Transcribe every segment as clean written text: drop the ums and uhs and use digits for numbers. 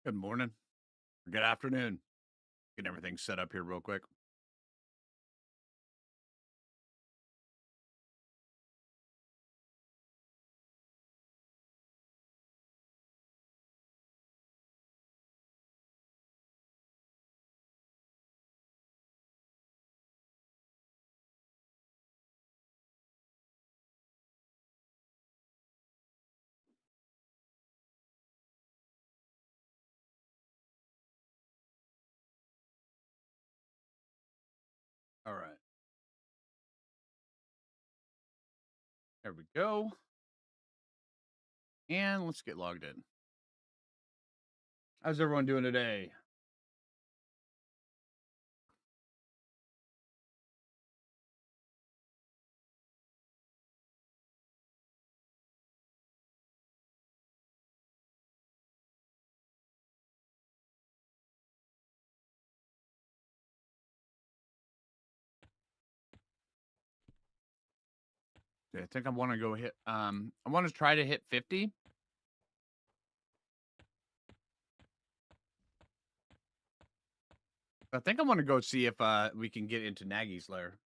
Good morning. Or good afternoon. Getting everything set up here real quick. All right. There we go. And let's get logged in. How's everyone doing today? Okay, I think I want to go hit I want to try to hit 50. I think I want to go see if we can get into Nagy's lair.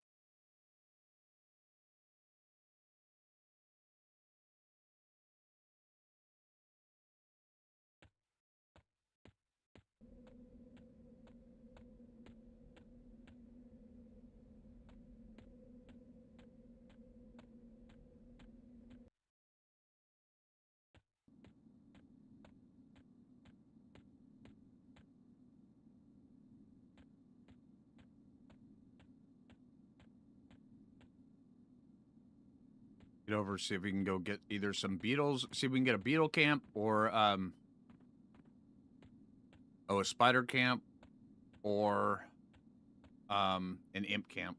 Get over, see if we can go get either some beetles, see if we can get a beetle camp or a spider camp or an imp camp.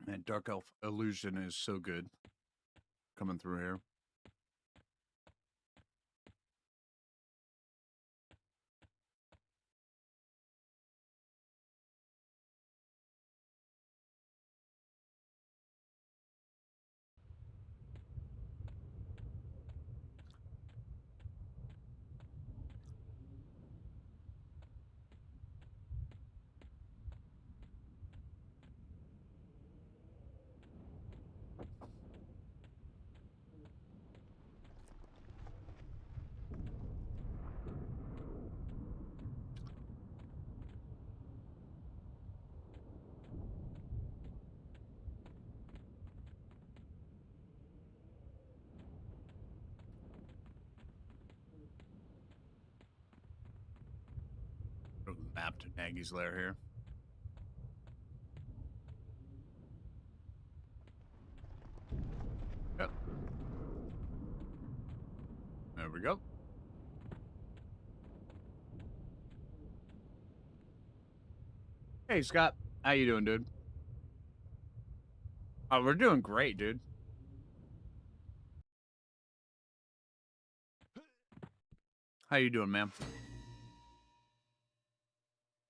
Man, Dark Elf Illusion is so good coming through here. Go to the map to Nagy's lair here. Yep. There we go. Hey, Scott. How you doing, dude? Oh, we're doing great, dude. How you doing, ma'am?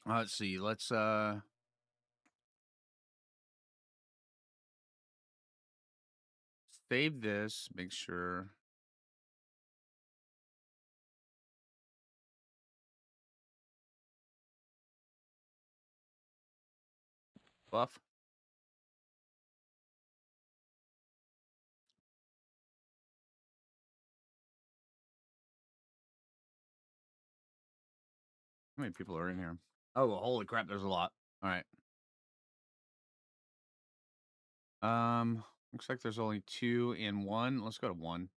Let's see. Let's save this. Make sure. Buff. How many people are in here? Oh, well, holy crap! There's a lot. All right. Looks like there's only 2 and 1. Let's go to 1.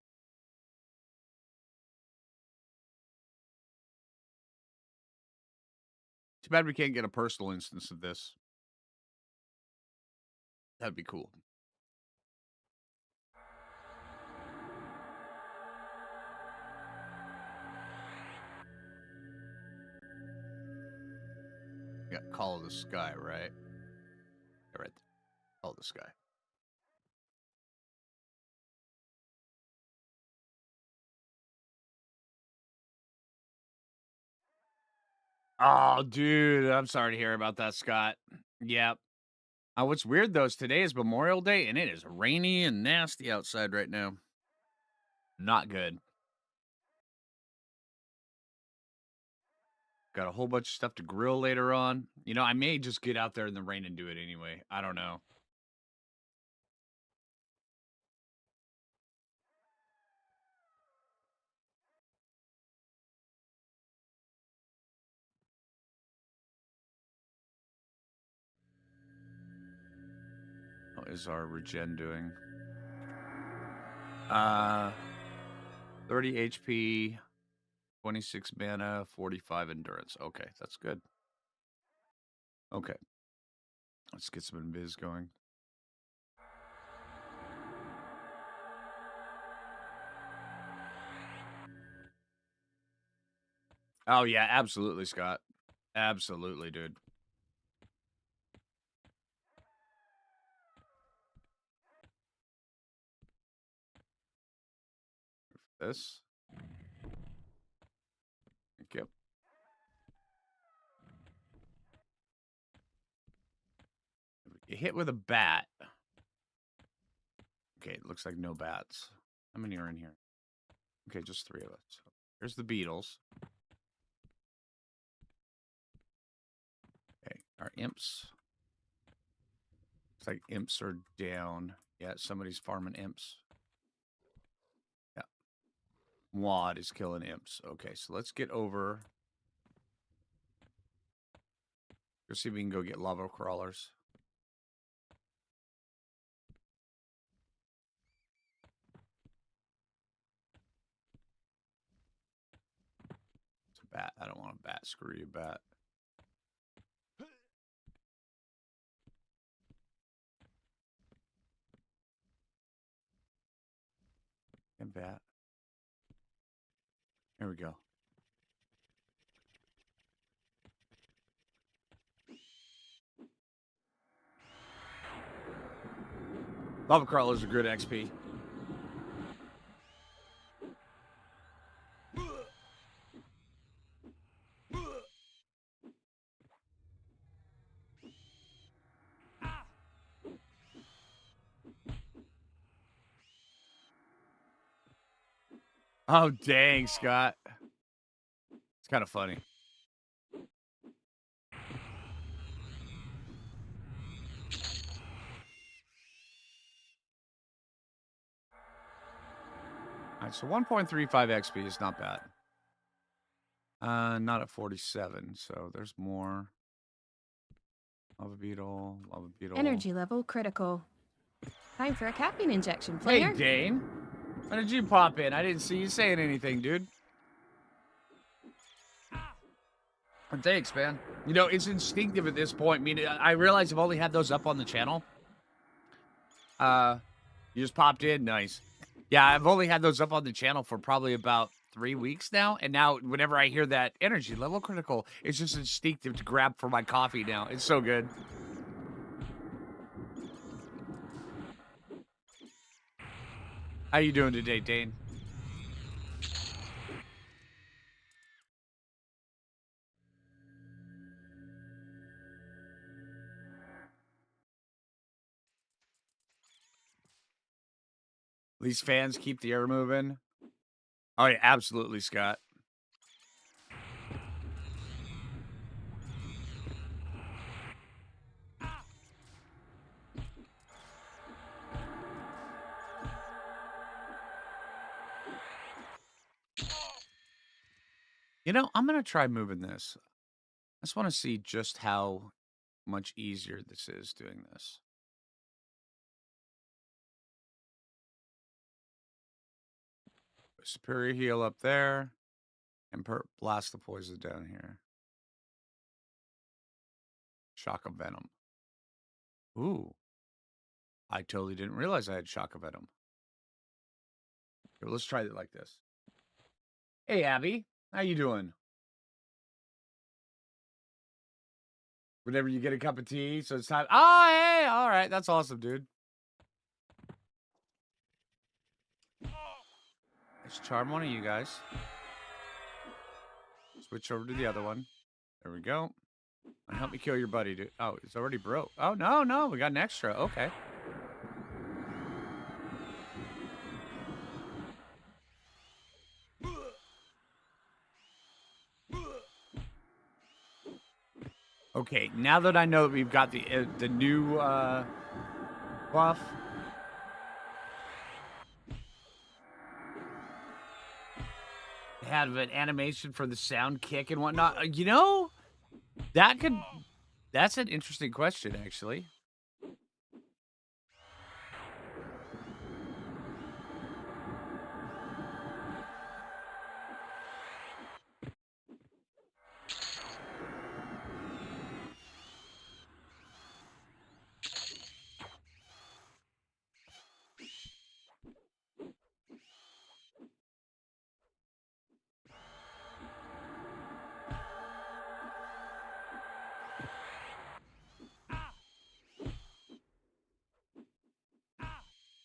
Too bad we can't get a personal instance of this. That'd be cool. Yeah, Call of the Sky, right? Yeah, right. Call of the Sky. Oh, dude, I'm sorry to hear about that, Scott. Yep. What's weird though is today is Memorial Day and it is rainy and nasty outside right now. Not good. Got a whole bunch of stuff to grill later on. You know, I may just get out there in the rain and do it anyway. I don't know. How is our regen doing? 30 HP, 26 mana, 45 endurance. Okay, that's good. Okay. Let's get some invis going. Oh yeah, absolutely, Scott. Absolutely, dude. This. Thank you. Get hit with a bat. Okay, it looks like no bats. How many are in here? Okay, just 3 of us. Here's the beetles. Okay, our imps. Looks like imps are down. Yeah, somebody's farming imps. Yeah. Wad is killing imps. Okay, so let's get over. Let's see if we can go get lava crawlers. It's a bat. I don't want a bat. Screw you, bat. And bat. There we go. Lava crawlers are good XP. Oh, dang, Scott. It's kind of funny. All right, so 1.35 XP is not bad. Not at 47, so there's more. Lava beetle, lava beetle. Energy level critical. Time for a caffeine injection, player. Hey, Dane. When did you pop in? I didn't see you saying anything, dude. Thanks, man. You know, it's instinctive at this point. I mean, I realize I've only had those up on the channel. You just popped in. Nice. Yeah, I've only had those up on the channel for probably about 3 weeks now. And now whenever I hear that energy level critical, it's just instinctive to grab for my coffee now. It's so good. How you doing today, Dane? These fans keep the air moving. Oh, yeah, absolutely, Scott. You know, I'm gonna try moving this. I just wanna see just how much easier this is doing this. Superior heal up there, and blast the poison down here. Shock of Venom. Ooh, I totally didn't realize I had Shock of Venom. Here, let's try it like this. Hey, Abby, how you doing? Whenever you get a cup of tea, so it's time. Oh, hey, all right, that's awesome, dude. Let's charm one of you guys. Switch over to the other one. There we go. And help me kill your buddy, dude. Oh, it's already broke. Oh, no, no, we got an extra. Okay. Okay, now that I know that we've got the new buff, they have an animation for the sound kick and whatnot. You know, that could. That's an interesting question, actually.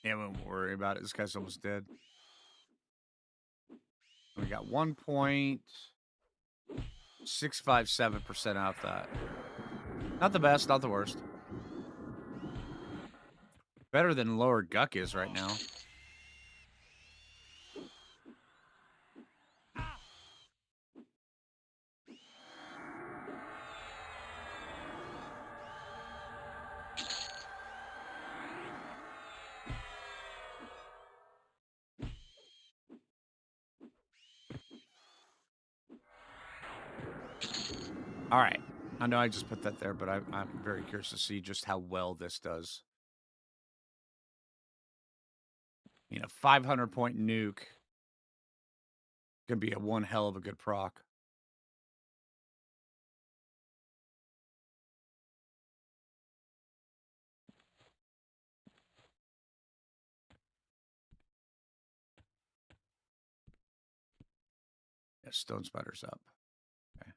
Yeah, we won't worry about it. This guy's almost dead. We got 1.657% off that. Not the best, not the worst. Better than lower Guck is right now. All right. I know I just put that there, but I'm very curious to see just how well this does. You know, 500-point nuke can be a one hell of a good proc. Yeah, Stone Spider's up. Okay.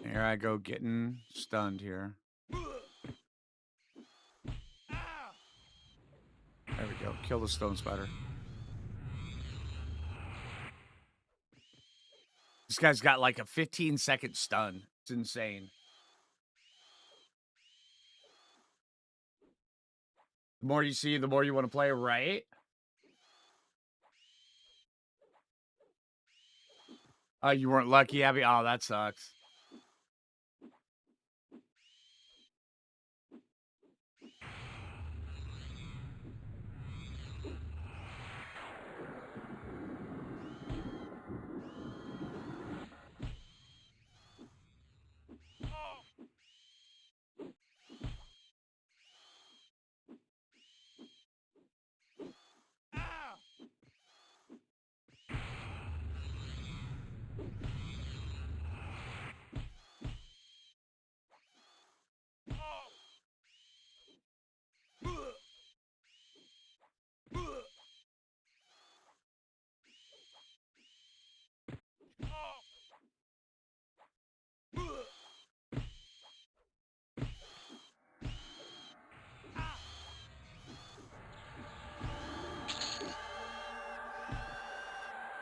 Here I go getting stunned here. There we go. Kill the Stone Spider. This guy's got like a 15-second stun. It's insane. The more you see, the more you want to play, right? Oh, you weren't lucky, Abby? Oh, that sucks.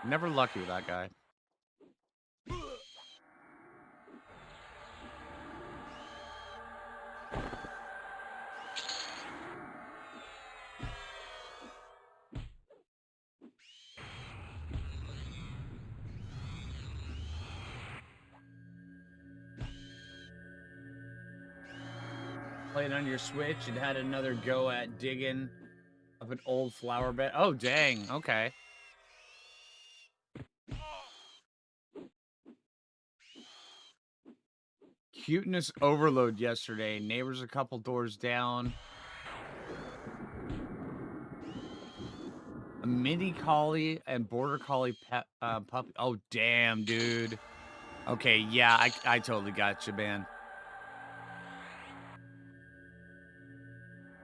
Never lucky with that guy. Played on your Switch and had another go at digging up an old flower bed. Oh, dang. Okay. Cuteness overload yesterday. Neighbors a couple doors down. A mini collie and border collie pet puppy. Oh, damn, dude. Okay, yeah, I totally got you, man.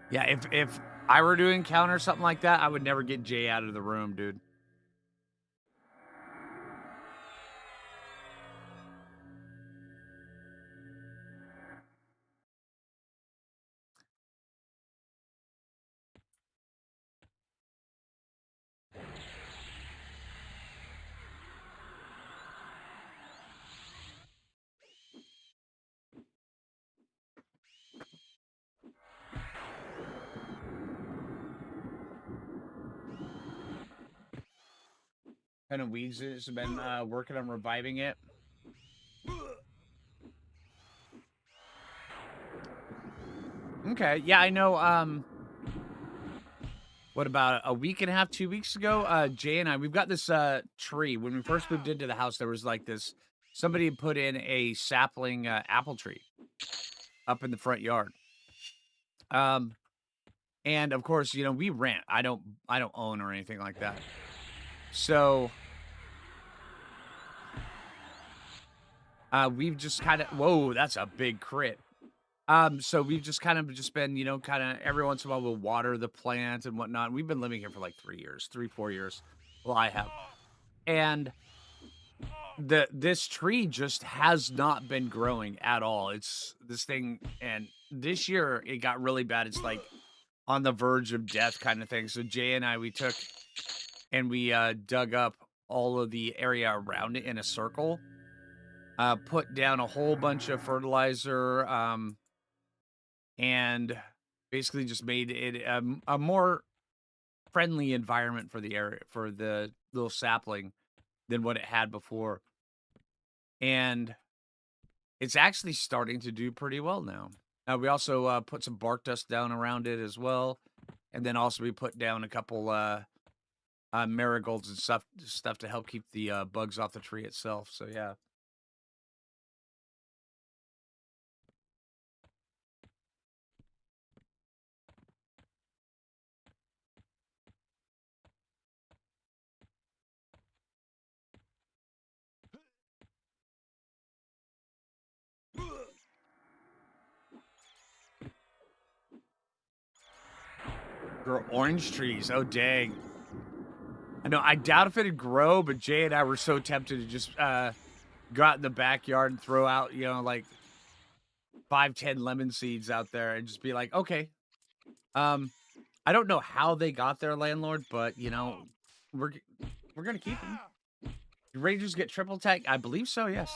Yeah, if I were to encounter something like that, I would never get Jay out of the room, dude. Kind of Weeds has been working on reviving it. Okay, yeah, I know. What about a week and a half, 2 weeks ago? Jay and I, we've got this tree. When we first moved into the house, there was like this. Somebody put in a sapling apple tree up in the front yard. Um, and of course, you know, we rent. I don't own or anything like that. So we've just kind of whoa, that's a big crit. So we've just kind of just been, you know, kind of every once in a while we'll water the plant and whatnot. We've been living here for like 3 years, 3, 4 years. Well, I have. And this tree just has not been growing at all. It's this thing, and this year it got really bad. It's like on the verge of death kind of thing. So Jay and I, we took and we dug up all of the area around it in a circle, put down a whole bunch of fertilizer, and basically just made it a more friendly environment for the area for the little sapling than what it had before. And it's actually starting to do pretty well now. We also put some bark dust down around it as well, and then also we put down a couple marigolds and stuff to help keep the bugs off the tree itself. So yeah, grow orange trees. Oh dang! I know. I doubt if it'd grow, but Jay and I were so tempted to just go out in the backyard and throw out, you know, like 5, 10 lemon seeds out there and just be like, okay. Um, I don't know how they got there, landlord, but you know, we're we're gonna keep them. Do Rangers get triple tag? I believe so. Yes.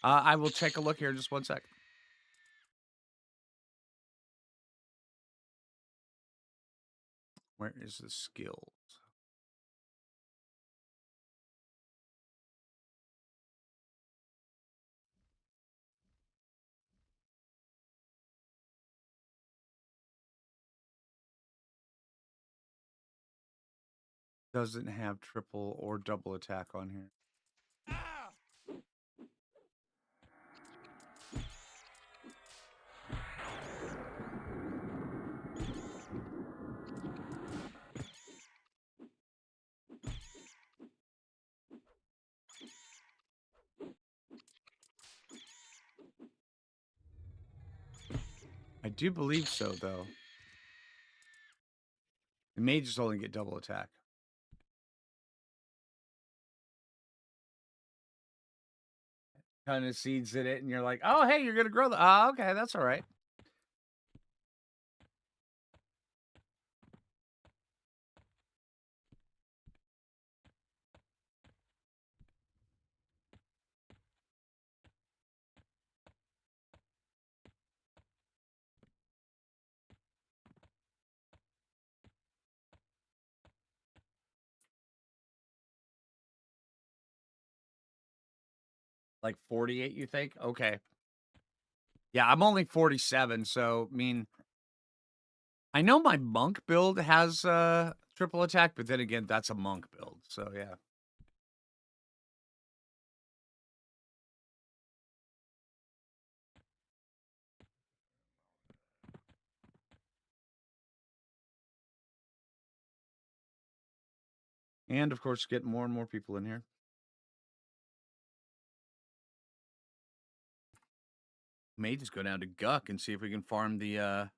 I will take a look here in just 1 sec. Where is the skills? Doesn't have triple or double attack on here. I do believe so, though. It may just only get double attack. Kind of seeds in it, and you're like, oh, hey, you're gonna grow the. Oh, okay, that's all right. Like 48, you think? Okay. Yeah, I'm only 47, so, I mean, I know my monk build has, triple attack, but then again, that's a monk build, so yeah. And, of course, getting more and more people in here. May just go down to Guck and see if we can farm the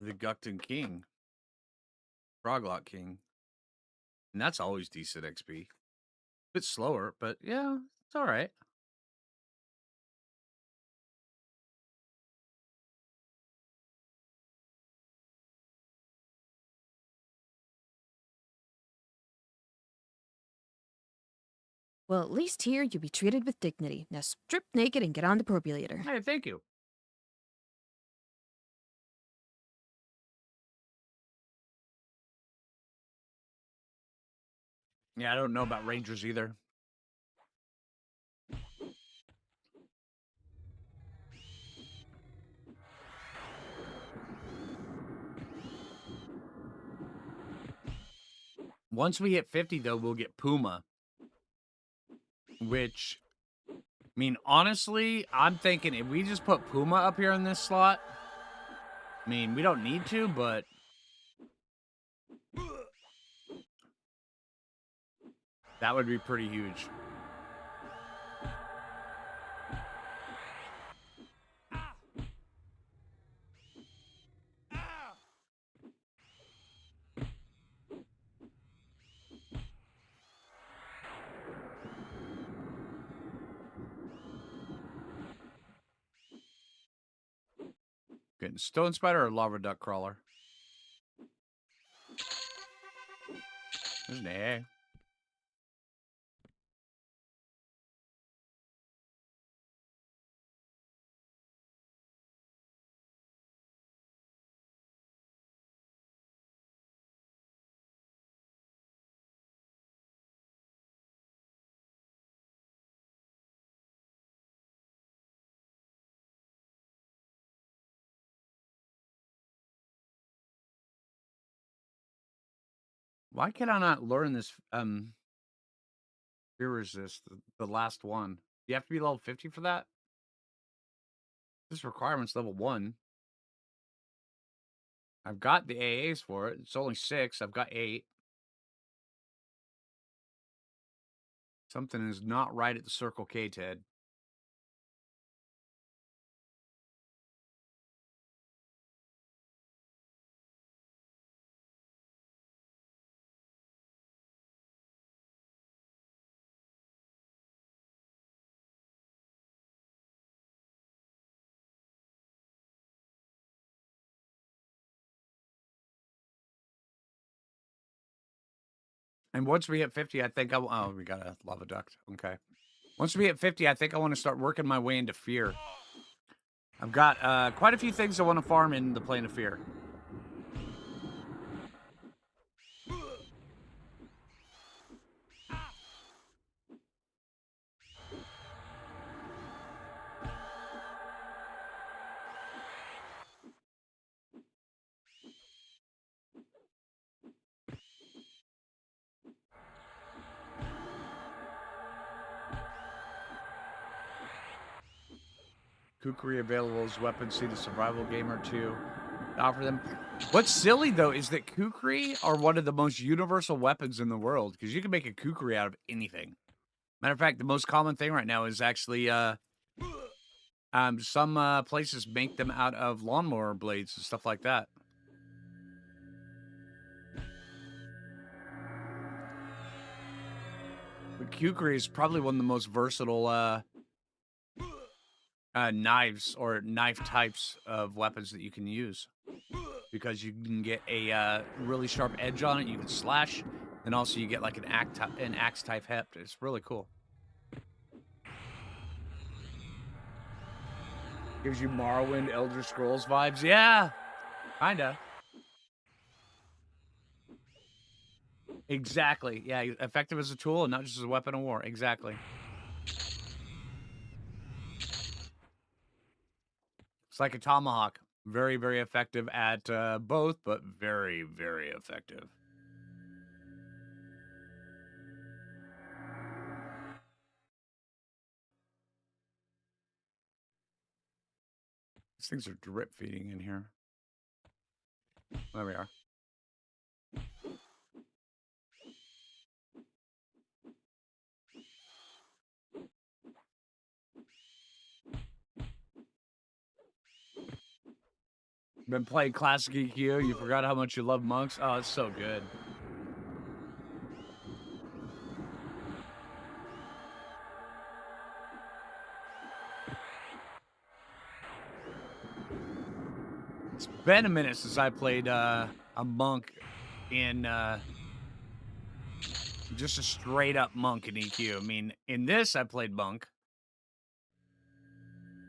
Guckton King. Froglot King. And that's always decent XP. Bit slower, but yeah, it's alright. Well, at least here you'll be treated with dignity. Now strip naked and get on the probulator. Hey, thank you. Yeah, I don't know about Rangers either. Once we hit 50, though, we'll get Puma. Which, I mean, honestly, I'm thinking if we just put Puma up here in this slot, I mean, we don't need to, but that would be pretty huge. Good. Stone Spider or Lava Duck Crawler? There's an A. Why can I not learn this? Fear Resist, the last one. You have to be level 50 for that? This requirement's level 1. I've got the AAs for it. It's only 6. I've got 8. Something is not right at the Circle K, Ted. And once we hit 50, I think oh, we got a lava duct. Okay. Once we hit 50, I think I want to start working my way into Fear. I've got quite a few things I want to farm in the Plane of Fear. Kukri available as weapons. See the survival gamer too. Offer them. What's silly though is that Kukri are one of the most universal weapons in the world because you can make a Kukri out of anything. Matter of fact, the most common thing right now is actually some places make them out of lawnmower blades and stuff like that. The Kukri is probably one of the most versatile knives or knife types of weapons that you can use because you can get a really sharp edge on it. You can slash, and also you get like an axe type heft. It's really cool. Gives you Morrowind, Elder Scrolls vibes. Yeah, kinda. Exactly. Yeah, effective as a tool and not just as a weapon of war. Exactly. It's like a tomahawk. Very, very effective at both, but very, very effective. These things are drip feeding in here. There we are. Been playing classic EQ. You forgot how much you love monks. Oh, it's so good. It's been a minute since I played a monk in just a straight up monk in EQ. I mean, in this I played monk.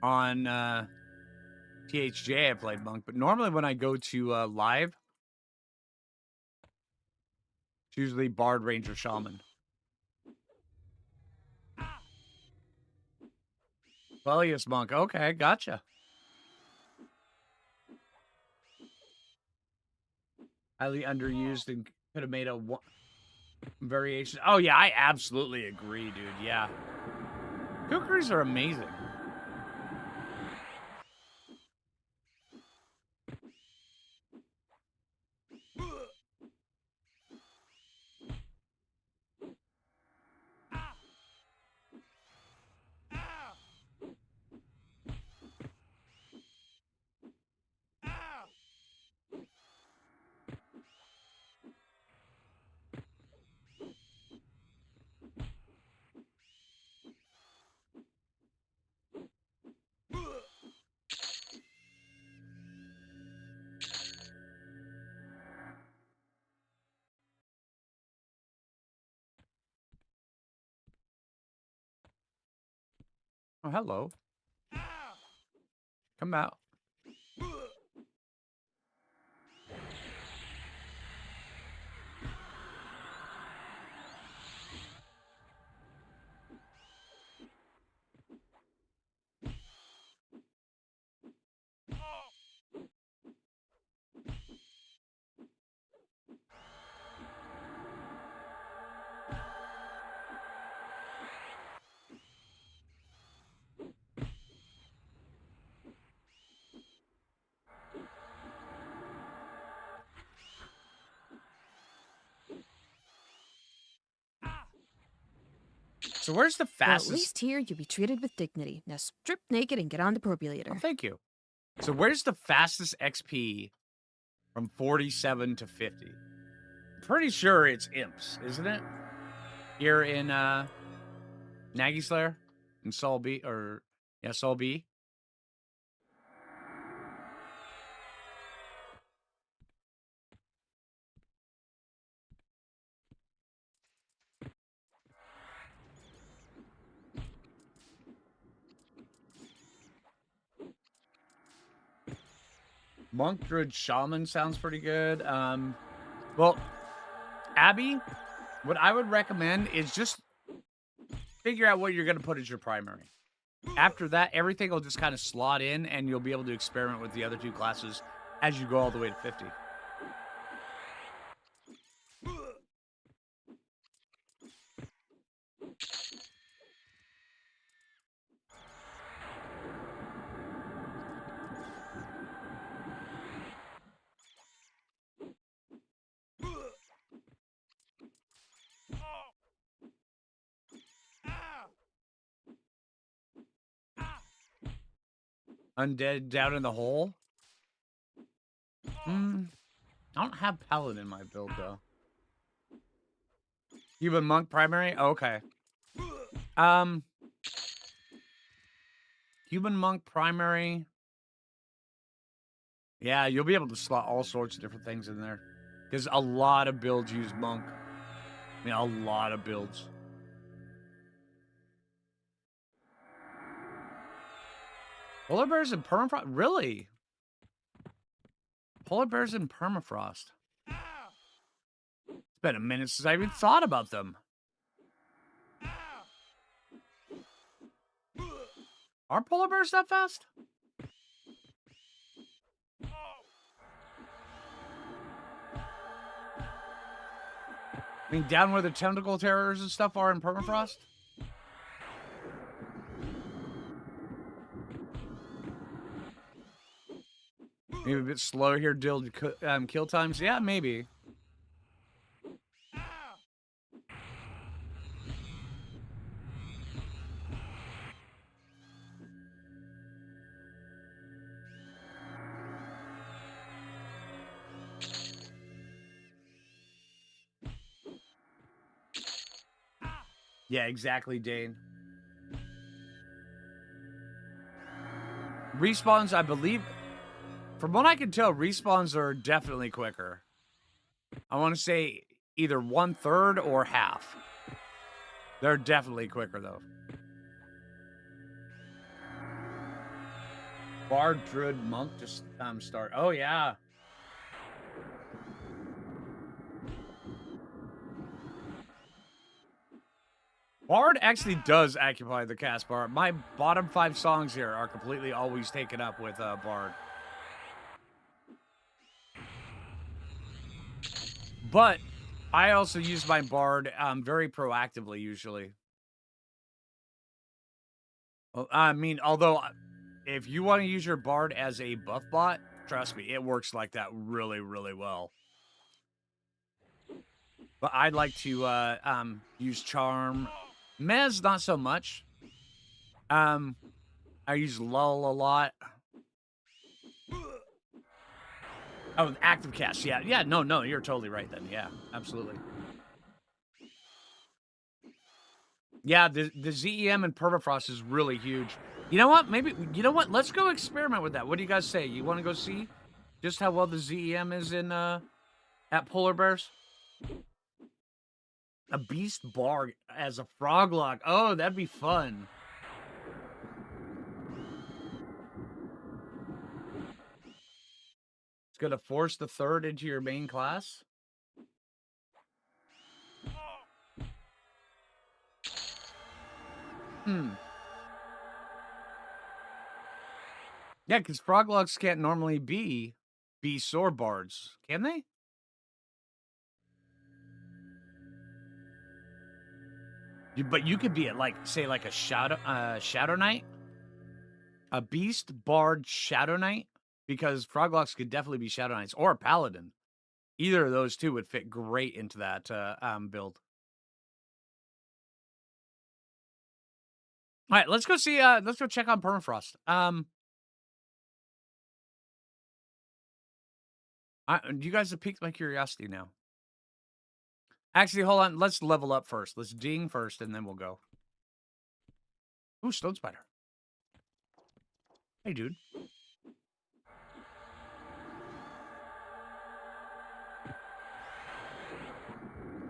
On THJ I played monk, but normally when I go to live, it's usually bard, ranger, shaman. Rebellious monk. Okay, gotcha. Highly underused and could have made a variation. Oh yeah, I absolutely agree, dude. Yeah, kukris are amazing. Oh, hello. Come out. So where's the Well, at fastest? least here you'll be treated with dignity. Now strip naked and get on the Oh, defibrillator. thank you. So where's the fastest XP from 47 to 50? Pretty sure it's imps, isn't it? Here in Nagy Slayer and Saul B, or yeah, Saul B. Monk Druid Shaman sounds pretty good. Well, Abby, what I would recommend is just figure out what you're going to put as your primary. After that, everything will just kind of slot in, and you'll be able to experiment with the other two classes as you go all the way to 50. Undead down in the hole. I don't have Paladin in my build, though. Human Monk primary? Okay. Um, Human Monk primary. Yeah, you'll be able to slot all sorts of different things in there. Because a lot of builds use Monk. I mean, a lot of builds. Polar bears and permafrost? Really? Polar bears and permafrost. been a minute since I even thought about them. Are polar bears that fast? I mean, down where the tentacle terrors and stuff are in permafrost? Maybe a bit slower here, kill times? Yeah, maybe. Yeah, exactly, Dane. Respawns, I believe, from what I can tell, respawns are definitely quicker. I want to say either 1/3 or half. They're definitely quicker, though. Bard, Druid, Monk just start. Oh, yeah. Bard actually does occupy the cast bar. My bottom 5 songs here are completely always taken up with Bard. But I also use my Bard very proactively, usually. Well, I mean, although if you want to use your Bard as a buff bot, trust me, it works like that really, really well. But I'd like to use Charm. Mez, not so much. I use Lull a lot. Oh, active cast. Yeah, yeah. No, you're totally right then. Yeah, absolutely. Yeah, the ZEM and permafrost is really huge. You know what? What? Let's go experiment with that. What do you guys say? You want to go see just how well the ZEM is in at polar bears? A beast bar as a frog lock. Oh, that'd be fun. It's gonna force the third into your main class. Yeah, because froglocks can't normally be beasts or bards, can they? But you could be at say a shadow knight, a beast, bard, shadow knight, because froglocks could definitely be shadow knights or a paladin. Either of those two would fit great into that build. All right, let's go see. Let's go check on permafrost. You guys have piqued my curiosity now. Actually, hold on. Let's level up first. Let's ding first, and then we'll go. Ooh, stone spider. Hey, dude.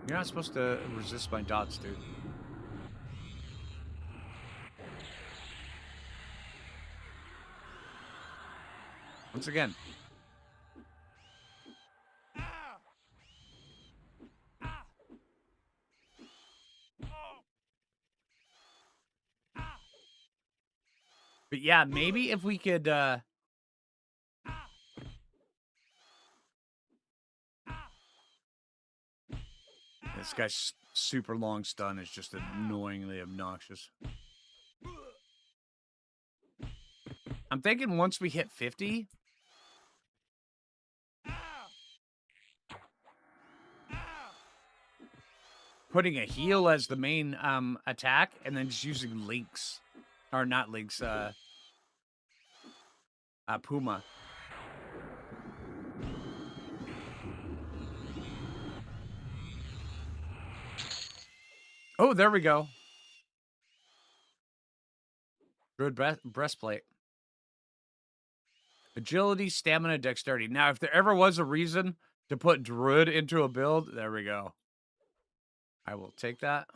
You're not supposed to resist my dots, dude. Once again. But yeah, maybe if we could this guy's super long stun is just annoyingly obnoxious. I'm thinking once we hit 50, putting a heal as the main attack and then just using links. Or not links, Puma. Oh, there we go. Good breastplate. Agility, stamina, dexterity. Now, if there ever was a reason to put Druid into a build, there we go. I will take that.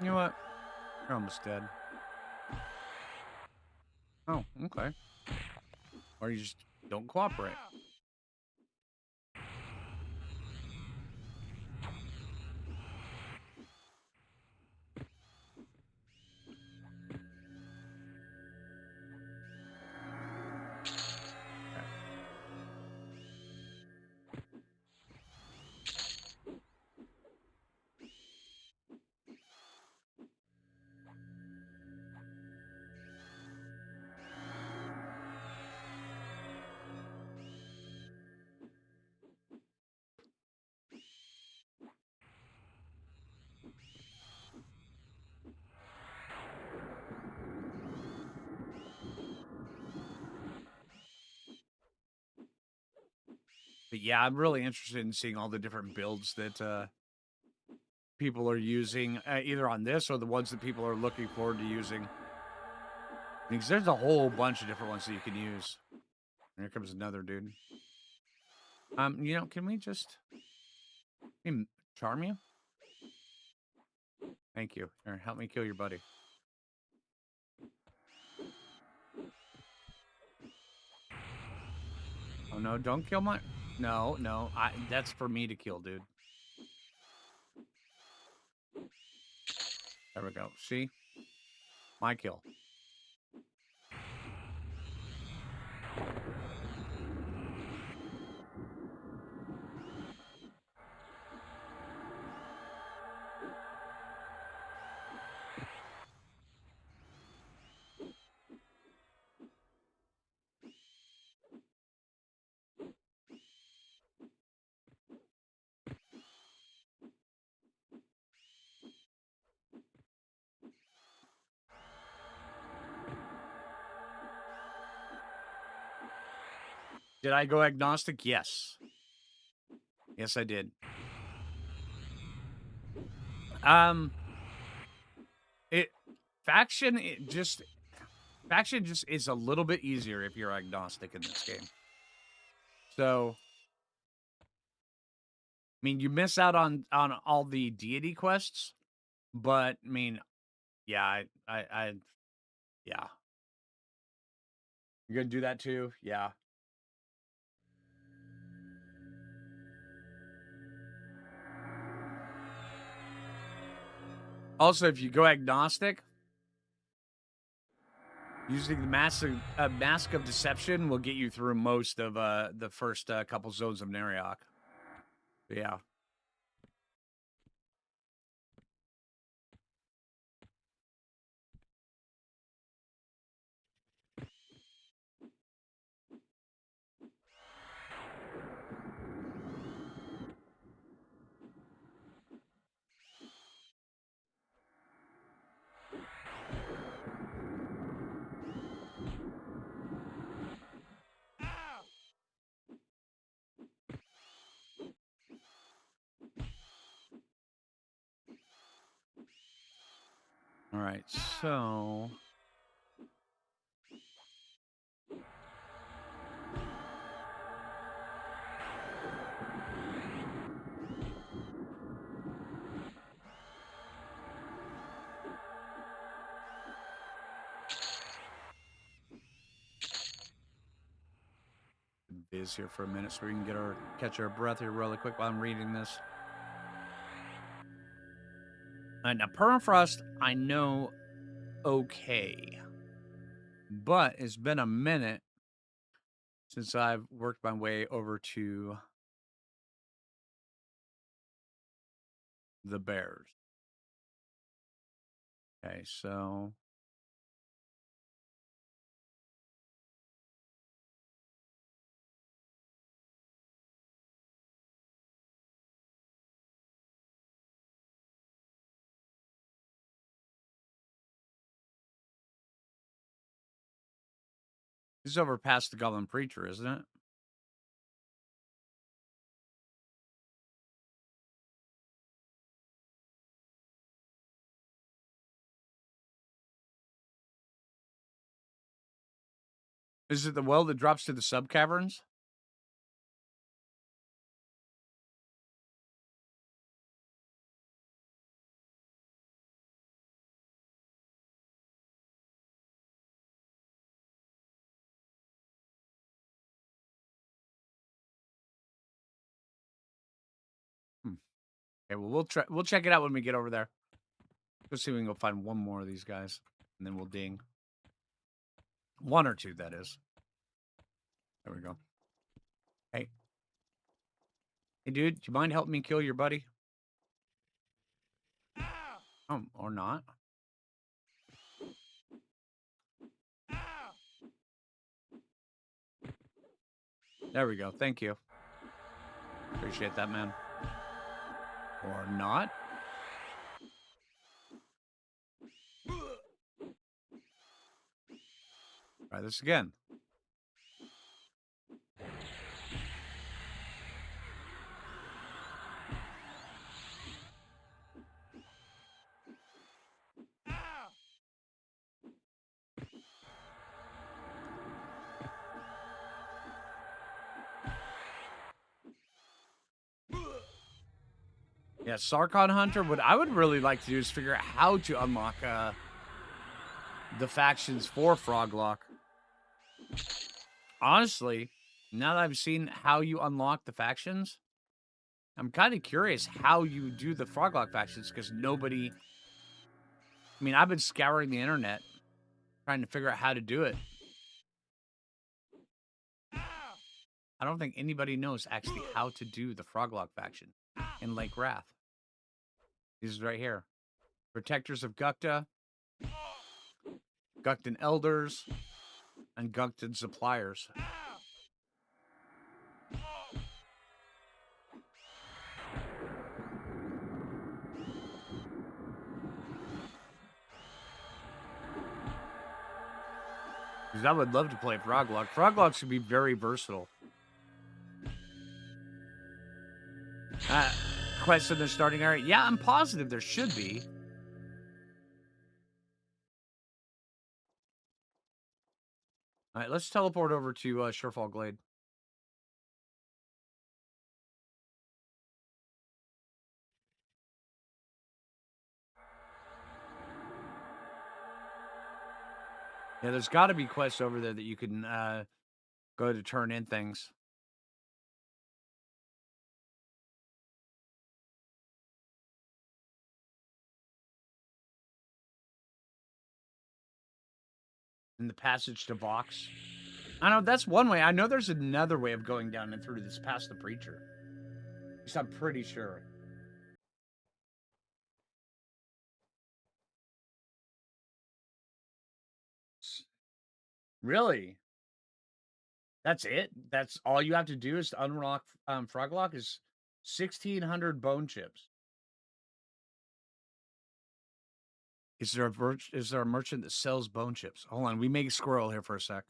You know what? You're almost dead. Oh, okay. Or you just don't cooperate. Okay. But yeah, I'm really interested in seeing all the different builds that people are using, either on this or the ones that people are looking forward to using. Because there's a whole bunch of different ones that you can use. Here comes another dude. Can we just charm you? Thank you. Here, help me kill your buddy. Oh no, don't kill my. No, no, that's for me to kill, dude. There we go. See, my kill. Did I go agnostic? Yes. Yes, I did. Um, it faction. Faction just is a little bit easier if you're agnostic in this game. So, I mean, you miss out on all the deity quests, but I mean, yeah, yeah. You're gonna do that too? Yeah. Also, if you go agnostic, using the mask of deception will get you through most of the first couple zones of Nariok. Yeah. All right. So Viz here for a minute so we can catch our breath here really quick while I'm reading this. Now permafrost, I know okay, but it's been a minute since I've worked my way over to the bears. Okay, so this is over past the Goblin Preacher, isn't it? Is it the well that drops to the sub caverns? Hmm. Okay, well, we'll check it out when we get over there. Let's see if we can go find one more of these guys, and then we'll ding. One or two, that is. There we go. Hey. Hey, dude, do you mind helping me kill your buddy? Or not. There we go. Thank you. Appreciate that, man. Or not. Try this again. Yeah, Sarkon Hunter. What I would really like to do is figure out how to unlock the factions for Froglock. Honestly, now that I've seen how you unlock the factions, I'm kind of curious how you do the Froglock factions because nobody. I mean, I've been scouring the internet trying to figure out how to do it. I don't think anybody knows actually how to do the Froglock faction in Lake Wrath. This is right here. Protectors of Gukta, Guktan Elders, and Guktan Suppliers. Because I would love to play Froglock. Froglock should be very versatile. Quest in the starting area. Yeah, I'm positive there should be. All right, let's teleport over to Surefall Glade. Yeah, there's got to be quests over there that you can go to turn in things. In the passage to Vox. I know that's one way. I know there's another way of going down and through this past the preacher. At least I'm pretty sure. Really? That's it? That's all you have to do is to unlock Froglock is 1,600 bone chips. Is there a merchant that sells bone chips? Hold on, we make a squirrel here for a sec.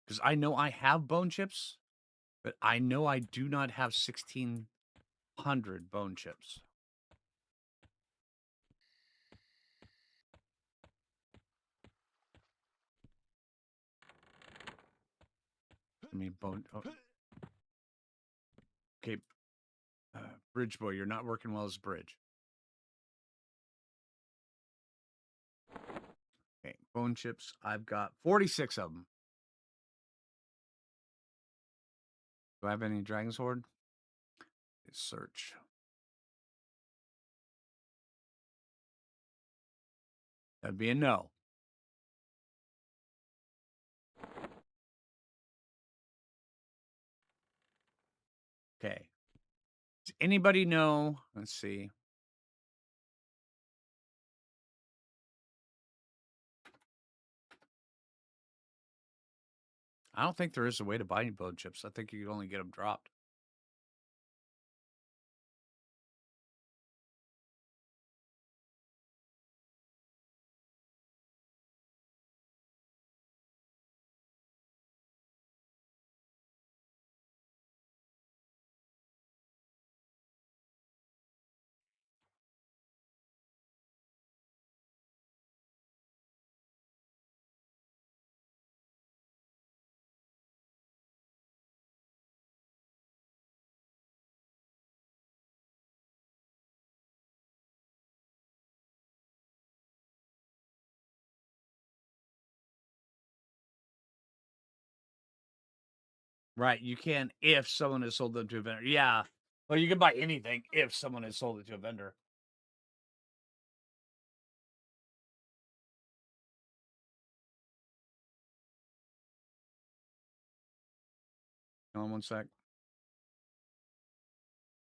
Because I know I have bone chips, but I know I do not have 1,600 bone chips. I mean, bone. Oh. Okay, Bridge Boy, you're not working well as a bridge. Okay, bone chips. I've got 46 of them. Do I have any Dragon's Horde? Search. That'd be a no. Okay. Does anybody know? Let's see. I don't think there is a way to buy any bone chips. I think you can only get them dropped. Right. You can if someone has sold them to a vendor. Yeah. Well, you can buy anything if someone has sold it to a vendor. Hold on one sec.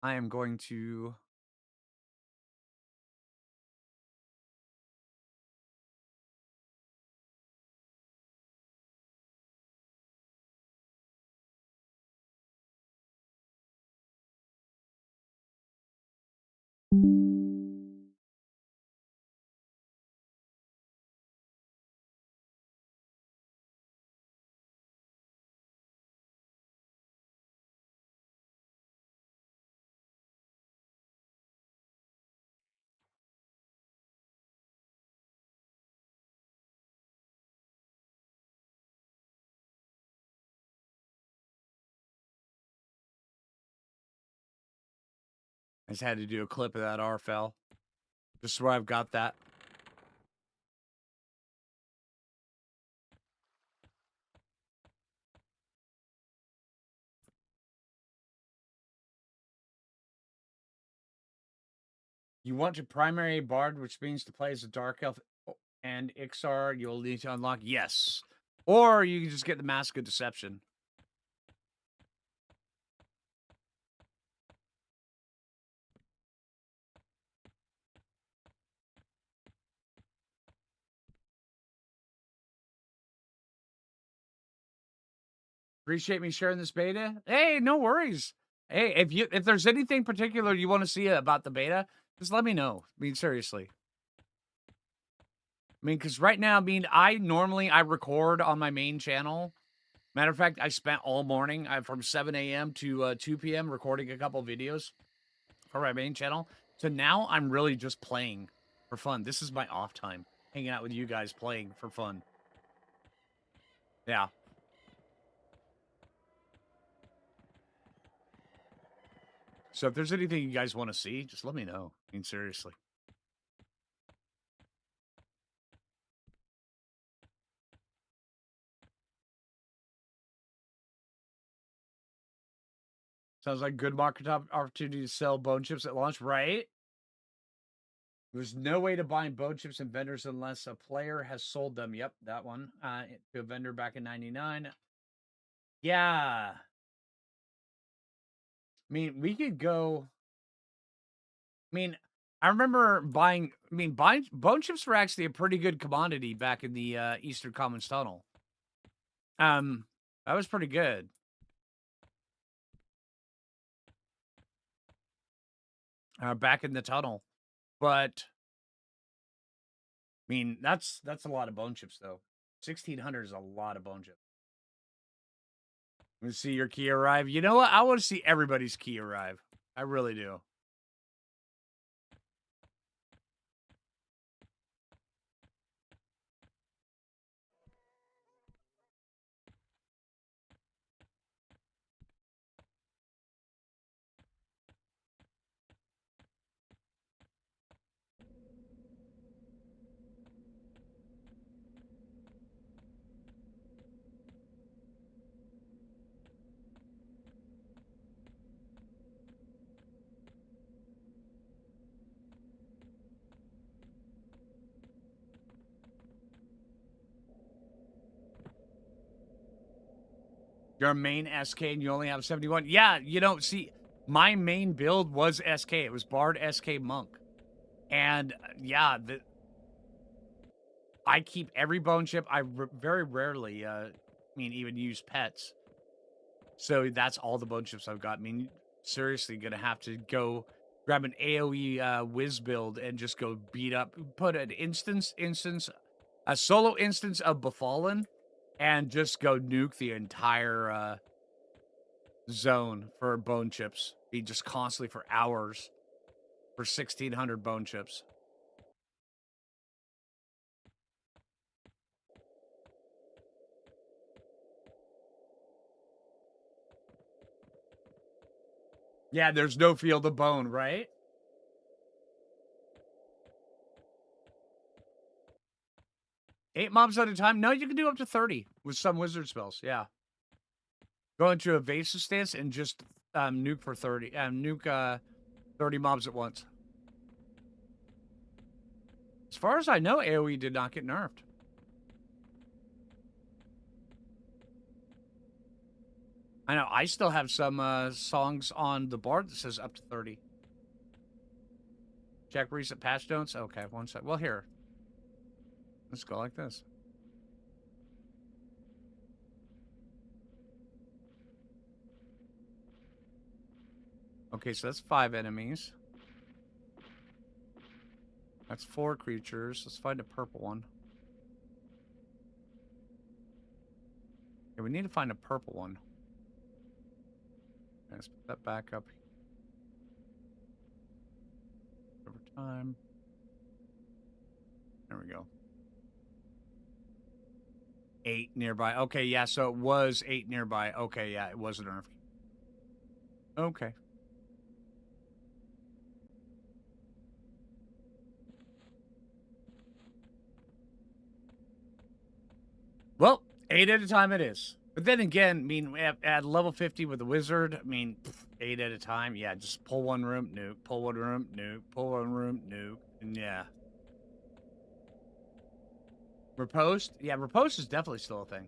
I am going to. I just had to do a clip of that RFL. Just where I've got that. You want your primary bard, which means to play as a dark elf and Ixar, you'll need to unlock. Yes. Or you can just get the Mask of Deception. Appreciate me sharing this beta. Hey, no worries. Hey, if there's anything particular you want to see about the beta, just let me know. I mean, seriously. I mean, because right now, I mean, I record on my main channel. Matter of fact, I spent all morning from 7 a.m. to 2 p.m. recording a couple videos for my main channel. So now I'm really just playing for fun. This is my off time, hanging out with you guys playing for fun. Yeah. So if there's anything you guys want to see, just let me know. I mean, seriously. Sounds like good market opportunity to sell bone chips at launch, right? There's no way to buy bone chips and vendors unless a player has sold them. Yep, that one. To a vendor back in 99. Yeah. I mean, we could go. I mean, I remember buying. I mean, buying bone chips were actually a pretty good commodity back in the Eastern Commons Tunnel. That was pretty good. Back in the tunnel, but I mean, that's a lot of bone chips though. 1,600 is a lot of bone chips. Let me see your key arrive. You know what? I want to see everybody's key arrive. I really do. Your main SK and you only have 71. Yeah, you know, see, my main build was SK. It was Bard SK Monk. And yeah, I keep every bone chip. Very rarely, even use pets. So that's all the bone chips I've got. I mean, seriously, gonna have to go grab an AoE whiz build and just go beat up, put an a solo instance of Befallen, and just go nuke the entire zone for bone chips. Be just constantly for hours for 1,600 bone chips. Yeah, there's no field of bone, right? 8 mobs at a time? No, you can do up to 30 with some wizard spells. Yeah. Go into evasive stance and just nuke for 30. Nuke 30 mobs at once. As far as I know, AoE did not get nerfed. I know I still have some songs on the board that says up to 30. Check recent patch notes. Okay, one sec. Well, here. Let's go like this. Okay, so that's 5 enemies. That's 4 creatures. Let's find a purple one. Okay, we need to find a purple one. Okay, let's put that back up. Over time. There we go. 8 nearby. Okay, yeah, so it was 8 nearby. Okay, yeah, it was an nerf. Okay. Well, 8 at a time it is. But then again, I mean, at level 50 with the wizard, I mean, 8 at a time. Yeah, just pull one room, nuke. Pull one room, nuke. Pull one room, nuke. And yeah. Riposte? Yeah, riposte is definitely still a thing.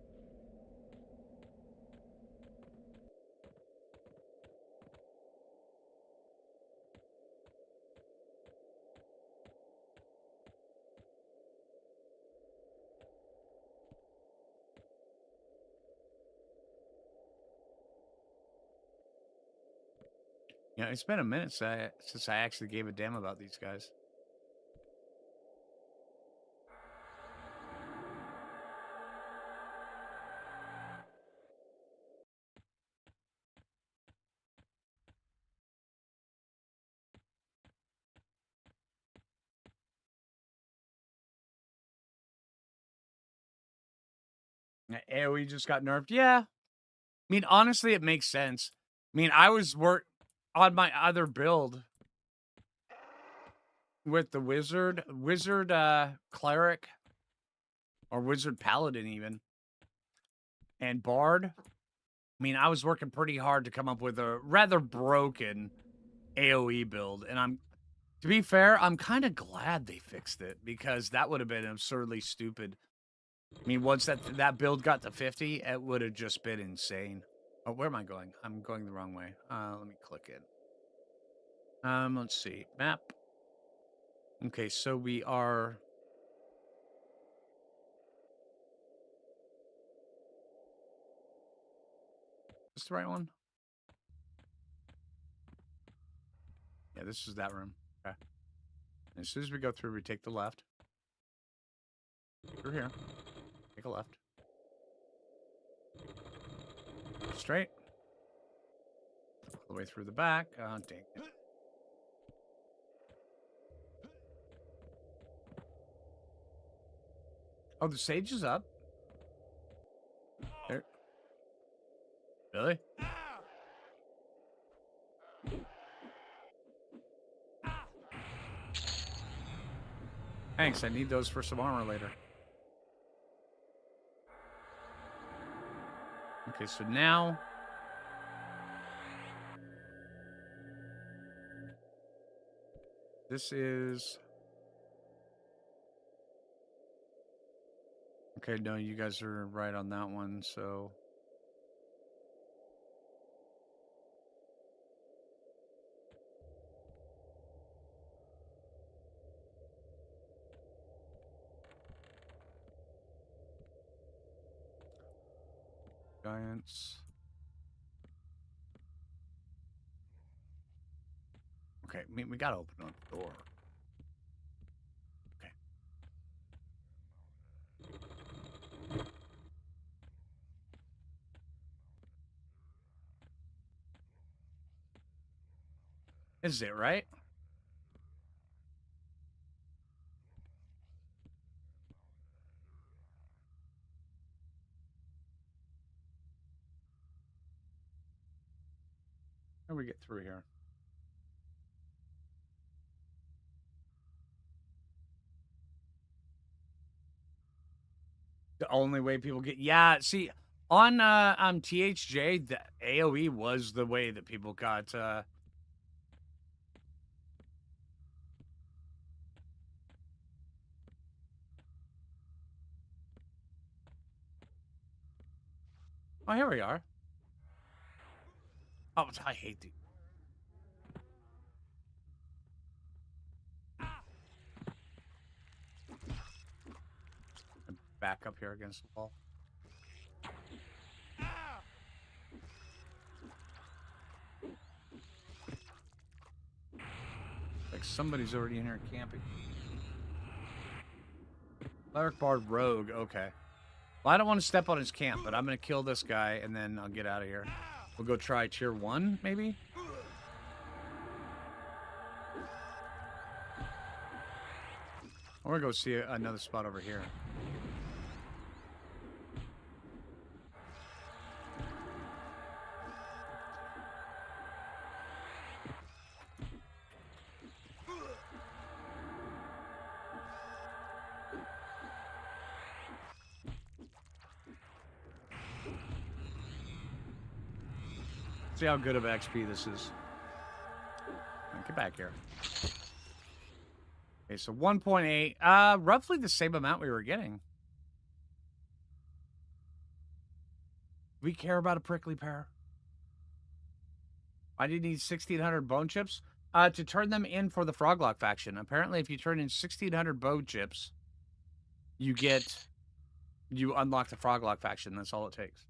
Yeah, it's been a minute since I actually gave a damn about these guys. AoE just got nerfed. Yeah. I mean, honestly, it makes sense. I mean, I was on my other build with the wizard cleric, or wizard paladin even, and bard. I mean, I was working pretty hard to come up with a rather broken AoE build, and to be fair, I'm kind of glad they fixed it, because that would have been absurdly stupid. I mean, once that build got to 50, it would have just been insane. Oh, where am I going? I'm going the wrong way. Let me click it. Let's see. Map. Okay, so we are... Is this the right one? Yeah, this is that room. Okay. And as soon as we go through, we take the left. Through here. Take a left. Straight. All the way through the back. Oh, dang it. Oh, the sage is up. There. Really? Thanks, I need those for some armor later. Okay, so now... This is... Okay, no, you guys are right on that one, so... Giants... Okay, we gotta open up the door. Okay. This is it, right? How do we get through here? The only way people get... Yeah, see, On THJ, the AoE was the way that people got. Oh, here we are. Oh, I hate the back up here against the wall. Like somebody's already in here camping. Cleric Bard Rogue. Okay. Well, I don't want to step on his camp, but I'm going to kill this guy and then I'll get out of here. We'll go try tier 1, maybe? Or go see another spot over here. See how good of XP this is. Get back here. Okay, so 1.8. Roughly the same amount we were getting. We care about a prickly pear. I did need 1,600 bone chips to turn them in for the Froglock faction. Apparently, if you turn in 1,600 bone chips, you unlock the Froglock faction. That's all it takes.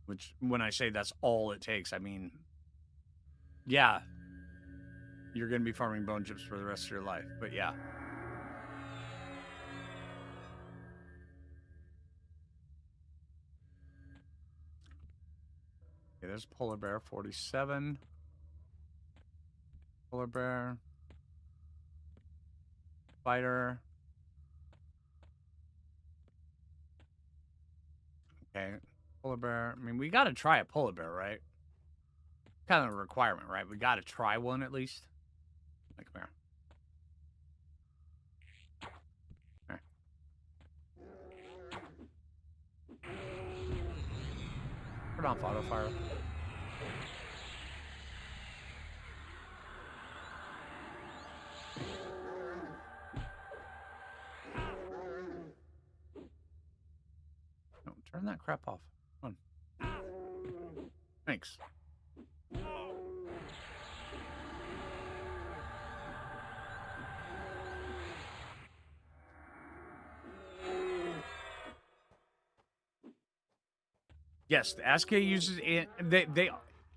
Which, when I say that's all it takes, I mean, yeah, you're going to be farming bone chips for the rest of your life. But yeah. Okay, there's Polar Bear 47. Polar Bear. Spider. Okay. Polar Bear. I mean, we got to try a Polar Bear, right? Kind of a requirement, right? We got to try one at least. Like, come here. Turn off auto fire. No, turn that crap off. Come on. Thanks. Yes, the SK uses it.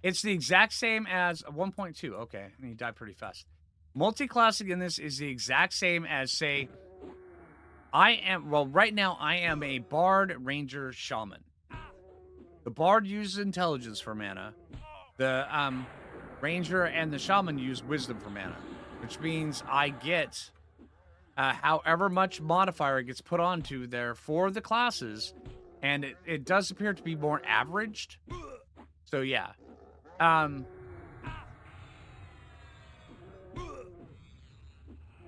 It's the exact same as 1.2. Okay, and he died pretty fast. Multi-classic in this is the exact same as, say, right now I am a Bard, Ranger, Shaman. The Bard uses Intelligence for mana. The Ranger and the Shaman use Wisdom for mana, which means I get however much modifier gets put onto there for the classes, and it does appear to be more averaged. So yeah.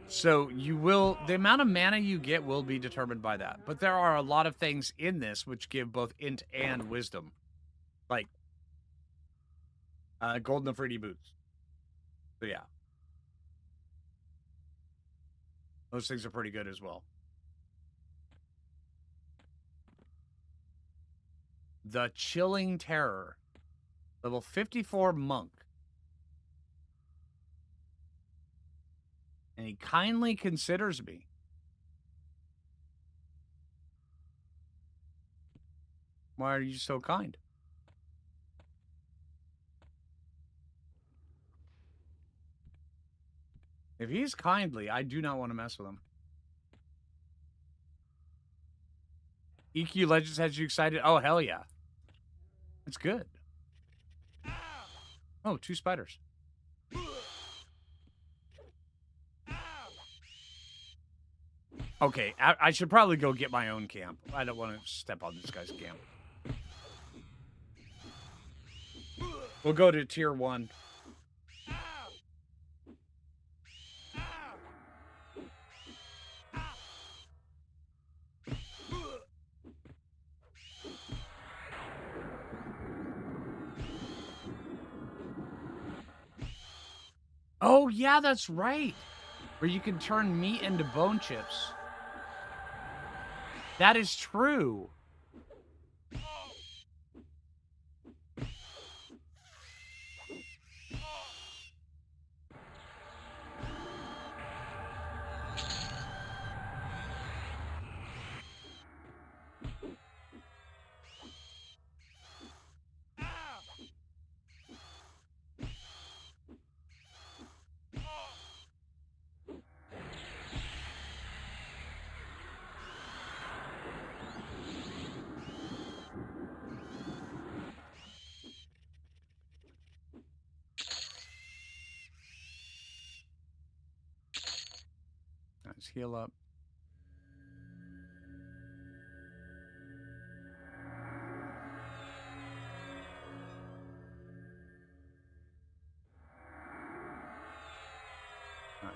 So the amount of mana you get will be determined by that. But there are a lot of things in this which give both int and wisdom. Like golden Afridi boots. So yeah. Those things are pretty good as well. The Chilling Terror. Level 54 monk. And he kindly considers me. Why are you so kind? If he's kindly, I do not want to mess with him. EQ Legends has you excited? Oh, hell yeah. It's good. Oh, 2 spiders. Okay, I should probably go get my own camp. I don't want to step on this guy's camp. We'll go to tier 1. Oh, yeah, that's right. Where you can turn meat into bone chips. That is true. Let's heal up.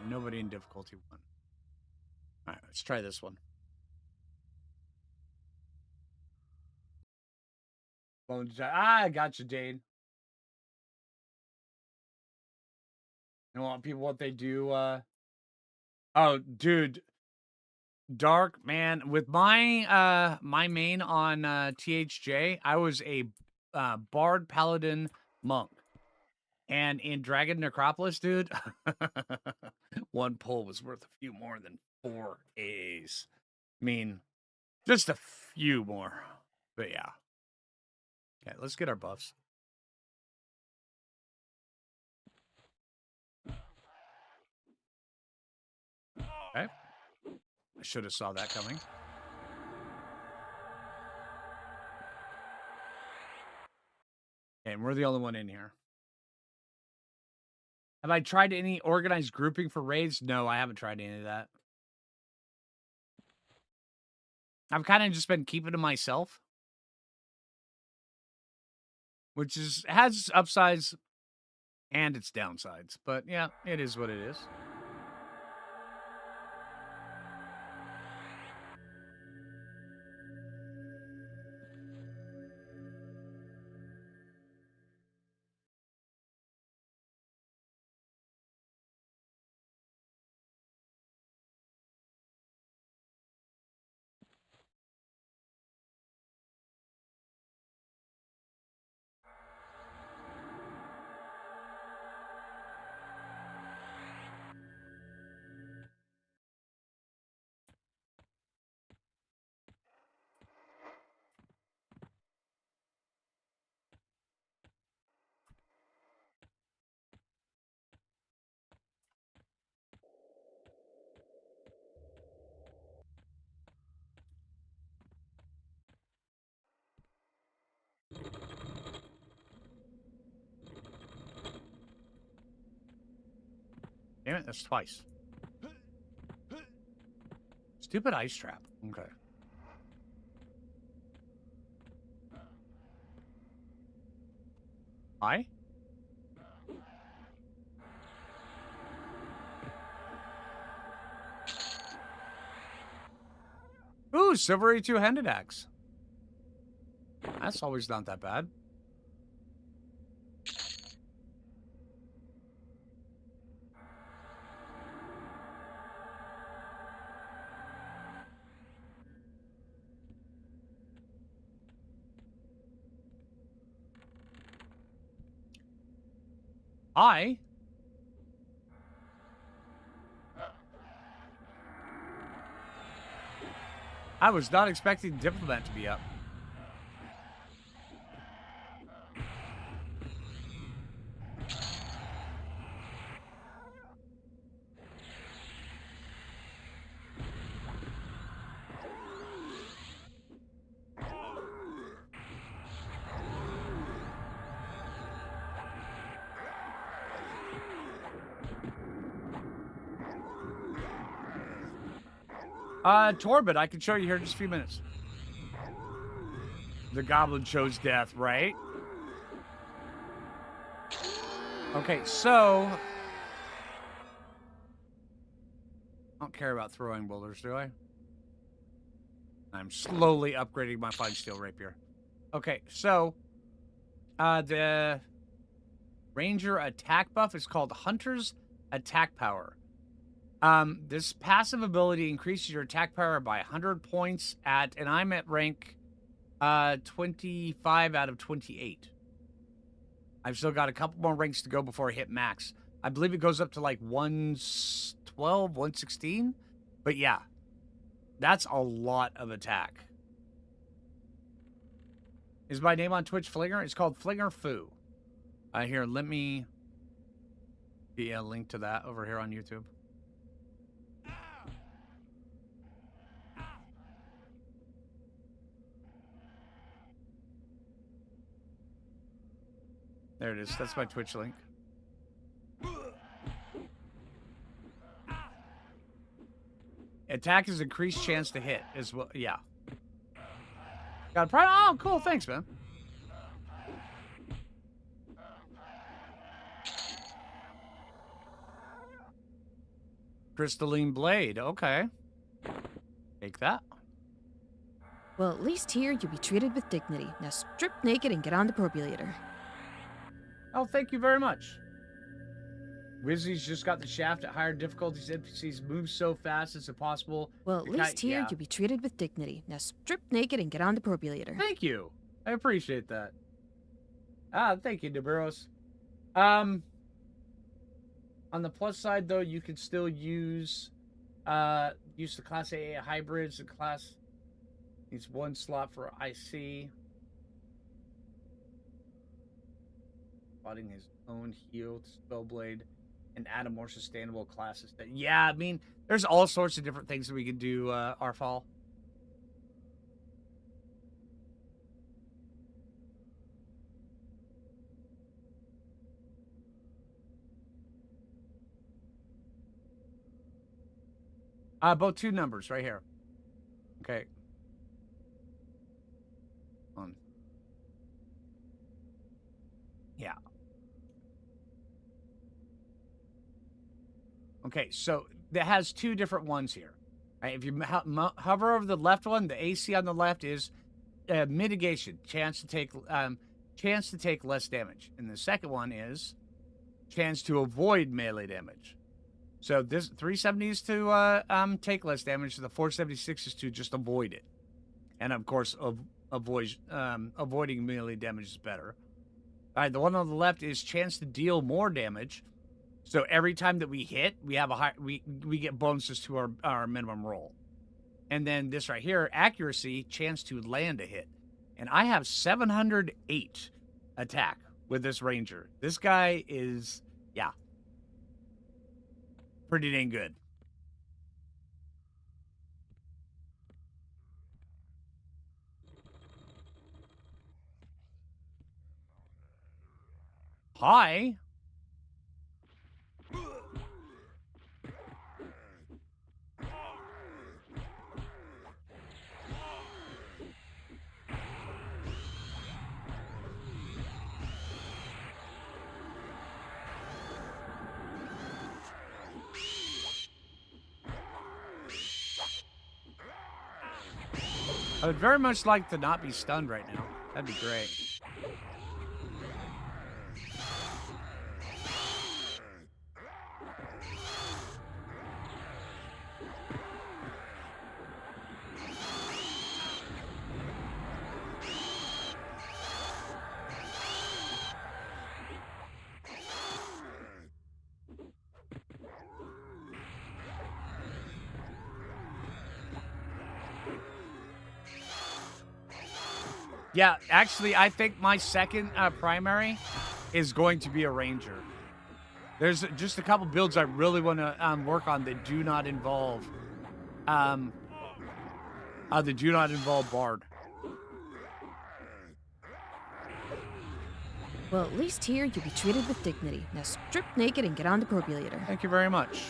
Nobody in difficulty 1. All right, let's try this one. I got you, Dane. You want people what they do? Oh, dude, Dark man. With my main on THJ, I was a bard paladin monk, and in Dragon Necropolis, dude, 1 pull was worth a few more than 4 A's. I mean, just a few more, but yeah. Okay, let's get our buffs. Okay. I should have saw that coming. Okay, and we're the only one in here. Have I tried any organized grouping for raids? No, I haven't tried any of that. I've kind of just been keeping to myself, which has its upsides and its downsides. But yeah, it is what it is. Damn it, that's twice. Stupid ice trap. Okay. Hi? Ooh, silvery two-handed axe. That's always not that bad. I was not expecting Diplomat to be up. Torbit, I can show you here in just a few minutes. The goblin chose death, right? Okay, so I don't care about throwing boulders, do I? I'm slowly upgrading my fine steel rapier. Okay, so the ranger attack buff is called Hunter's attack power. This passive ability increases your attack power by 100 points and I'm at rank 25 out of 28. I've still got a couple more ranks to go before I hit max. I believe it goes up to like 112, 116. But yeah, that's a lot of attack. Is my name on Twitch Flinger? It's called Flinger Foo. Here, let me be a link to that over here on YouTube. There it is. That's my Twitch link. Attack is increased chance to hit as well. Yeah. Got a prize. Oh, cool. Thanks, man. Crystalline blade. Okay. Take that. Well, at least here you'll be treated with dignity. Now strip naked and get on the probulator. Oh, thank you very much. Wizzy's just got the shaft at higher difficulties. NPCs move so fast it's impossible. Well, at least here you'll be treated with dignity. Now strip naked and get on the probulator. Thank you. I appreciate that. Thank you, Deburos. On the plus side, though, you can still use the Class A hybrids. The class needs one slot for IC. Spotting his own healed Spellblade and add a more sustainable classes. Yeah, I mean, there's all sorts of different things that we can do, Arfal. Both two numbers right here. Okay. On. Yeah. Okay, so that has two different ones here. Right, if you hover over the left one, the AC on the left is mitigation, chance to take less damage, and the second one is chance to avoid melee damage. So this 370 is to take less damage. So the 476 is to just avoid it, and of course, avoiding melee damage is better. All right, the one on the left is chance to deal more damage. So every time that we hit, we have we get bonuses to our minimum roll. And then this right here, accuracy, chance to land a hit. And I have 708 attack with this ranger. This guy is, yeah, pretty dang good. Hi. I would very much like to not be stunned right now. That'd be great. Yeah, actually, I think my second primary is going to be a ranger. There's just a couple builds I really want to work on that do not involve bard. Well, at least here you'll be treated with dignity. Now strip naked and get on the probulator. Thank you very much.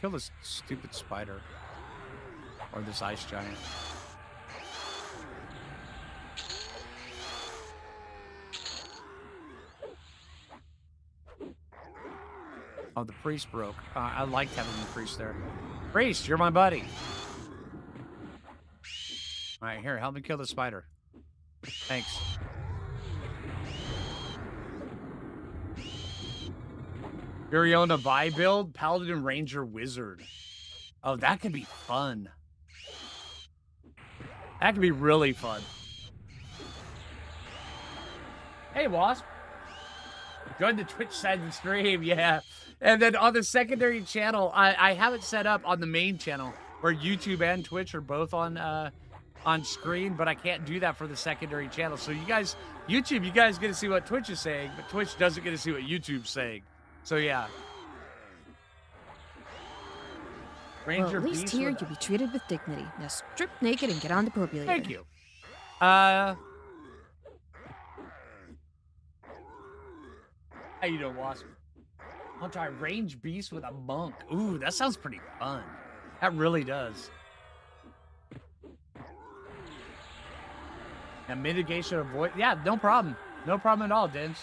Kill this stupid spider. Or this ice giant. Oh, the priest broke. I liked having the priest there. Priest, you're my buddy. All right, here, help me kill the spider. Thanks. Furiona Vi build, Paladin Ranger Wizard. Oh, that could be fun. That could be really fun. Hey, Wasp. Join the Twitch side of the stream, yeah. And then on the secondary channel, I have it set up on the main channel where YouTube and Twitch are both on screen, but I can't do that for the secondary channel. So you guys, YouTube, you guys get to see what Twitch is saying, but Twitch doesn't get to see what YouTube's saying. So yeah. Well, at least here you'll be treated with dignity. Now strip naked and get on the defibrillator. Thank you. How you doing, Wasp? I'll try range beast with a monk. Ooh, that sounds pretty fun. That really does. And mitigation of void. Yeah, no problem. No problem at all, Dens.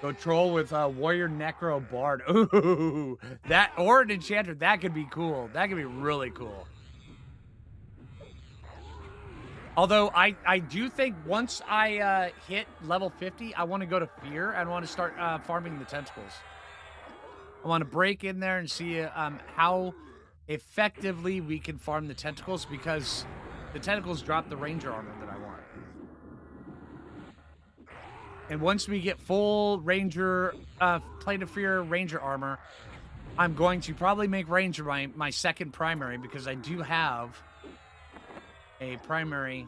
Go troll with Warrior Necro Bard. Ooh, that or an enchanter. That could be cool. That could be really cool. Although I do think once I hit level 50, I want to go to Fear and want to start farming the tentacles. I want to break in there and see how effectively we can farm the tentacles, because the tentacles drop the ranger armor that I want. And once we get full ranger, Plate of Fear ranger armor, I'm going to probably make ranger my second primary, because I do have a primary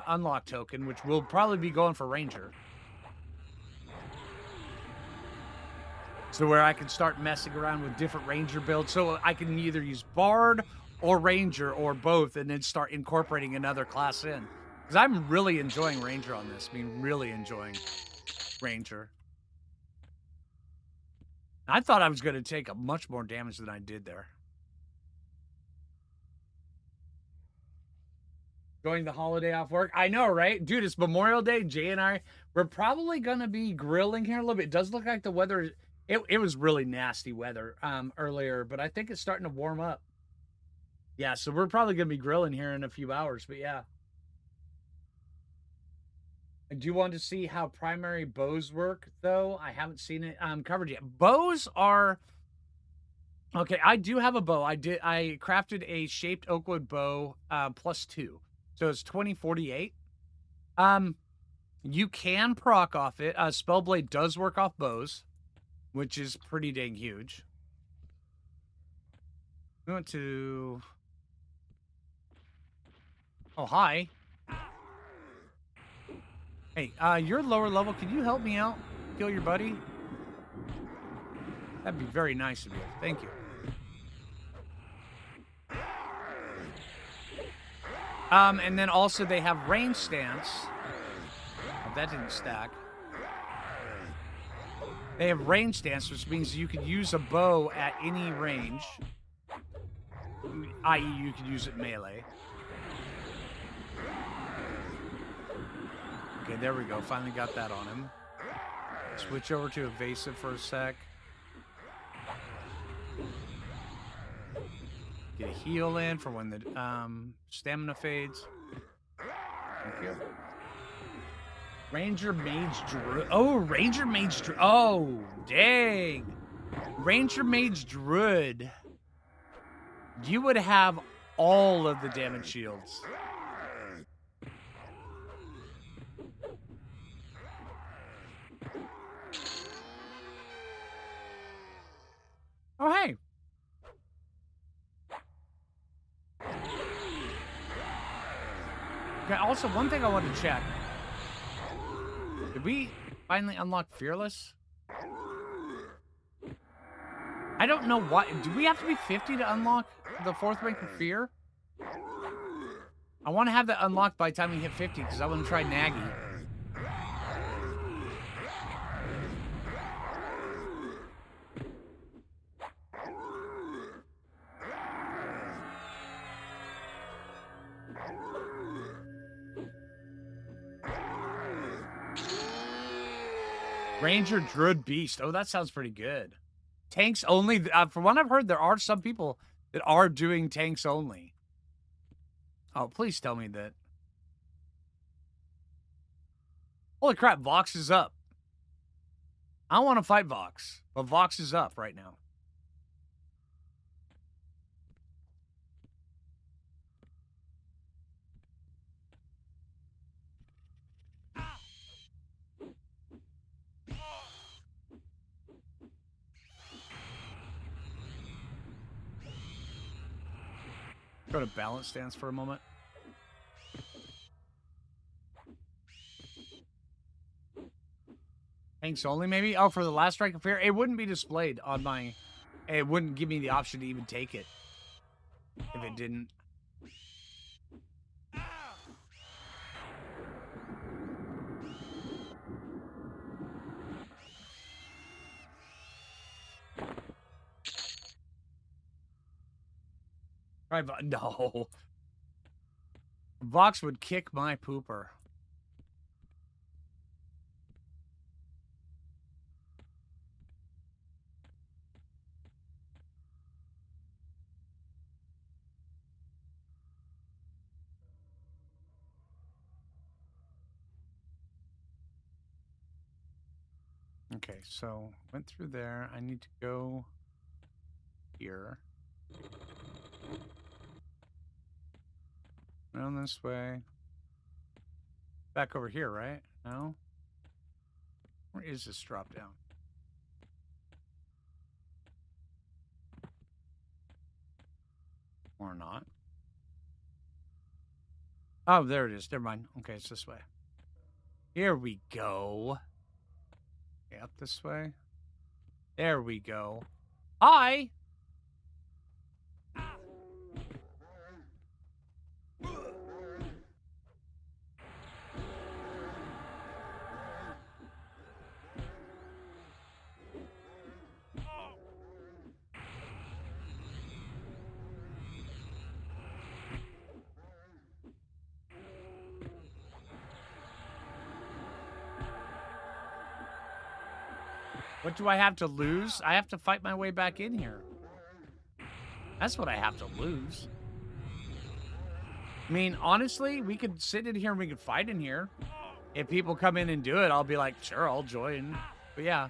unlock token, which will probably be going for ranger. So where I can start messing around with different ranger builds. So I can either use bard or ranger or both, and then start incorporating another class in. Because I'm really enjoying ranger on this. I mean, really enjoying ranger. I thought I was going to take a much more damage than I did there. Going the holiday off work. I know, right? Dude, it's Memorial Day. Jay and I, we're probably going to be grilling here a little bit. It does look like the weather, it was really nasty weather earlier, but I think it's starting to warm up. Yeah, so we're probably going to be grilling here in a few hours, but yeah. I do want to see how primary bows work, though. I haven't seen it covered yet. Bows are... Okay, I do have a bow. I crafted a shaped oakwood bow +2. So it's 2048. You can proc off it. Spellblade does work off bows, which is pretty dang huge. We went to... Oh, hi. Hey, you're lower level. Can you help me out? Kill your buddy? That'd be very nice of you. Thank you. And then also they have range stance. Oh, that didn't stack. They have range stance, which means you can use a bow at any range. I.e., you could use it melee. Okay, there we go. Finally got that on him. Switch over to evasive for a sec. Get a heal in for when the stamina fades. Thank you. Ranger Mage Druid. Oh, Ranger Mage Druid. Oh, dang. Ranger Mage Druid. You would have all of the damage shields. Oh, hey. Okay, also, one thing I want to check. Did we finally unlock Fearless? I don't know what. Do we have to be 50 to unlock the 4th rank of Fear? I want to have that unlocked by the time we hit 50, because I want to try Nagy. Ranger Druid Beast. Oh, that sounds pretty good. Tanks only. From what I've heard, there are some people that are doing tanks only. Oh, please tell me that. Holy crap, Vox is up. I want to fight Vox, but Vox is up right now. Go to balance stance for a moment. Tanks only, maybe? Oh, for the last strike of fear? It wouldn't be displayed on my... It wouldn't give me the option to even take it if it didn't. Right, but no. Vox would kick my pooper. Okay, so went through there. I need to go here. Around this way. Back over here, right? No? Where is this drop down? Or not. Oh, there it is. Never mind. Okay, it's this way. Here we go. Okay, up this way. There we go. Hi! What do I have to lose? I have to fight my way back in here. That's what I have to lose. I mean, honestly, we could sit in here and we could fight in here. If people come in and do it, I'll be like, sure, I'll join. But yeah.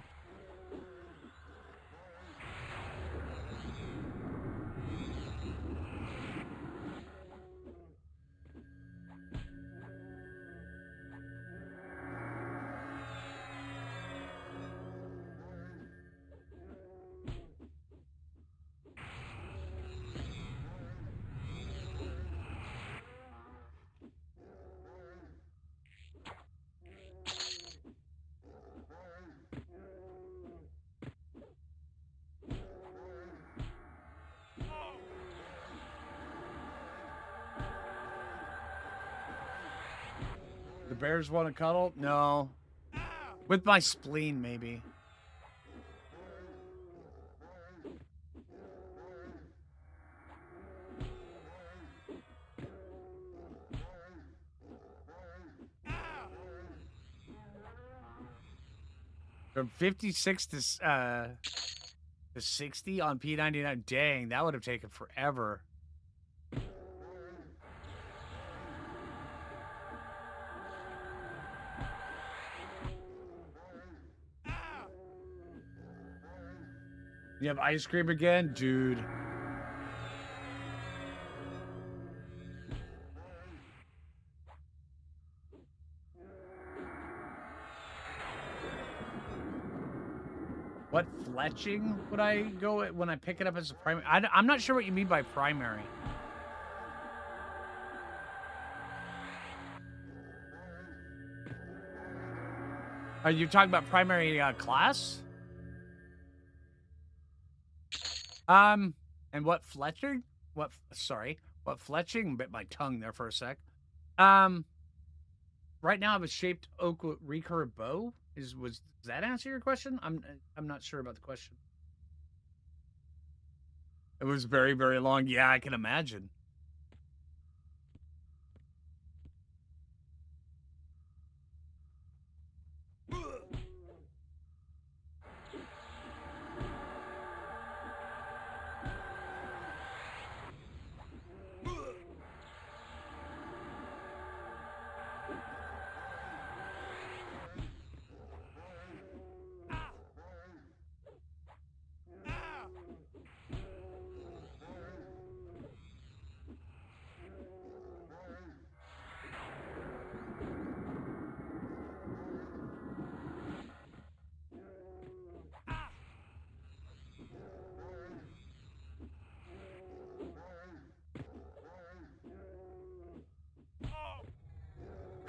The bears want to cuddle? No. With my spleen, maybe. From 56 to 60 on P99. Dang, that would have taken forever. You have ice cream again? Dude. What fletching would I go at when I pick it up as a primary? I'm not sure what you mean by primary. Are you talking about primary class? And what fletching? What fletching? Bit my tongue there for a sec. Right now I have a shaped oak recurve bow. Does that answer your question? I'm not sure about the question. It was very, very long. Yeah, I can imagine.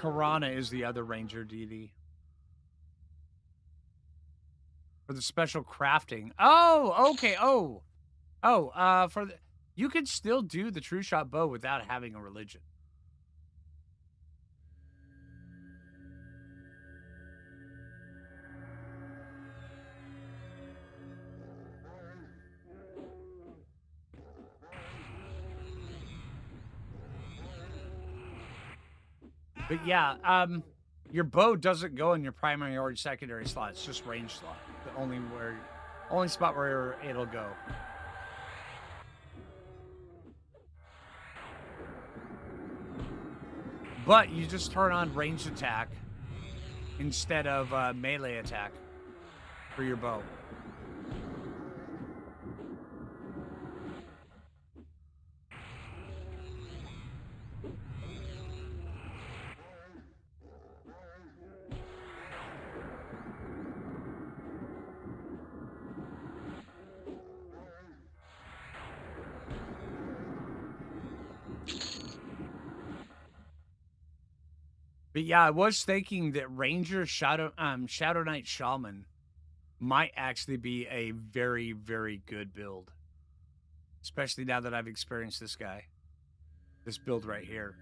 Karana is the other ranger deity. For the special crafting. Oh, okay. For the you can still do the true shot bow without having a religion. But yeah, your bow doesn't go in your primary or secondary slot. It's just range slot. The only spot where it'll go. But you just turn on ranged attack instead of melee attack for your bow. But yeah, I was thinking that Ranger Shadow Knight Shaman might actually be a very, very good build. Especially now that I've experienced this guy. This build right here.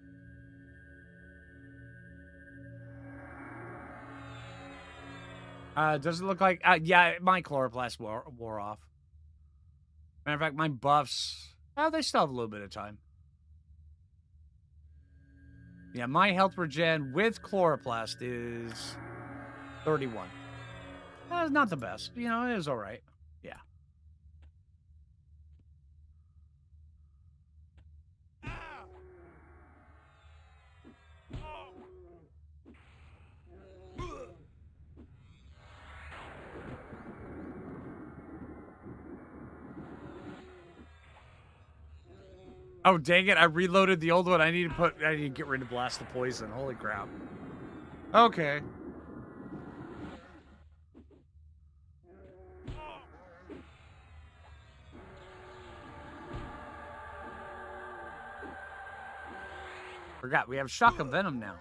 Does it look like yeah, my chloroplast wore off. Matter of fact, my buffs, they still have a little bit of time. Yeah, my health regen with chloroplast is 31. It's not the best. You know, it is all right. Yeah. Oh, dang it. I reloaded the old one. I need to get rid of Blast of Poison. Holy crap. Okay. Forgot, we have Shock of Venom now.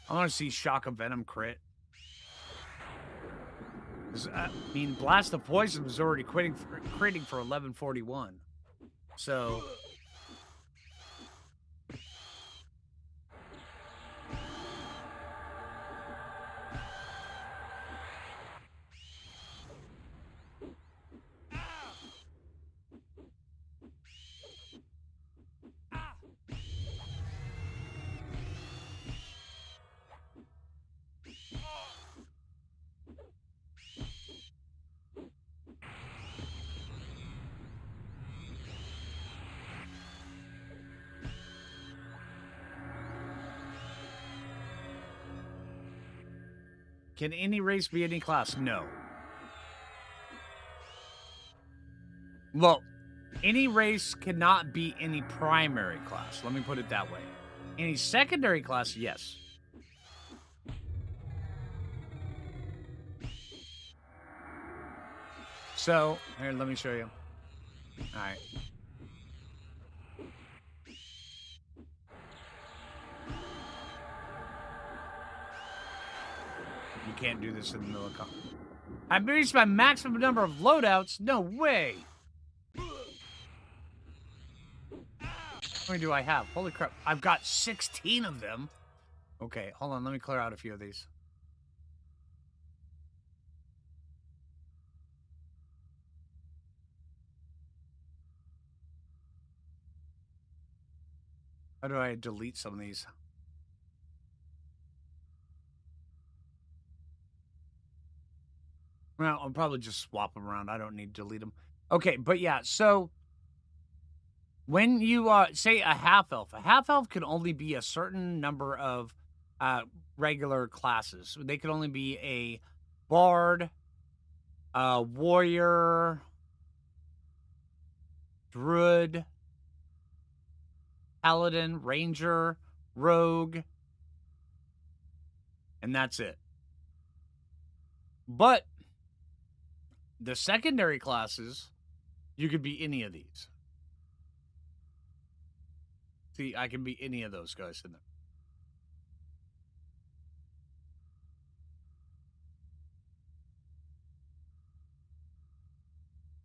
I want to see Shock of Venom crit. I mean, Blast of Poison was already critting for 1141. So... Can any race be any class? No. Well, any race cannot be any primary class. Let me put it that way. Any secondary class, yes. So, here, let me show you. All right. You can't do this in the middle of combat. I've reached my maximum number of loadouts? No way. How many do I have? Holy crap. I've got 16 of them. Okay, hold on. Let me clear out a few of these. How do I delete some of these? Well, I'll probably just swap them around. I don't need to delete them. Okay, but yeah, so when you say a half elf can only be a certain number of uh, regular classes. They can only be a bard, a warrior, druid, paladin, ranger, rogue, and that's it. But the secondary classes, you could be any of these. See, I can be any of those guys in there.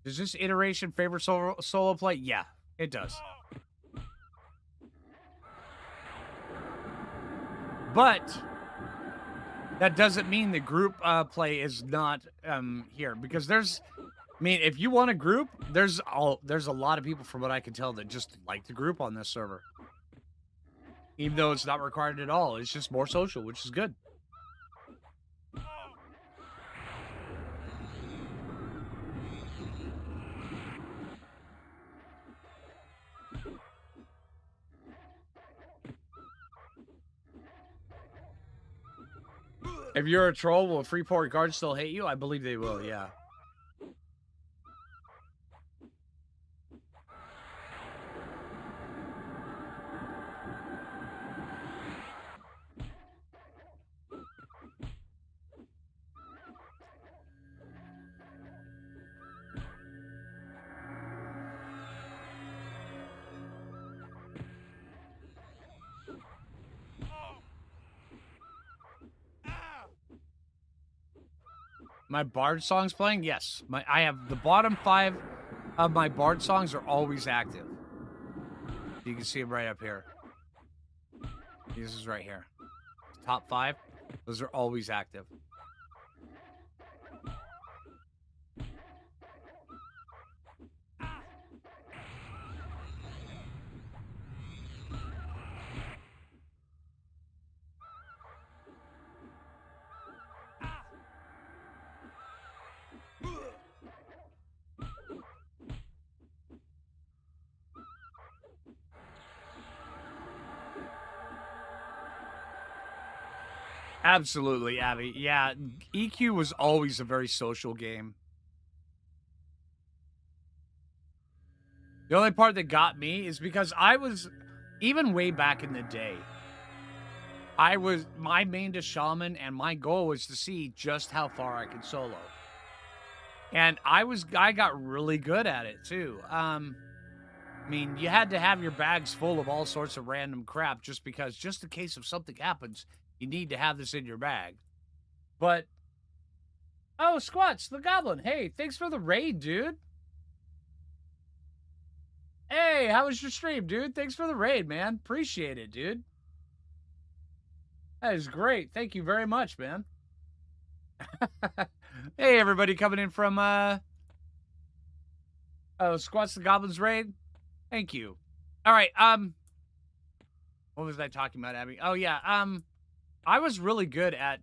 Does this iteration favor solo play? Yeah, it does. But that doesn't mean the group play is not here, because there's, I mean, if you want a group, there's a lot of people, from what I can tell, that just like the group on this server. Even though it's not required at all, it's just more social, which is good. If you're a troll, will Freeport guards still hate you? I believe they will, yeah. My bard songs playing? Yes. I have the bottom 5 of my bard songs are always active. You can see them right up here. This is right here. Top 5, those are always active. Absolutely, Abby. Yeah, EQ was always a very social game. The only part that got me is because I was, even way back in the day, my main to Shaman, and my goal was to see just how far I could solo. And I got really good at it too. I mean, you had to have your bags full of all sorts of random crap, just because, just in case if something happens, you need to have this in your bag. But, oh, Squatch, the Goblin. Hey, thanks for the raid, dude. Hey, how was your stream, dude? Thanks for the raid, man. Appreciate it, dude. That is great. Thank you very much, man. Hey, everybody coming in from Squats the Goblins raid. Thank you. All right, what was I talking about, Abby? Oh yeah, I was really good at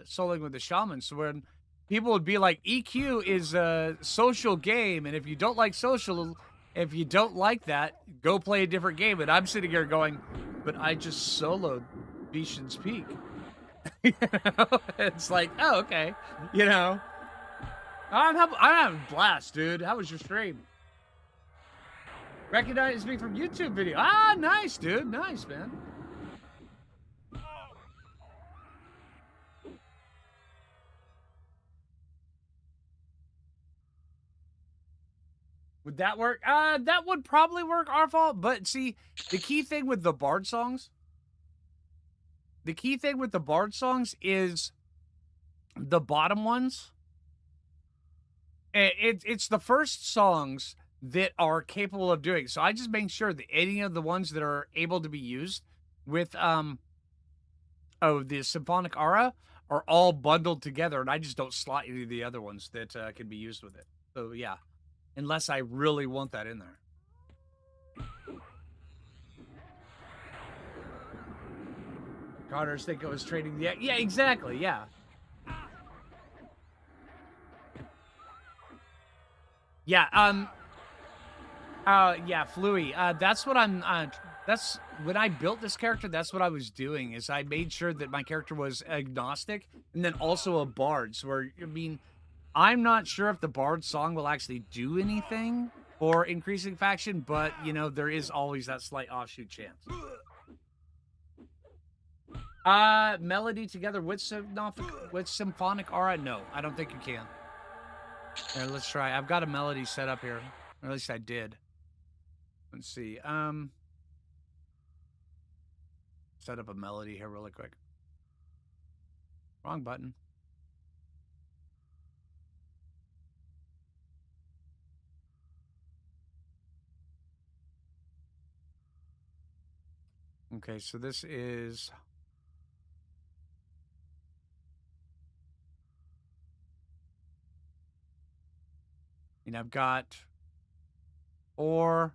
soloing with the Shaman. So when people would be like, EQ is a social game, and if you don't like social, if you don't like that, go play a different game. And I'm sitting here going, but I just soloed Bishan's Peak. You know? It's like, oh, okay. You know, I'm having a blast, dude. How was your stream? Recognize me from YouTube video. Ah, nice, dude. Nice, man. Would that work? That would probably work, our fault. But see, the key thing with the Bard songs, is the bottom ones. It's the first songs that are capable of doing. So I just make sure that any of the ones that are able to be used with the symphonic aura are all bundled together, and I just don't slot any of the other ones that can be used with it. So yeah, unless I really want that in there. Connors think I was trading the... Yeah, exactly, yeah. Yeah, yeah, Fluey. That's what I'm. That's when I built this character. That's what I was doing. Is I made sure that my character was agnostic and then also a bard. So, I mean, I'm not sure if the bard song will actually do anything for increasing faction, but you know, there is always that slight offshoot chance. Melody together with symphonic aura? No, I don't think you can. Here, let's try. I've got a melody set up here, or at least I did. Let's see. Set up a melody here really quick. Wrong button. Okay, so this is. I've got 4,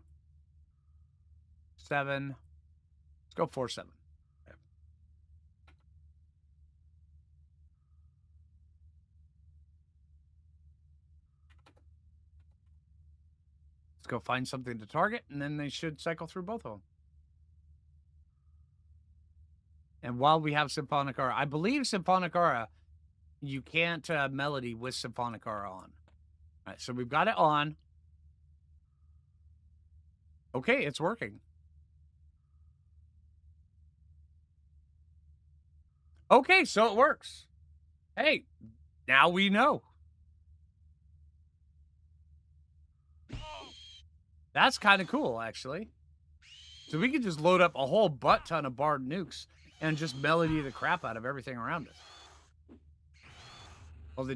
7. Let's go 4, 7. Okay. Let's go find something to target, and then they should cycle through both of them. And while we have Symphonic Aura, I believe Symphonic Aura, you can't melody with Symphonic Aura on. All right, so we've got it on. Okay, it's working. Okay, so it works. Hey, now we know. That's kind of cool, actually. So we can just load up a whole butt ton of Bard nukes and just melody the crap out of everything around us. Oh,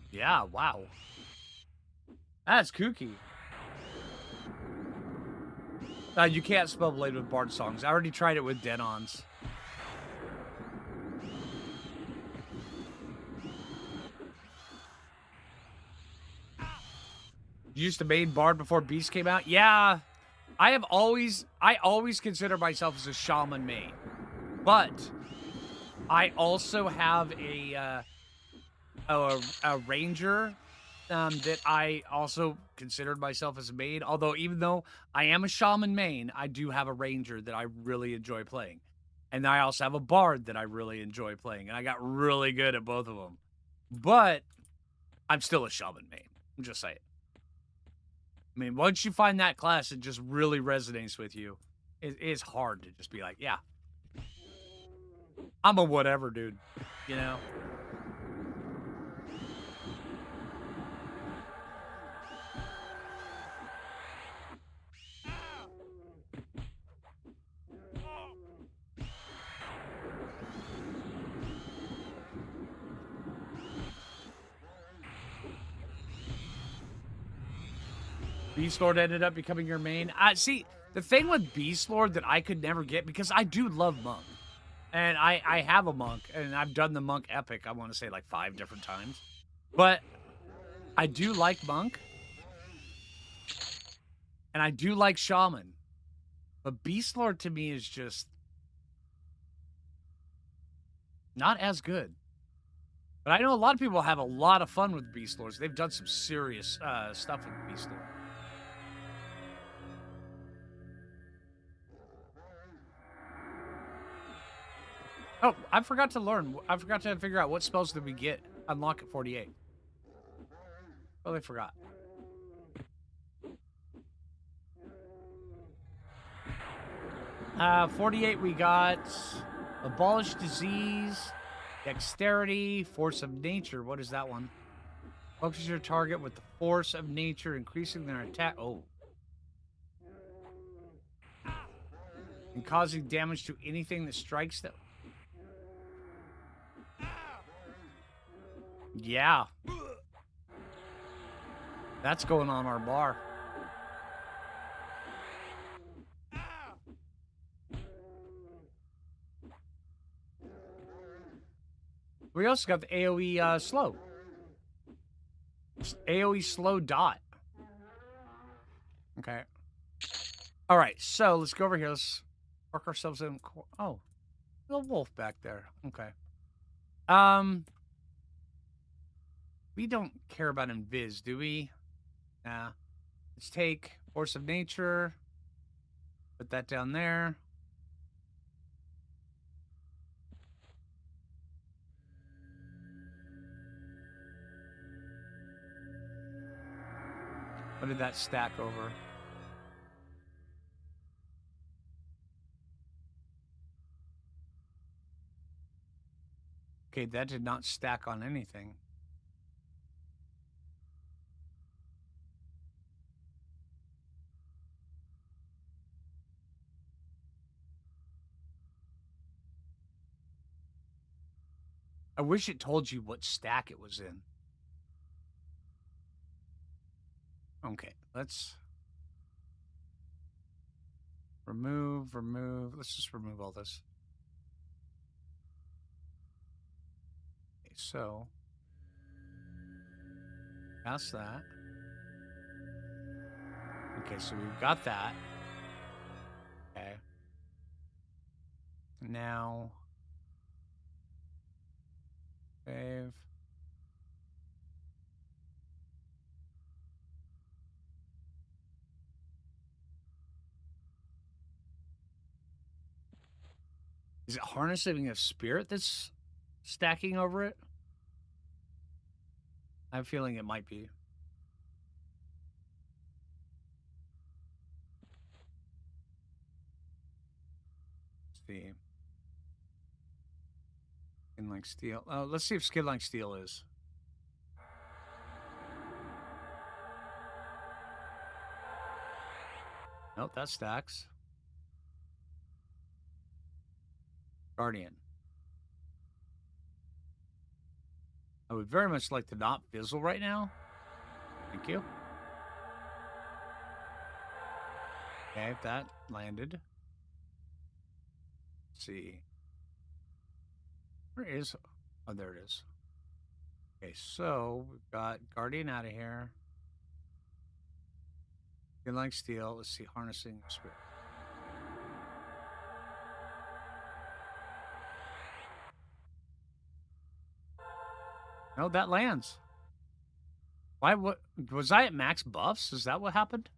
yeah, wow. That's kooky. You can't spell blade with Bard songs. I already tried it with Denons. You used to main Bard before Beast came out? Yeah. I always consider myself as a Shaman main. But I also have a ranger that I also considered myself as a main. Although, even though I am a Shaman main, I do have a ranger that I really enjoy playing. And I also have a bard that I really enjoy playing. And I got really good at both of them. But I'm still a Shaman main. I'm just saying. I mean, once you find that class, it just really resonates with you. It is hard to just be like, yeah, I'm a whatever dude, you know? Beast Lord ended up becoming your main. See, the thing with Beast Lord that I could never get, because I do love Monk. And I have a Monk, and I've done the Monk Epic, I want to say like 5 different times. But I do like Monk. And I do like Shaman. But Beast Lord to me is just not as good. But I know a lot of people have a lot of fun with Beast Lords. They've done some serious stuff with Beast Lord. Oh, I forgot to learn. I forgot to figure out what spells did we get unlock at 48. Oh, I forgot. 48 we got abolish disease, dexterity, force of nature. What is that one? Focus your target with the force of nature, increasing their attack. Oh. And causing damage to anything that strikes them. Yeah. That's going on our bar. We also got the AoE slow. AoE slow dot. Okay. All right, so let's go over here. Let's work ourselves in. Oh, the wolf back there. Okay. We don't care about invis, do we? Nah. Let's take force of nature. Put that down there. What did that stack over? Okay, that did not stack on anything. I wish it told you what stack it was in. Okay, let's remove. Let's just remove all this. Okay, so past that. Okay, so we've got that. Okay. Now, save. Is it harnessing a spirit that's stacking over it? I'm feeling it might be. Let's see. Skin like steel. Oh, let's see if skin like steel is. Nope, that stacks. Guardian. I would very much like to not fizzle right now. Thank you. Okay, if that landed. Let's see. Where is... Oh, there it is. Okay, so we've got Guardian out of here. Skin like steel. Let's see. Harnessing spirit. No, that lands. Why? What was I at max buffs? Is that what happened?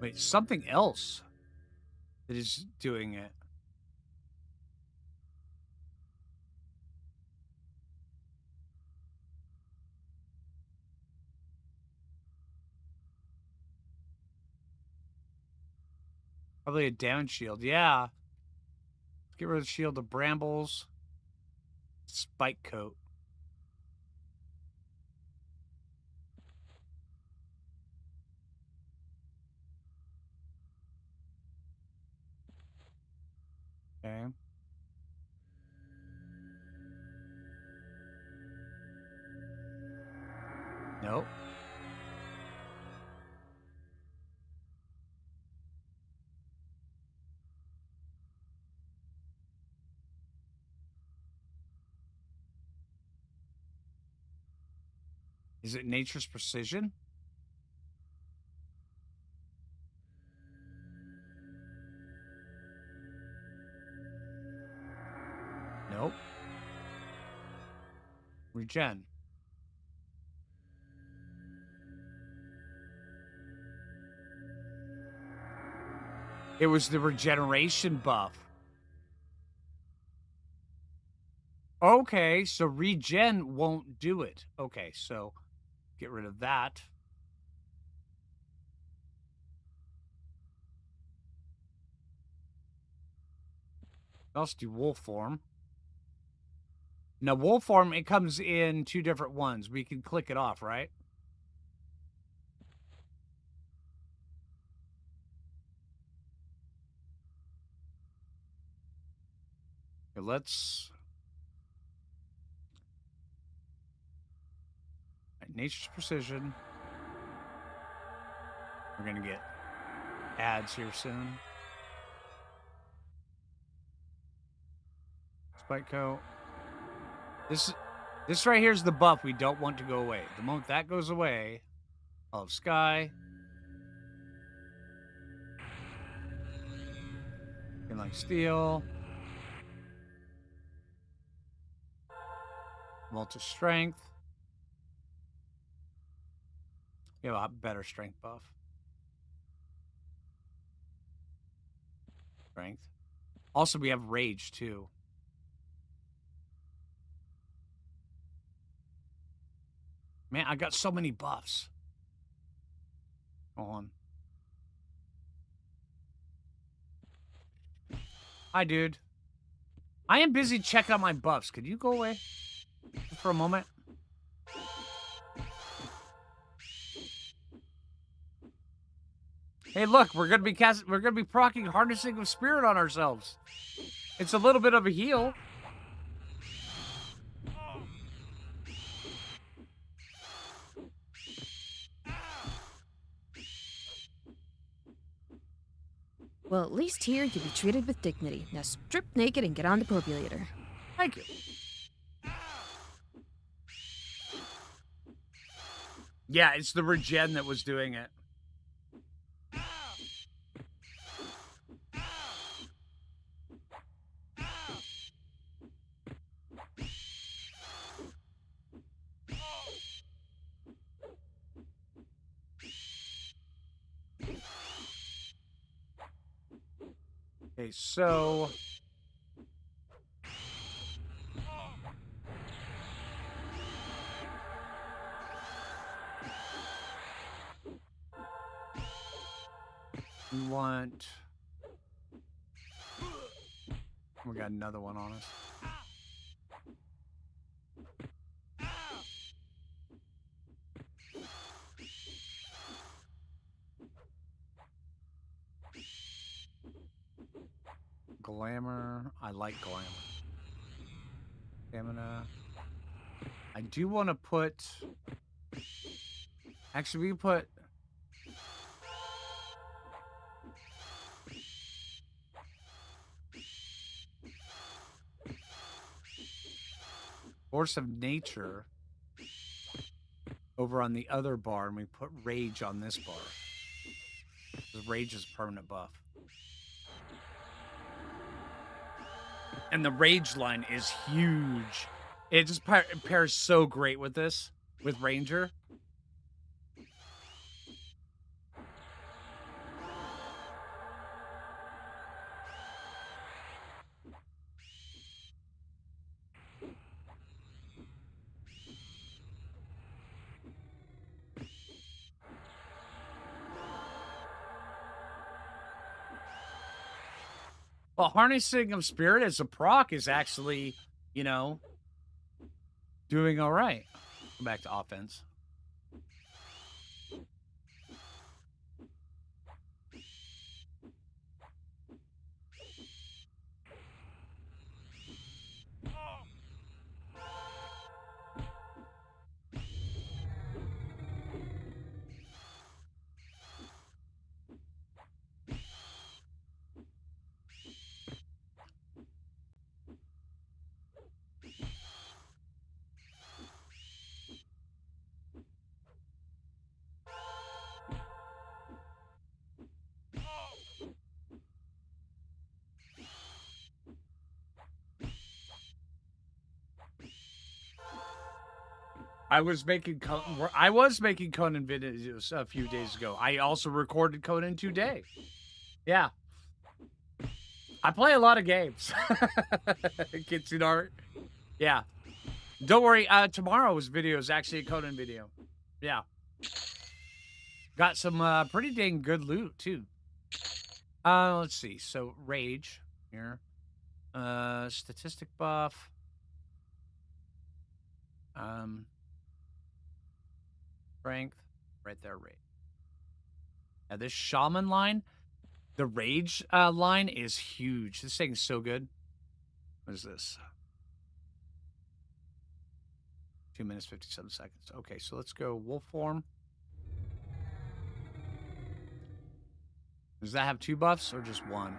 Wait, something else that is doing it. Probably a down shield. Yeah. Let's get rid of the shield of brambles. Spike coat. Okay. Nope. Is it nature's precision? Nope. Regen. It was the regeneration buff. Okay, so regen won't do it. Okay, so get rid of that. Let's do wolf form. Now, wolf form, it comes in two different ones. We can click it off, right? Okay, let's... Nature's precision. We're going to get ads here soon. Spike coat. This This right here is the buff we don't want to go away. The moment that goes away, of sky, and like steel, multi strength. You have a better strength buff. Strength. Also, we have rage too. Man, I got so many buffs. Hold on. Hi, dude. I am busy checking out my buffs. Could you go away just for a moment? Hey, look, we're gonna be proccing harnessing of spirit on ourselves. It's a little bit of a heal. Well, at least here you'll be treated with dignity. Now strip naked and get on the probulator. Thank you. Yeah, it's the regen that was doing it. Okay, so we want. We got another one on us. Glamour. I like glamour. Stamina. I do want to put. Actually, we put. Force of Nature over on the other bar, and we put Rage on this bar. Because Rage is a permanent buff. And the Rage line is huge. It just pairs so great with this, with Ranger. Well, Harnessing of Spirit as a proc is actually, you know, doing all right. Go back to offense. I was making Conan videos a few days ago. I also recorded Conan today. Yeah. I play a lot of games. Kitsune art. Yeah. Don't worry. Tomorrow's video is actually a Conan video. Yeah. Got some pretty dang good loot too. Let's see. So rage here. Statistic buff. Strength. Right there, rage. Now this shaman line, the rage line is huge. This thing is so good. What is this? 2 minutes, 57 seconds. Okay, so let's go wolf form. Does that have 2 buffs or just 1?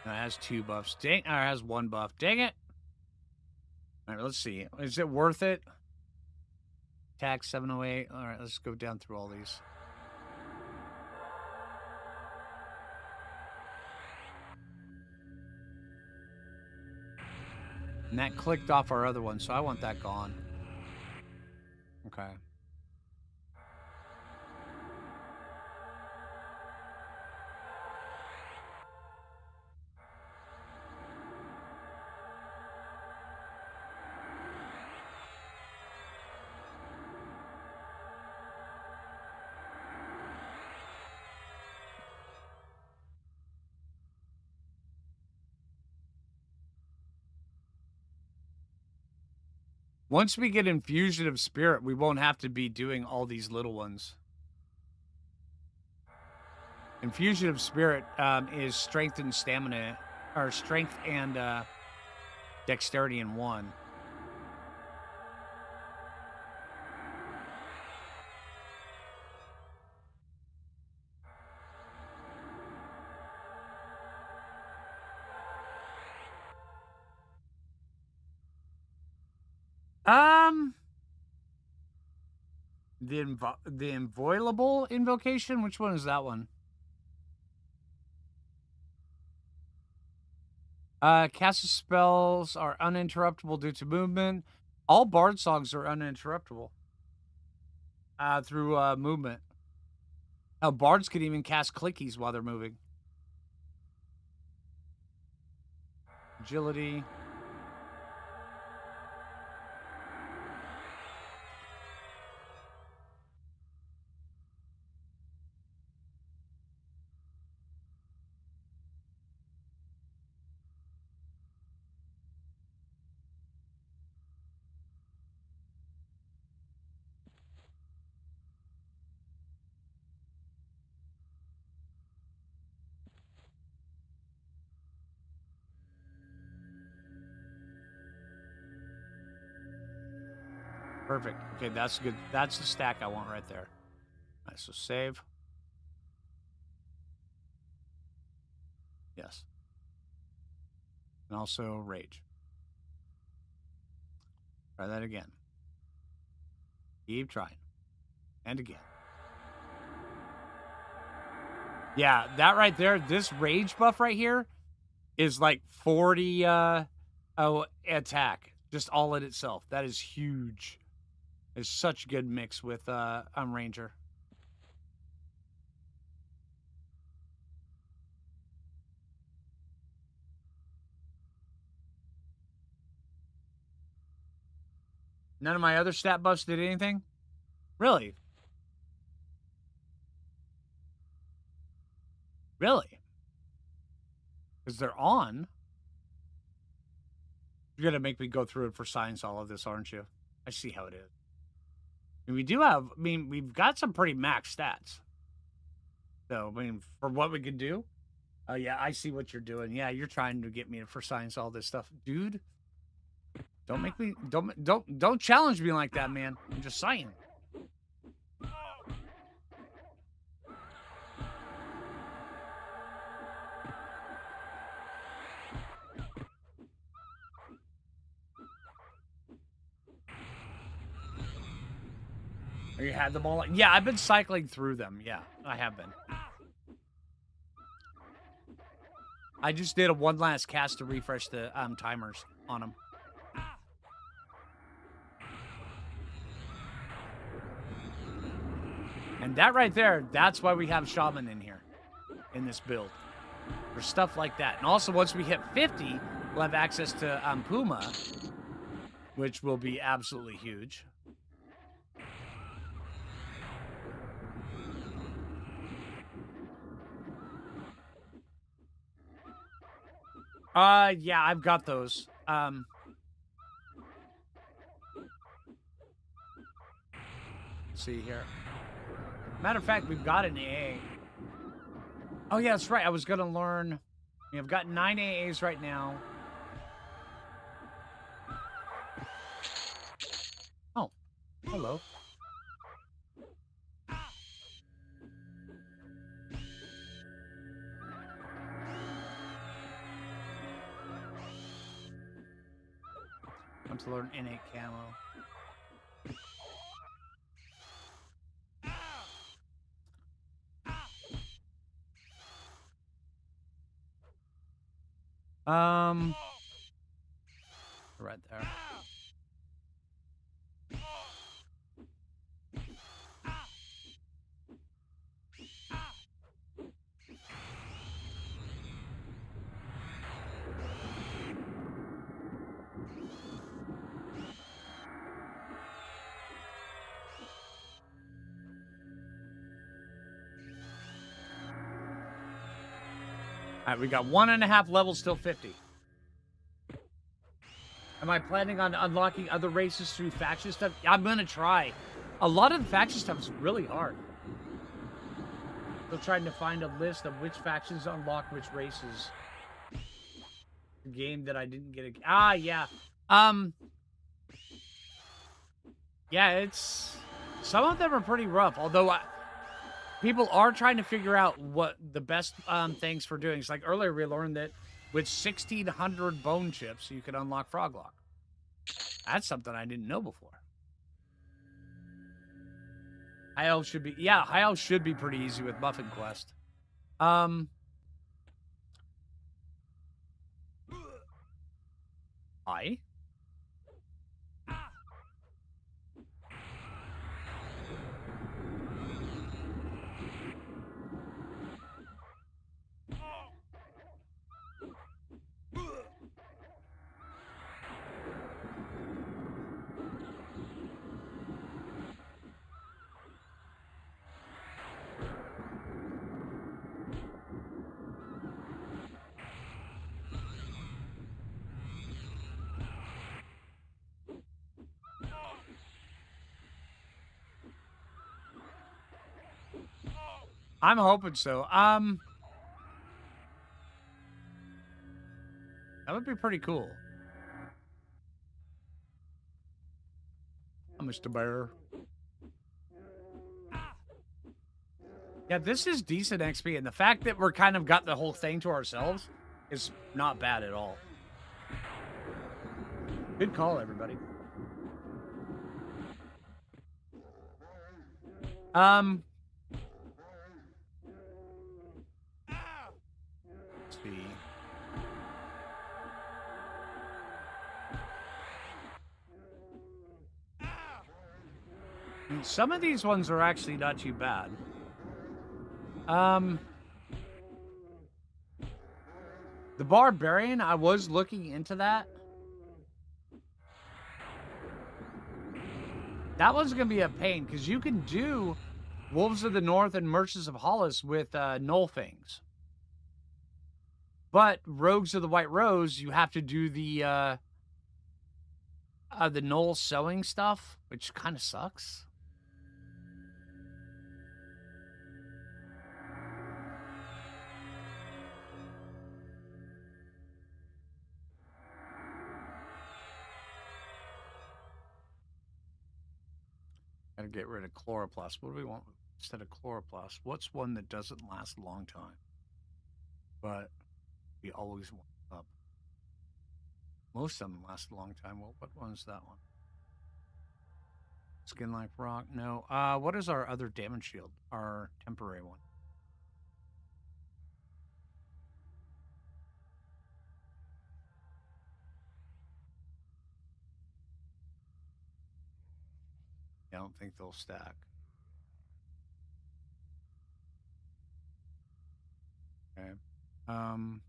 No, it has 2 buffs. Dang, or it has 1 buff. Dang it. All right, let's see. Is it worth it? Tax 708. All right, let's go down through all these. And that clicked off our other one, so I want that gone. Okay. Once we get Infusion of Spirit, we won't have to be doing all these little ones. Infusion of Spirit is strength and stamina, or strength and dexterity in one. The inviolable invocation. Which one is that one? Cast spells are uninterruptible due to movement. All bard songs are uninterruptible through movement. Oh, bards can even cast clickies while they're moving. Agility. Perfect. Okay, that's good. That's the stack I want right there. All right, so save. Yes. And also rage. Try that again. Keep trying. And again. Yeah, that right there, this rage buff right here is like 40 attack. Just all in itself. That is huge. It's such a good mix with Ranger. None of my other stat buffs did anything? Really? Really? Because they're on. You're gonna make me go through it for science all of this, aren't you? I see how it is. And we do have, I mean, we've got some pretty max stats. So, I mean, for what we can do, yeah, I see what you're doing. Yeah, you're trying to get me for science all this stuff, dude. Don't make me don't challenge me like that, man. I'm just saying. You had them all. Yeah, I've been cycling through them. Yeah, I have been. I just did a one last cast to refresh the timers on them. And that right there, that's why we have Shaman in here, in this build. For stuff like that. And also, once we hit 50, we'll have access to Puma, which will be absolutely huge. Yeah, I've got those. Let's see here. Matter of fact, we've got an AA. Oh, yeah, that's right. I was going to learn. I've got 9 AAs right now. Oh, hello. want to learn innate camo. Right there. All right, we got 1.5 levels, still 50. Am I planning on unlocking other races through faction stuff? I'm gonna try. A lot of the faction stuff is really hard. Still trying to find a list of which factions unlock which races. The game that I didn't get a... yeah. Yeah, it's... Some of them are pretty rough, although people are trying to figure out what the best things for doing. It's like earlier we learned that with 1,600 bone chips, you can unlock Froglock. That's something I didn't know before. High Elf should be... Yeah, High Elf should be pretty easy with Muffin Quest. I... I'm hoping so. That would be pretty cool. Mr. Bear. Yeah, this is decent XP, and the fact that we're kind of got the whole thing to ourselves is not bad at all. Good call, everybody. Let's see. Some of these ones are actually not too bad. The Barbarian, I was looking into that. That one's going to be a pain, because you can do Wolves of the North and Merchants of Hollis with Nullfangs. But Rogues of the White Rose, you have to do the Null sewing stuff, which kind of sucks. Gotta get rid of Chloroplast. What do we want instead of Chloroplast? What's one that doesn't last a long time, but we always want up? Most of them last a long time. Well, what one's that one? Skin like rock? No. What is our other damage shield? Our temporary one. I don't think they'll stack. Okay. You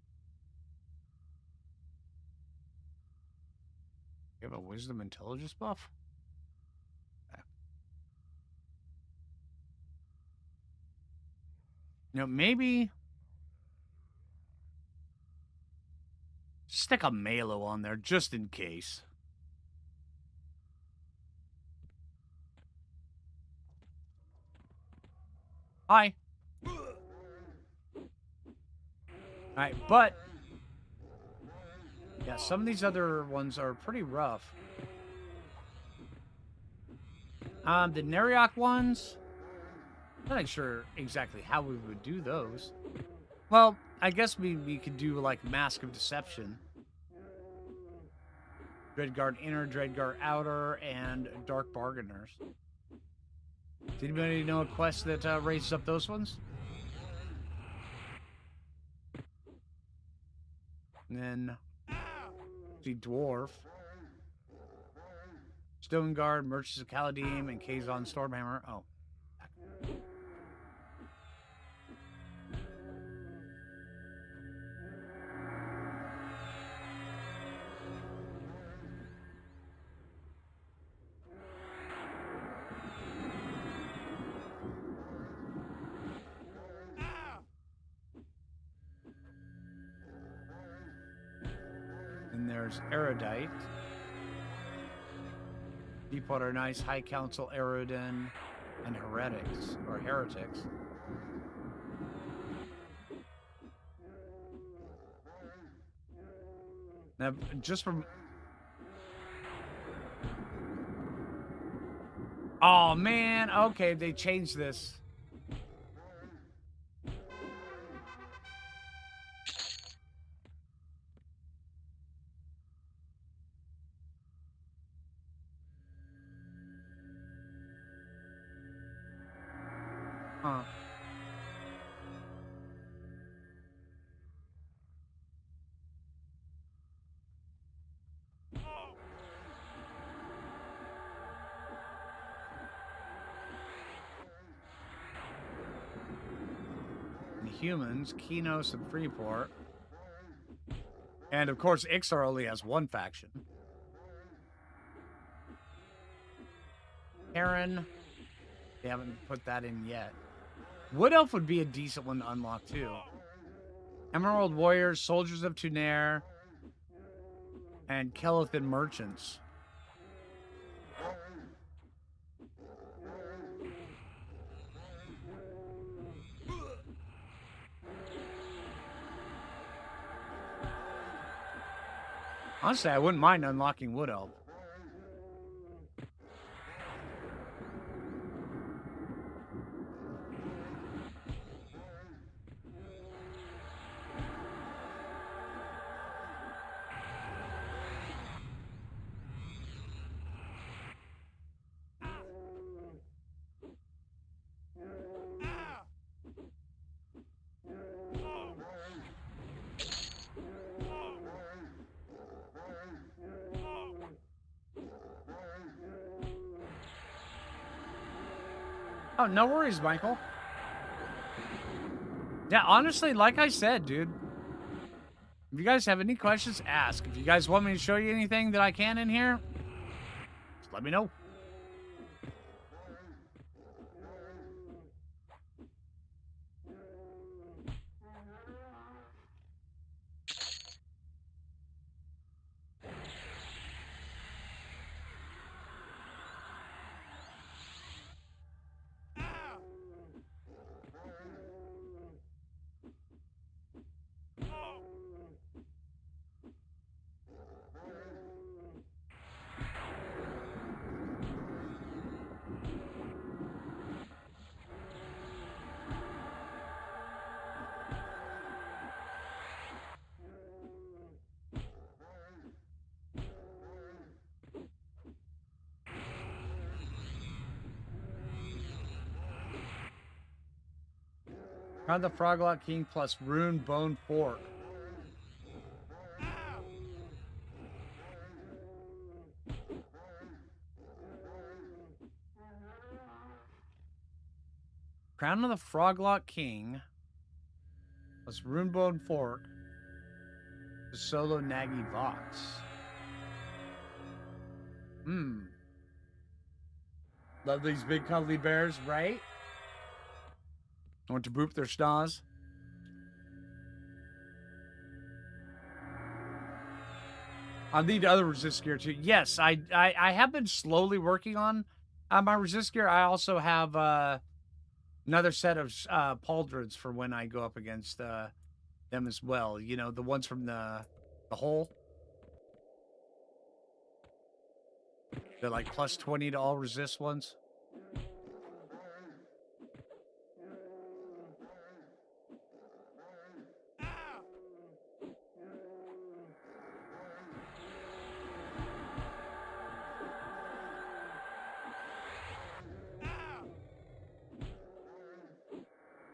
have a wisdom intelligence buff? Okay. You know, maybe stick a Malo on there just in case. Hi. Alright, but yeah, some of these other ones are pretty rough. The Neriok ones, I'm not sure exactly how we would do those. Well, I guess we could do like Mask of Deception. Dreadguard Inner, Dreadguard Outer, and Dark Bargainers. Does anybody know a quest that raises up those ones? And then, see Dwarf, Stone Guard, Merchants of Kaladim, and Kazon Stormhammer. Oh. And there's Erudite. Deepwater Nice, High Council, Erudin, and Heretics. Now, just from... Oh, man. Okay, they changed this. Huh. The humans, Kinos and Freeport. And, of course, Ixar only has one faction. Heron. They haven't put that in yet. Wood Elf would be a decent one to unlock, too. Emerald Warriors, Soldiers of Tunair, and Kelethan Merchants. Honestly, I wouldn't mind unlocking Wood Elf. Oh, no worries, Michael. Yeah, honestly, like I said, dude. If you guys have any questions, ask. If you guys want me to show you anything that I can in here, just let me know. Crown the Froglock King plus Rune Bone Fork. Crown of the Froglock King plus Runebone Fork to solo Nagi Vox. Love these big cuddly bears, right? I want to boop their schnoz. I need other resist gear too. Yes, I have been slowly working on my resist gear. I also have another set of pauldrons for when I go up against them as well. You know, the ones from the hole. They're like plus 20 to all resist ones.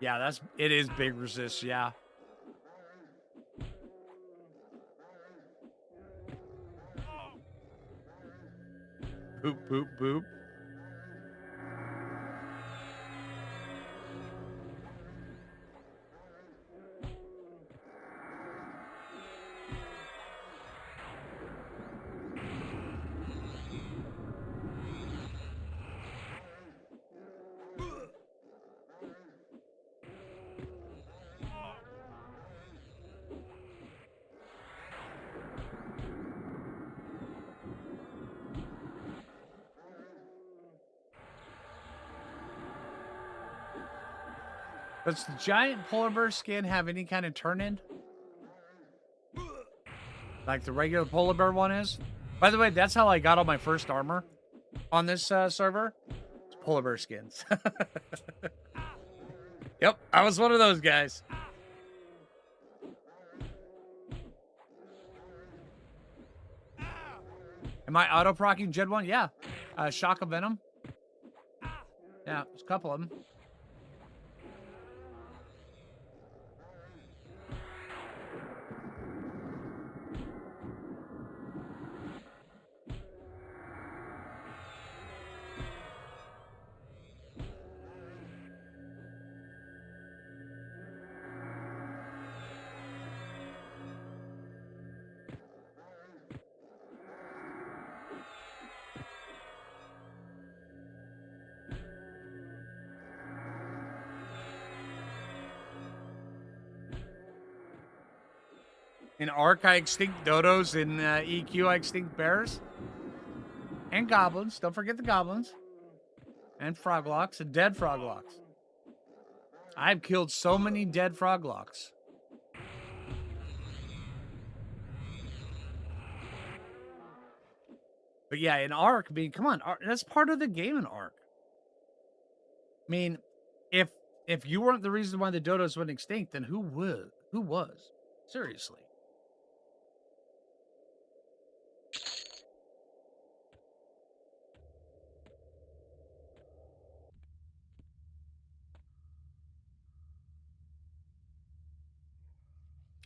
Yeah, it is big resist, yeah. Boop, boop, boop. Does the giant polar bear skin have any kind of turn-in? Like the regular polar bear one is? By the way, that's how I got all my first armor on this server. It's polar bear skins. Yep, I was one of those guys. Am I auto-procking Gen 1? Yeah. Shock of Venom. Yeah, there's a couple of them. In Arc, I extinct dodos. In EQ, I extinct bears. And goblins. Don't forget the goblins. And froglocks. And dead froglocks. I've killed so many dead froglocks. But yeah, in Arc, I mean, come on. That's part of the game in Arc. I mean, if you weren't the reason why the dodos went extinct, then who would? Who was? Seriously.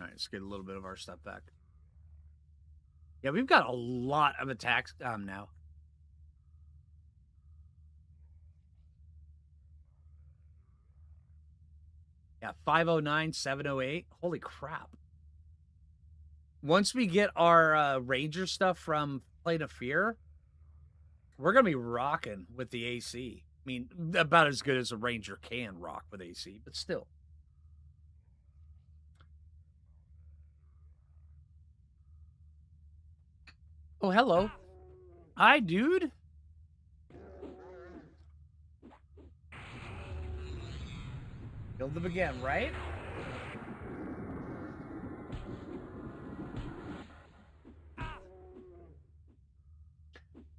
All right, let's get a little bit of our stuff back. Yeah, we've got a lot of attacks now. Yeah, 509, 708. Holy crap. Once we get our Ranger stuff from Plane of Fear, we're going to be rocking with the AC. I mean, about as good as a Ranger can rock with AC, but still. Oh, hello. Hi, dude. Killed them again, right?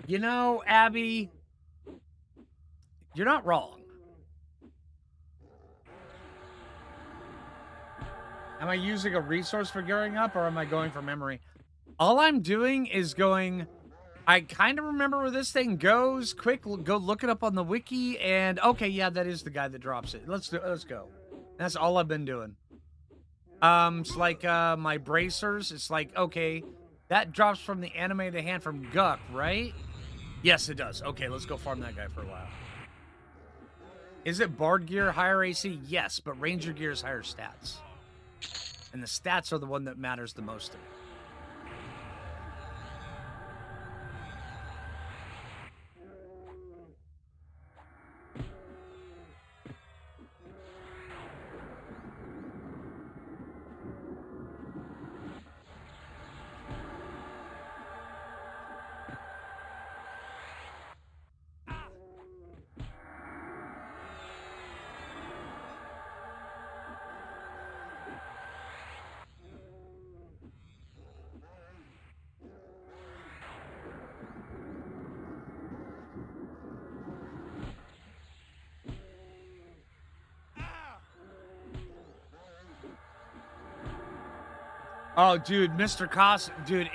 You know, Abby, you're not wrong. Am I using a resource for gearing up or am I going for memory? All I'm doing is going, I kind of remember where this thing goes. Quick, go look it up on the wiki. And okay, yeah, that is the guy that drops it. Let's go. That's all I've been doing. It's like my bracers. It's like, okay, that drops from the animated hand from Guck, right? Yes, it does. Okay, let's go farm that guy for a while. Is it Bard gear higher AC? Yes, but Ranger gear is higher stats. And the stats are the one that matters the most to me. Oh, dude, Mr. Cost, dude,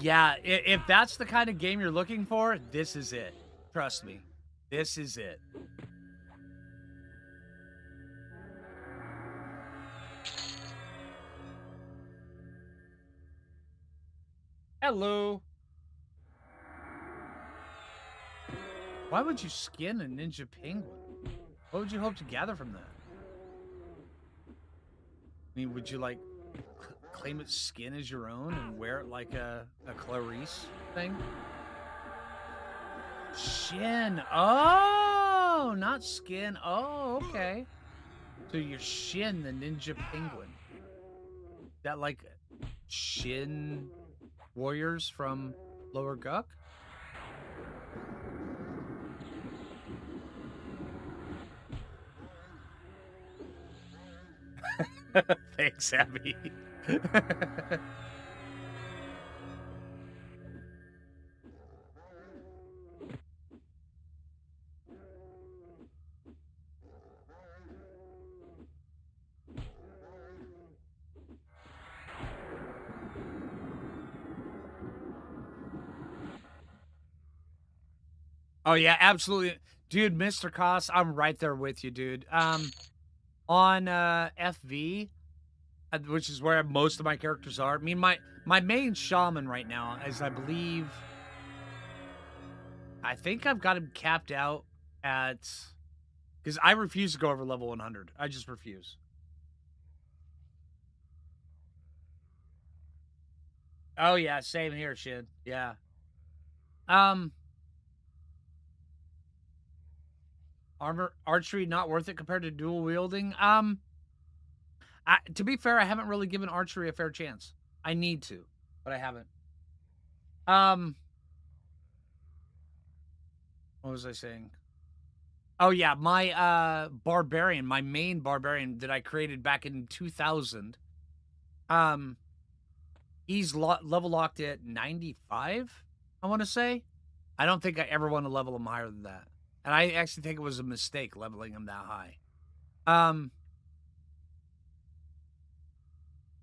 if that's the kind of game you're looking for, this is it. Trust me, this is it. Hello. Why would you skin a ninja penguin? What would you hope to gather from that? I mean, would you like claim its skin as your own and wear it like a Clarice thing? Shin. Oh, not skin. Oh, okay. So you're Shin, the ninja penguin. That like Shin warriors from Lower Guck? Thanks, Abby. Oh yeah, absolutely. Dude, Mr. Koss, I'm right there with you, dude. On FV, which is where most of my characters are. I mean, my main shaman right now is, I believe, I think I've got him capped out at, because I refuse to go over level 100. I just refuse. Oh yeah, same here, Shin. Yeah. Um, armor archery not worth it compared to dual wielding. To be fair, I haven't really given archery a fair chance. I need to, but I haven't. Um, what was I saying? Oh yeah, my barbarian, my main barbarian that I created back in 2000. Um, he's level locked at 95. I want to say. I don't think I ever want to level him higher than that, and I actually think it was a mistake leveling him that high. Um,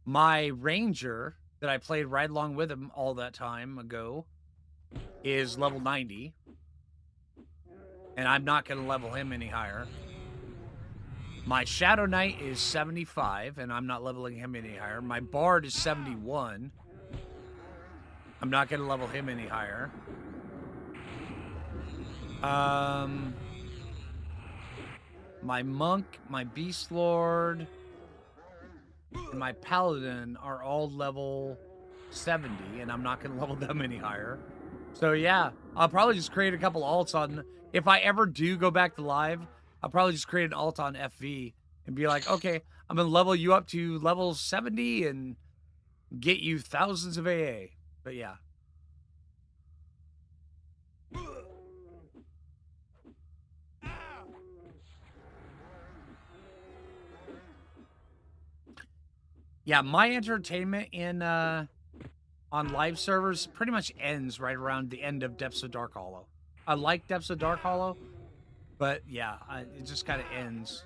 my ranger that I played right along with him all that time ago is level 90, and I'm not going to level him any higher. My Shadow Knight is 75, and I'm not leveling him any higher. My Bard is 71. I'm not going to level him any higher. My Monk, my Beast Lord, and my Paladin are all level 70, and I'm not going to level them any higher. So yeah, I'll probably just create a couple alts on. If I ever do go back to live, I'll probably just create an alt on FV and be like, okay, I'm gonna level you up to level 70 and get you thousands of AA. But yeah. Yeah, my entertainment in on live servers pretty much ends right around the end of Depths of Dark Hollow. I like Depths of Dark Hollow, but yeah, it just kind of ends.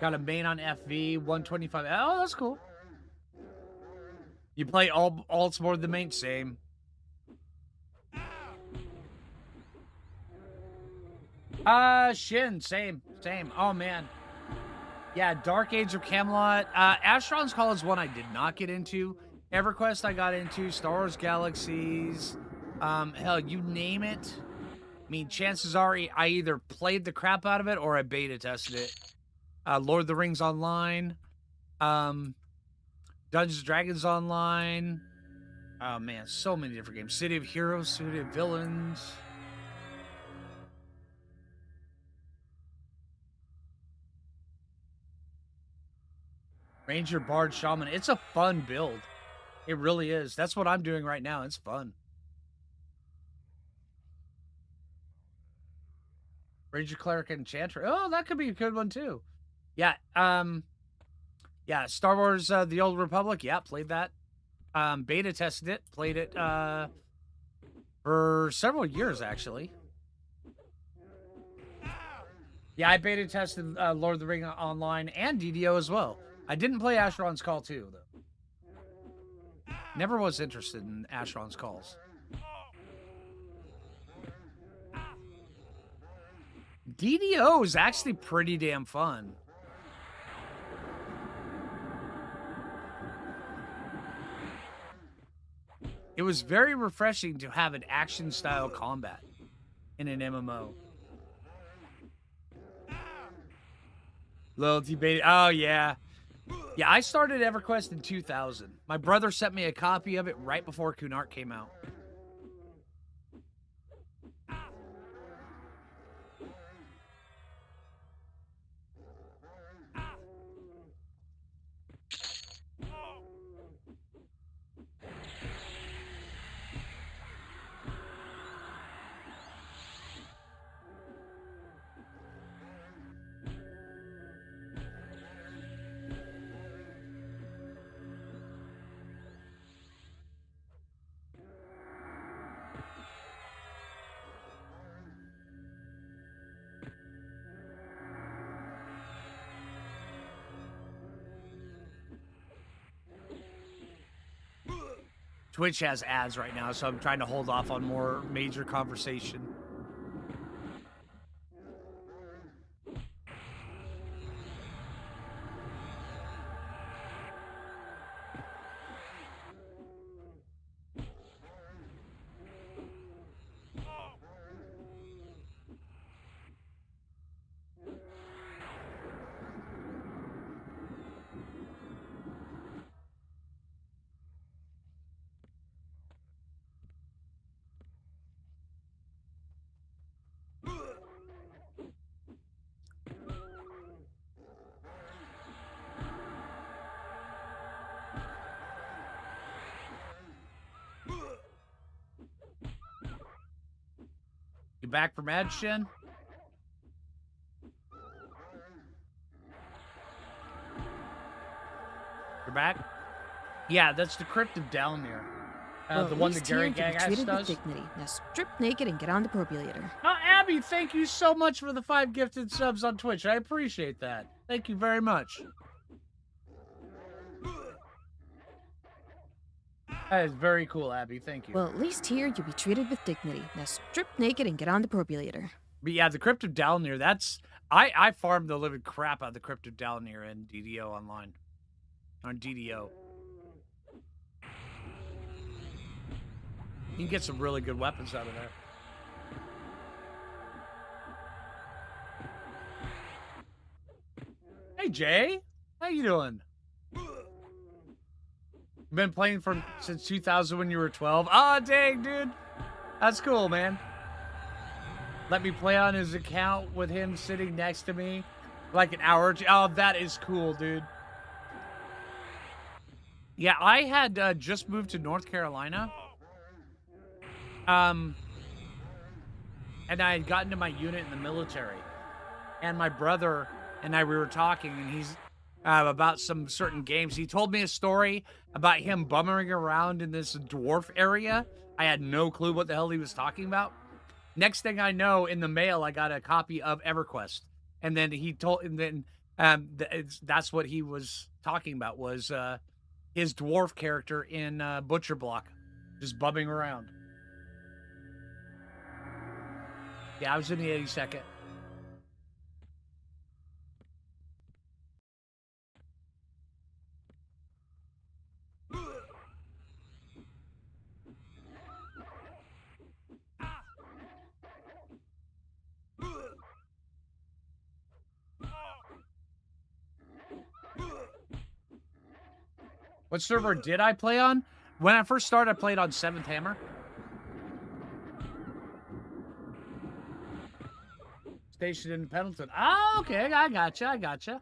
Got a main on FV, 125. Oh, that's cool. You play all alts more than the main, same. Shin, same. Oh man. Yeah, Dark Age of Camelot. Asheron's Call is one I did not get into. Everquest I got into. Star Wars Galaxies. Hell, you name it. I mean, chances are I either played the crap out of it or I beta tested it. Lord of the Rings Online. Dungeons and Dragons Online. Oh man, so many different games. City of Heroes, City of Villains. Ranger, Bard, Shaman. It's a fun build. It really is. That's what I'm doing right now. It's fun. Ranger, Cleric, Enchanter. Oh, that could be a good one too. Yeah. Yeah. Star Wars: The Old Republic. Yeah, played that. Beta tested it. Played it for several years actually. Yeah, I beta tested Lord of the Ring Online and DDO as well. I didn't play Asheron's Call 2 though. Never was interested in Asheron's Calls. DDO is actually pretty damn fun. It was very refreshing to have an action-style combat in an MMO. Loyalty bait. Oh, yeah. Yeah, I started EverQuest in 2000. My brother sent me a copy of it right before Kunart came out. Twitch has ads right now, so I'm trying to hold off on more major conversation. You back from ad, Shen? You're back? Yeah, that's the Crypt of Downmere. Well, The at one that least here Gary you'll be Gagas treated with does. dignity. Now strip naked and get on the defibrillator. Oh, Abby, thank you so much for the 5 gifted subs on Twitch. I appreciate that. Thank you very much. That is very cool, Abby. Thank you. Well, at least here you'll be treated with dignity. Now strip naked and get on the defibrillator. But yeah, the Crypt of Dalnir, that's... I farmed the living crap out of the Crypt of Dalnir in DDO online. On DDO. You can get some really good weapons out of there. Hey, Jay. How you doing? Been playing since 2000 when you were 12? Ah, dang, dude. That's cool, man. Let me play on his account with him sitting next to me like an hour or two. Oh, that is cool, dude. Yeah, I had just moved to North Carolina. And I had gotten to my unit in the military. And my brother and I, we were talking, and he's about some certain games. He told me a story about him bumming around in this dwarf area. I had no clue what the hell he was talking about. Next thing I know, in the mail, I got a copy of Everquest. And then he told, and then that's what he was talking about, was his dwarf character in Butcher Block, just bumming around. Yeah, I was in the 82nd. What server did I play on? When I first started, I played on 7th Hammer. Stationed in Pendleton. Oh, okay. I gotcha.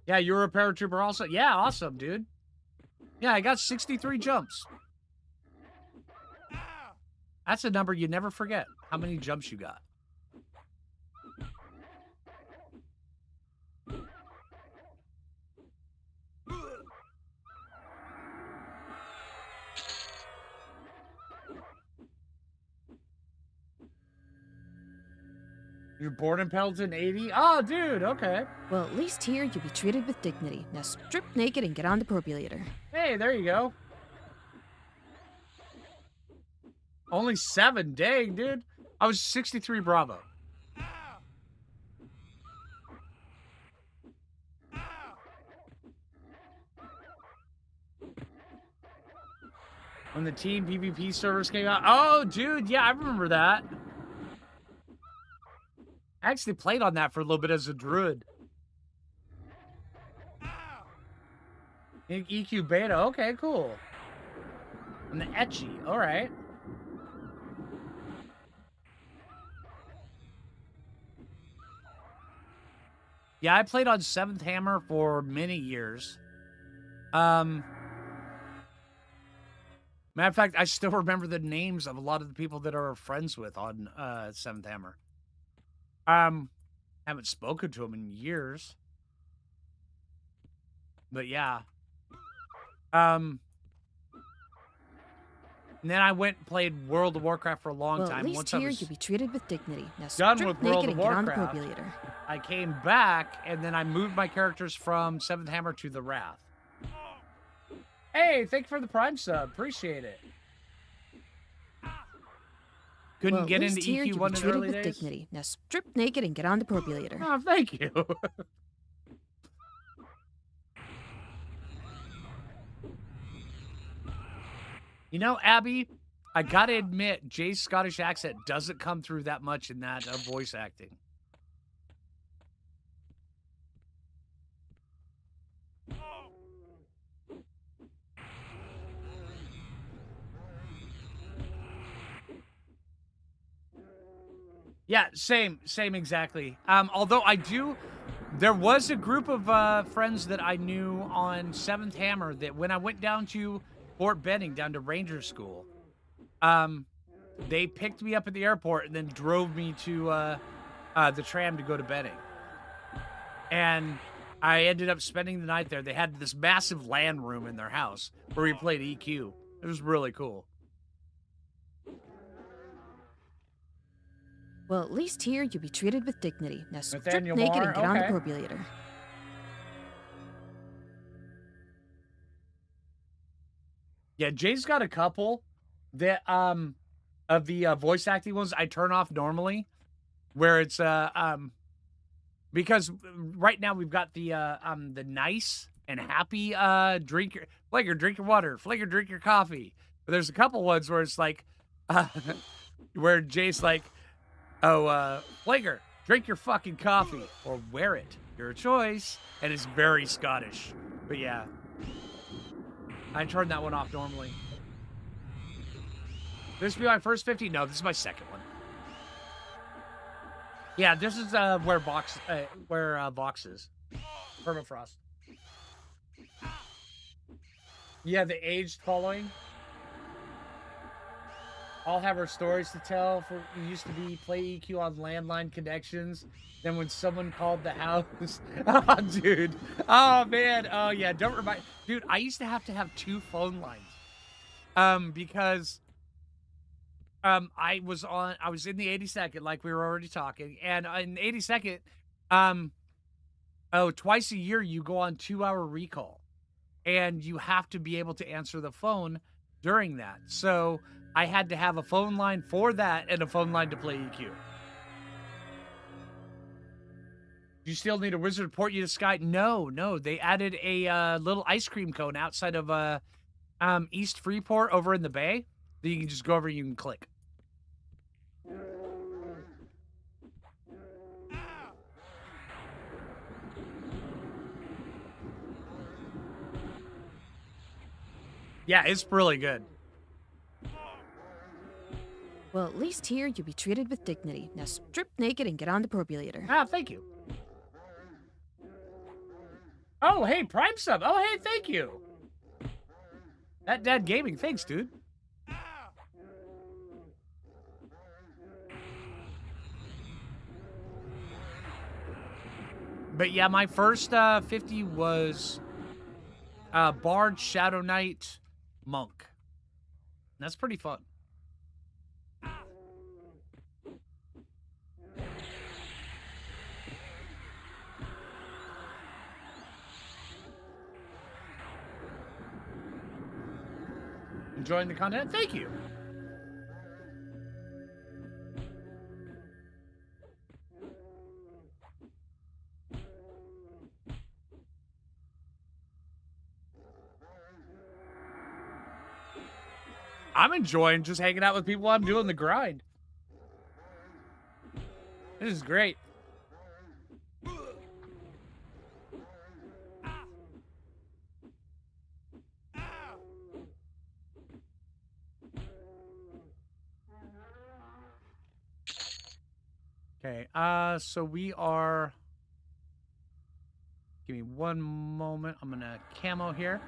Yeah, you were a paratrooper also? Yeah, awesome, dude. Yeah, I got 63 jumps. That's a number you never forget. How many jumps you got. You're born in Pendleton, 80? Oh, dude, okay. Well, at least here you'll be treated with dignity. Now strip naked and get on the defibrillator. Hey, there you go. Only 7, dang, dude. I was 63 Bravo. When the team PvP servers came out. Oh, dude, yeah, I remember that. I actually played on that for a little bit as a druid. EQ beta. Okay, cool. And the etchy. All right. Yeah, I played on 7th Hammer for many years. Matter of fact, I still remember the names of a lot of the people that are friends with on 7th Hammer. Haven't spoken to them in years. But yeah. And then I went and played World of Warcraft for a long Well, at time. least Once I here was you'll be treated with dignity. Now done strip with World naked of and get on the Warcraft, probulator. I came back, and then I moved my characters from 7th Hammer to the Wrath. Hey, thank you for the Prime sub. Appreciate it. Couldn't Well, at get into least here you'll be EQ1 in treated early with days? dignity. Now strip naked and get on the probulator. Oh, thank you. You know, Abby, I gotta admit, Jay's Scottish accent doesn't come through that much in that voice acting. Yeah, same exactly. Although there was a group of friends that I knew on 7th Hammer that when I went down to Fort Benning, down to Ranger School, they picked me up at the airport and then drove me to the tram to go to Benning. And I ended up spending the night there. They had this massive LAN room in their house where we played EQ. It was really cool. Well, at least here you'll be treated with dignity. Now strip Nathaniel naked Marr, and get on the okay. probulator. Yeah, Jay's got a couple that of the voice acting ones I turn off normally, where it's because right now we've got the nice and happy drink your water, Flaker, drink your coffee. But there's a couple ones where it's like where Jay's like, oh Flaker, drink your fucking coffee or wear it. Your choice. And it's very Scottish. But yeah. I turn that one off normally. This will be my first 50? No, this is my second one. Yeah, this is where Vox is. Permafrost. Yeah, the aged following. All have our stories to tell. We used to play EQ on landline connections. Then when someone called the house, oh, dude, oh man, oh yeah, don't remind, dude. I used to have 2 phone lines, because I was in the 82nd, like we were already talking, and in the 82nd, twice a year you go on 2-hour recall, and you have to be able to answer the phone during that. So I had to have a phone line for that and a phone line to play EQ. Do you still need a wizard to port you to Sky? No. They added a little ice cream cone outside of East Freeport over in the Bay that you can just go over and you can click. Yeah, it's really good. Well, at least here you'll be treated with dignity. Now strip naked and get on the probulator. Ah, thank you. Oh, hey, Prime sub. Oh, hey, thank you. That Dad Gaming, thanks, dude. But yeah, my first 50 was Bard, Shadow Knight, Monk. That's pretty fun. Enjoying the content? Thank you. I'm enjoying just hanging out with people while I'm doing the grind. This is great. Okay, so we are. Give me one moment. I'm gonna camo here.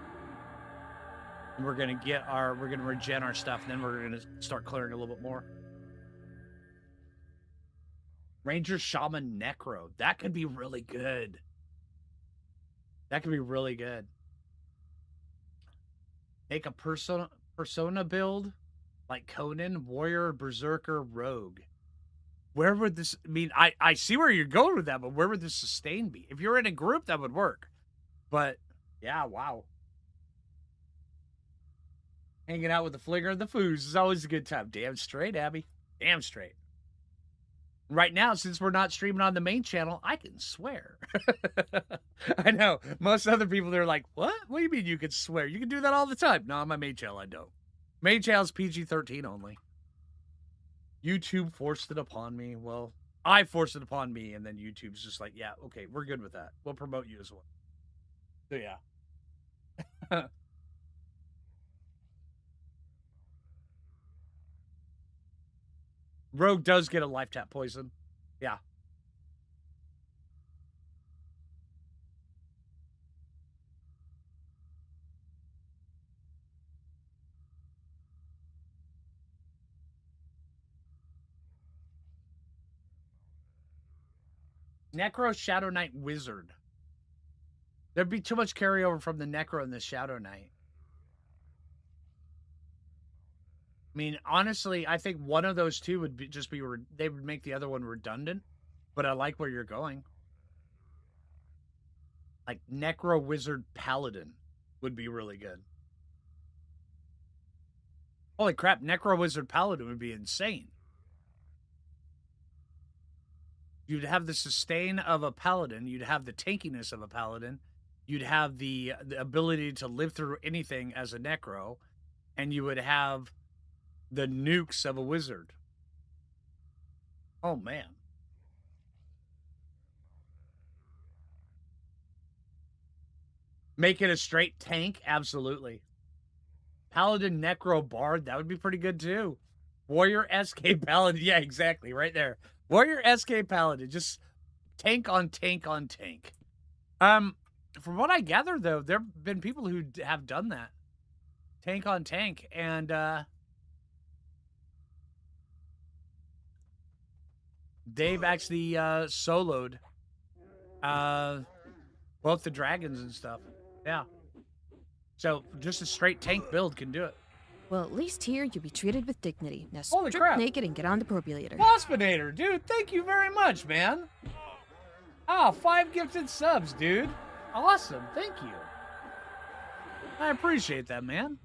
And we're gonna we're gonna regen our stuff, and then we're gonna start clearing a little bit more. Ranger, Shaman, Necro. That could be really good. That could be really good. Make a persona build like Conan, Warrior, Berserker, Rogue. Where would this, I mean, I see where you're going with that, but where would the sustain be? If you're in a group, that would work. But yeah, wow. Hanging out with the flinger and the foos is always a good time. Damn straight, Abby. Damn straight. Right now, since we're not streaming on the main channel, I can swear. I know. Most other people, they're like, what? What do you mean you can swear? You can do that all the time. No, on my main channel, I don't. Main channel's PG-13 only. YouTube forced it upon me. Well, I forced it upon me, and then YouTube's just like, yeah, okay, we're good with that. We'll promote you as well. So, yeah. Rogue does get a life tap poison. Yeah. Necro Shadow Knight Wizard. There'd be too much carryover from the Necro and the Shadow Knight. I mean, honestly, I think one of those two would be they would make the other one redundant, but I like where you're going. Like Necro Wizard Paladin would be really good. Holy crap, Necro Wizard Paladin would be insane. You'd have the sustain of a paladin, you'd have the tankiness of a paladin, you'd have the ability to live through anything as a necro, and you would have the nukes of a wizard. Oh man. Make it a straight tank? Absolutely. Paladin Necro Bard, that would be pretty good too. Warrior SK Paladin, yeah, exactly, right there. Warrior SK Paladin, just tank on tank on tank. From what I gather, though, there have been people who have done that. Tank on tank, and they've actually soloed both the dragons and stuff. Yeah. So just a straight tank build can do it. Well, at least here you'll be treated with dignity. Now Holy strip crap. naked and get on the defibrillator. Waspinator, dude, thank you very much, man. Oh, 5 gifted subs, dude. Awesome, thank you. I appreciate that, man.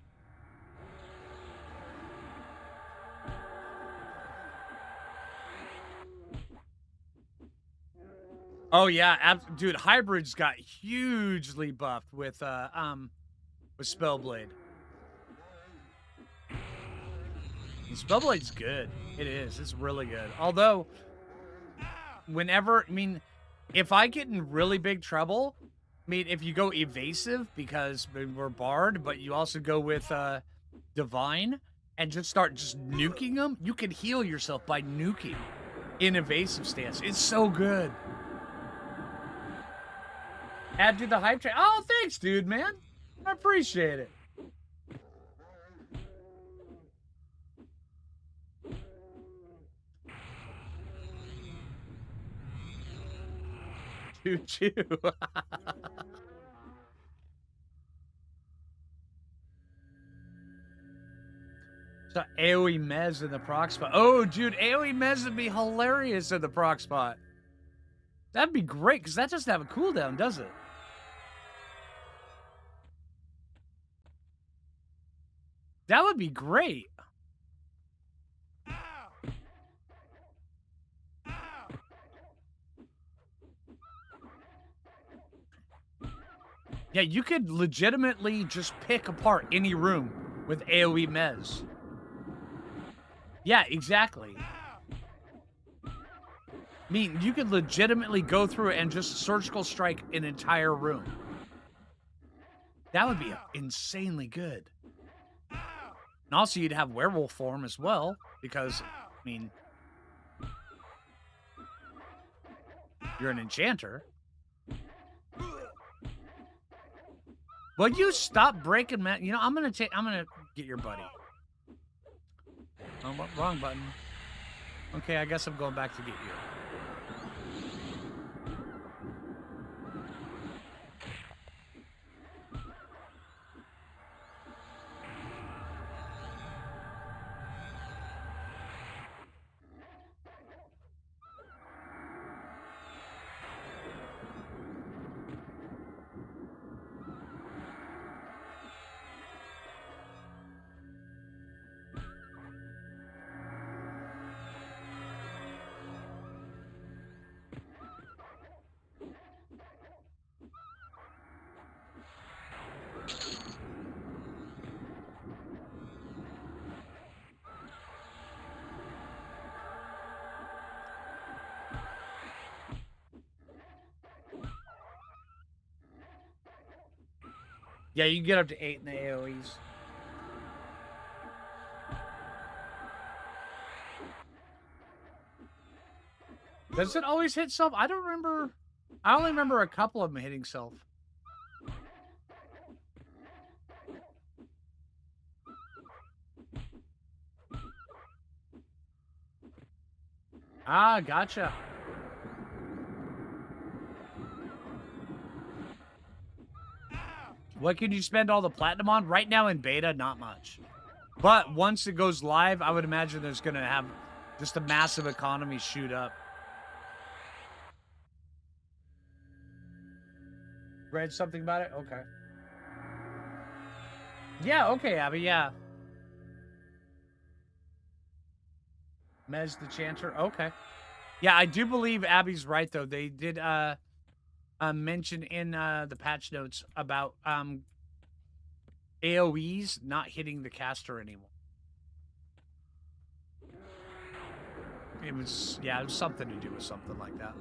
Oh yeah, dude, Hybrid's got hugely buffed with Spellblade. And Spellblade's good. It is. It's really good. Although, whenever, I mean, if I get in really big trouble, I mean, if you go evasive because we're Bard, but you also go with Divine and just start just nuking them, you can heal yourself by nuking in evasive stance. It's so good. Add to the hype train. Oh, thanks, dude, man. I appreciate it. Choo-choo. So AoE Mez in the proc spot. Oh, dude, AoE Mez would be hilarious in the proc spot. That'd be great, because that doesn't have a cooldown, does it? That would be great. Yeah, you could legitimately just pick apart any room with AoE Mez. Yeah, exactly. I mean, you could legitimately go through and just surgical strike an entire room. That would be insanely good. And also, you'd have werewolf form as well, because, I mean, you're an enchanter. Will you stop breaking, man? You know, I'm gonna get your buddy. Oh, wrong button. Okay, I guess I'm going back to get you. Yeah, you can get up to 8 in the AoEs. Does it always hit self? I don't remember. I only remember a couple of them hitting self. Ah, gotcha. What can you spend all the platinum on? Right now in beta, not much. But once it goes live, I would imagine there's going to have just a massive economy shoot up. Read something about it? Okay. Yeah, okay, Abby, yeah. Mez the Chanter, okay. Yeah, I do believe Abby's right, though. They did mention in the patch notes about AoEs not hitting the caster anymore. It was something to do with something like that.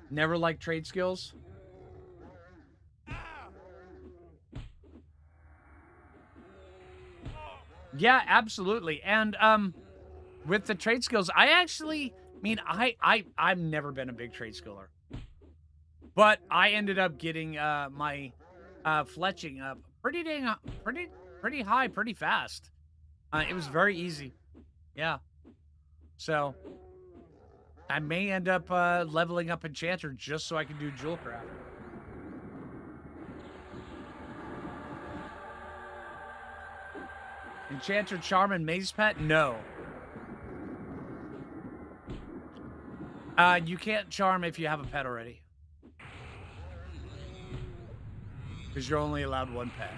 Never liked trade skills. Yeah, absolutely. And with the trade skills, I've never been a big trade skiller. But I ended up getting my fletching up pretty high, pretty fast. It was very easy. Yeah. So I may end up leveling up Enchanter just so I can do Jewel Craft. Enchanter, Charm, and Maze Pet? No. You can't charm if you have a pet already. Because you're only allowed one pet.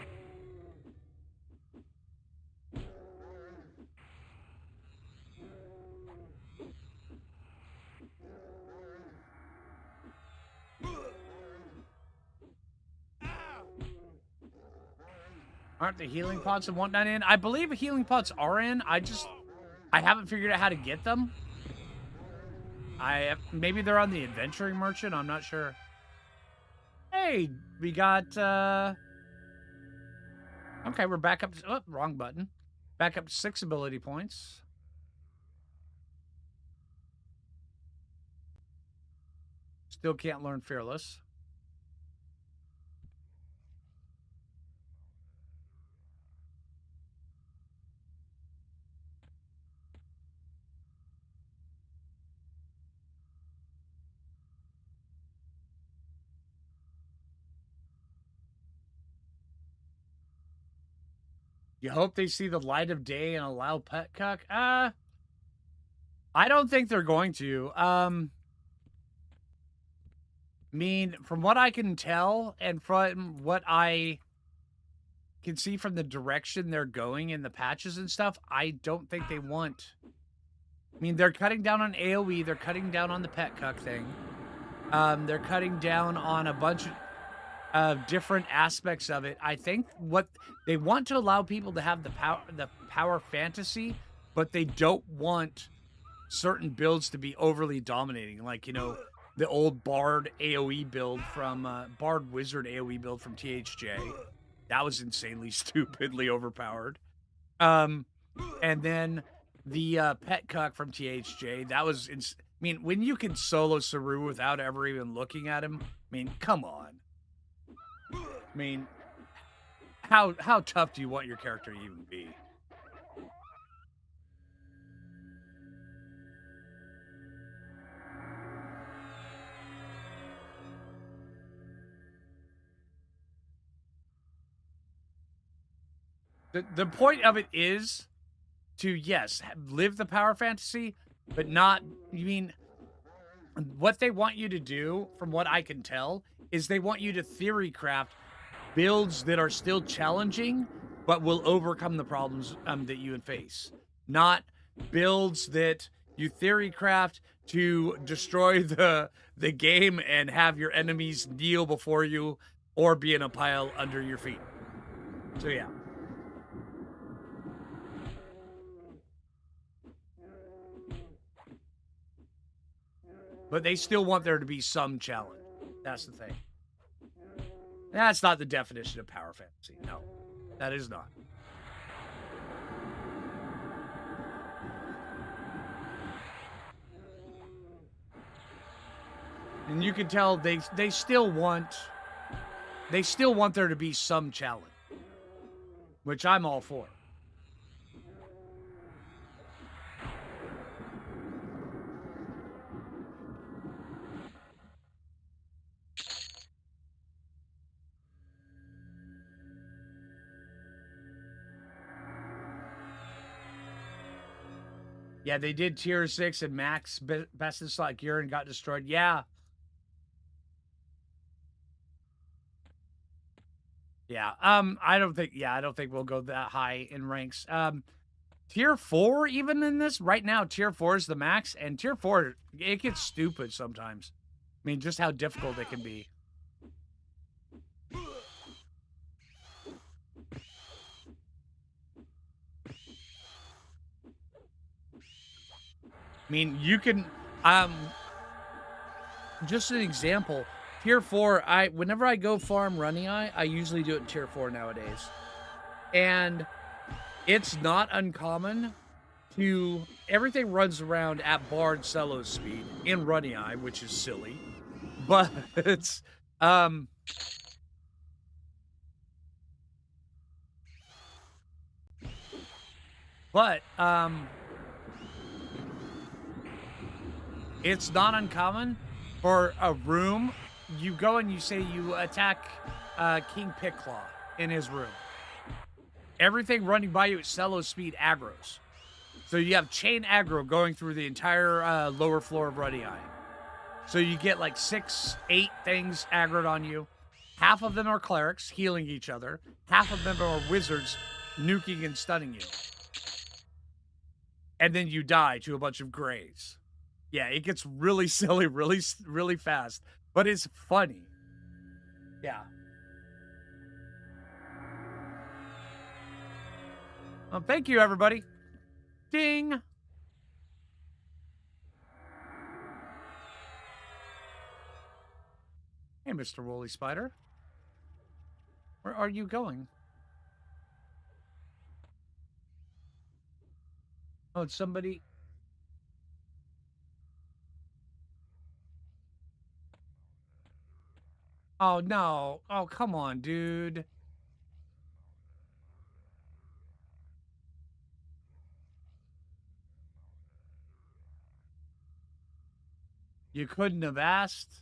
Aren't the healing pots and whatnot in? I believe healing pots are in. I haven't figured out how to get them. Maybe they're on the adventuring merchant. I'm not sure. Hey, we got okay, we're back up to, wrong button. Back up to 6 ability points. Still can't learn Fearless. You hope they see the light of day and allow pet cuck? I don't think they're going to. I mean, from what I can tell and from what I can see from the direction they're going in the patches and stuff, I don't think they want. I mean, they're cutting down on AoE. They're cutting down on the pet cuck thing. They're cutting down on a bunch of... different aspects of it. I think what they want to allow people to have the power fantasy, but they don't want certain builds to be overly dominating. Like, the old Bard AoE build from Bard Wizard AoE build from THJ. That was insanely stupidly overpowered. Um, and then the Pet Cuck from THJ. That was I mean, when you can solo Saru without ever even looking at him, I mean, come on. I mean, how tough do you want your character to even be? The point of it is to, yes, live the power fantasy, but not, you mean, what they want you to do, from what I can tell, is they want you to theory craft builds that are still challenging, but will overcome the problems that you face. Not builds that you theory craft to destroy the game and have your enemies kneel before you or be in a pile under your feet. So yeah. But they still want there to be some challenge. That's the thing. That's not the definition of power fantasy. No, that is not. And you can tell they still want there to be some challenge, which I'm all for. Yeah, they did tier 6 and max best in slot gear and got destroyed. Yeah. Yeah. I don't think we'll go that high in ranks. Tier 4 even in this right now, tier 4 is the max, and tier 4 it gets stupid sometimes. I mean, just how difficult it can be. I mean, you can just an example, tier 4, whenever I go farm running I usually do it in tier 4 nowadays. And it's not uncommon to everything runs around at Bard Cello speed in running eye, which is silly. But it's but it's not uncommon for a room. You go and you say you attack King Picklaw in his room. Everything running by you at cello speed aggros. So you have chain aggro going through the entire lower floor of Ruddy Eye. So you get like 6, 8 things aggroed on you. Half of them are clerics healing each other. Half of them are wizards nuking and stunning you. And then you die to a bunch of grays. Yeah, it gets really silly, really, really fast, but it's funny. Yeah. Thank you, everybody. Ding. Hey, Mr. Woolly Spider. Where are you going? Oh, it's somebody. Oh, no. Oh, come on, dude. You couldn't have asked.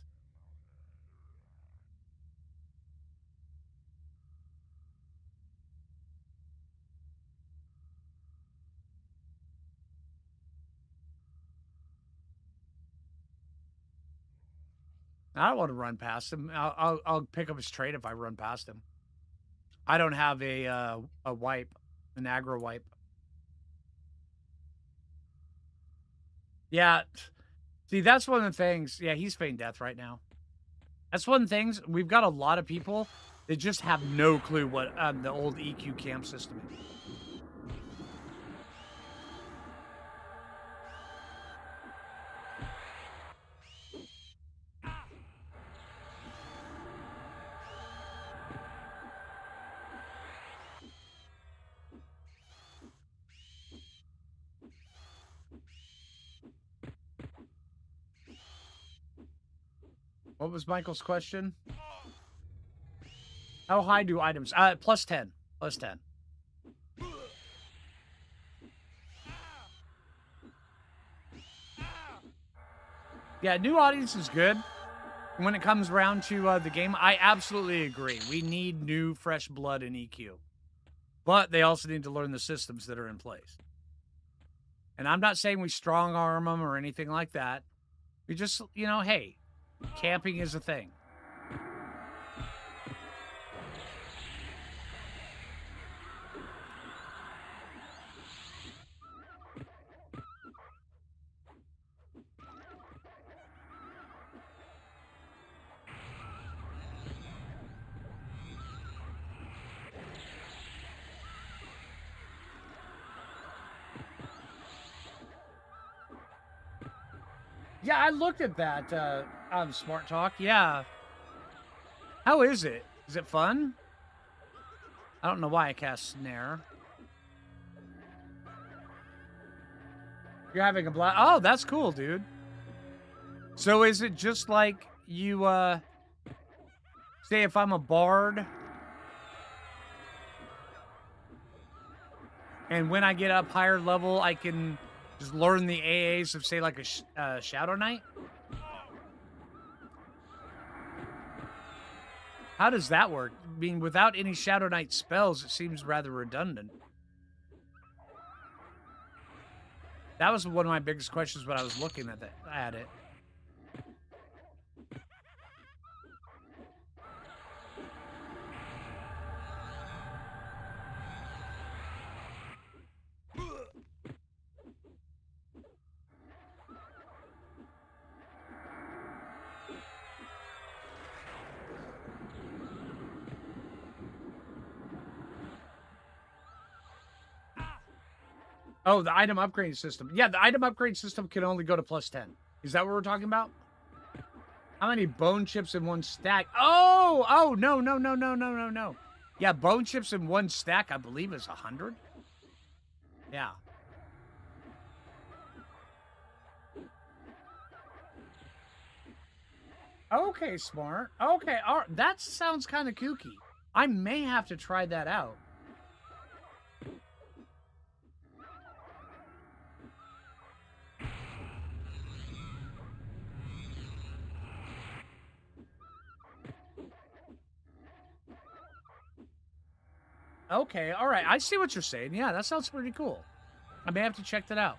I don't want to run past him. I'll pick up his trade if I run past him. I don't have a wipe, an aggro wipe. Yeah. See, that's one of the things. Yeah, he's faint death right now. That's one of the things. We've got a lot of people that just have no clue what the old EQ camp system is. What was Michael's question? How high do items? Plus 10. Plus 10. Yeah, new audience is good. When it comes around to the game, I absolutely agree. We need new, fresh blood in EQ. But they also need to learn the systems that are in place. And I'm not saying we strong arm them or anything like that. We just, hey, camping is a thing. Yeah, I looked at that on Smart Talk. Yeah. How is it? Is it fun? I don't know why I cast Snare. You're having a blast. Oh, that's cool, dude. So is it just like you, say if I'm a bard, and when I get up higher level, I can just learn the AAs of, say, like a Shadow Knight? How does that work? I mean, without any Shadow Knight spells, it seems rather redundant. That was one of my biggest questions when I was looking at it. Oh, the item upgrade system. Yeah, the item upgrade system can only go to plus 10. Is that what we're talking about? How many bone chips in one stack? Oh, no. Yeah, bone chips in one stack, I believe, is 100. Yeah. Okay, smart. Okay, all right. That sounds kind of kooky. I may have to try that out. Okay, all right. I see what you're saying. Yeah, that sounds pretty cool. I may have to check that out.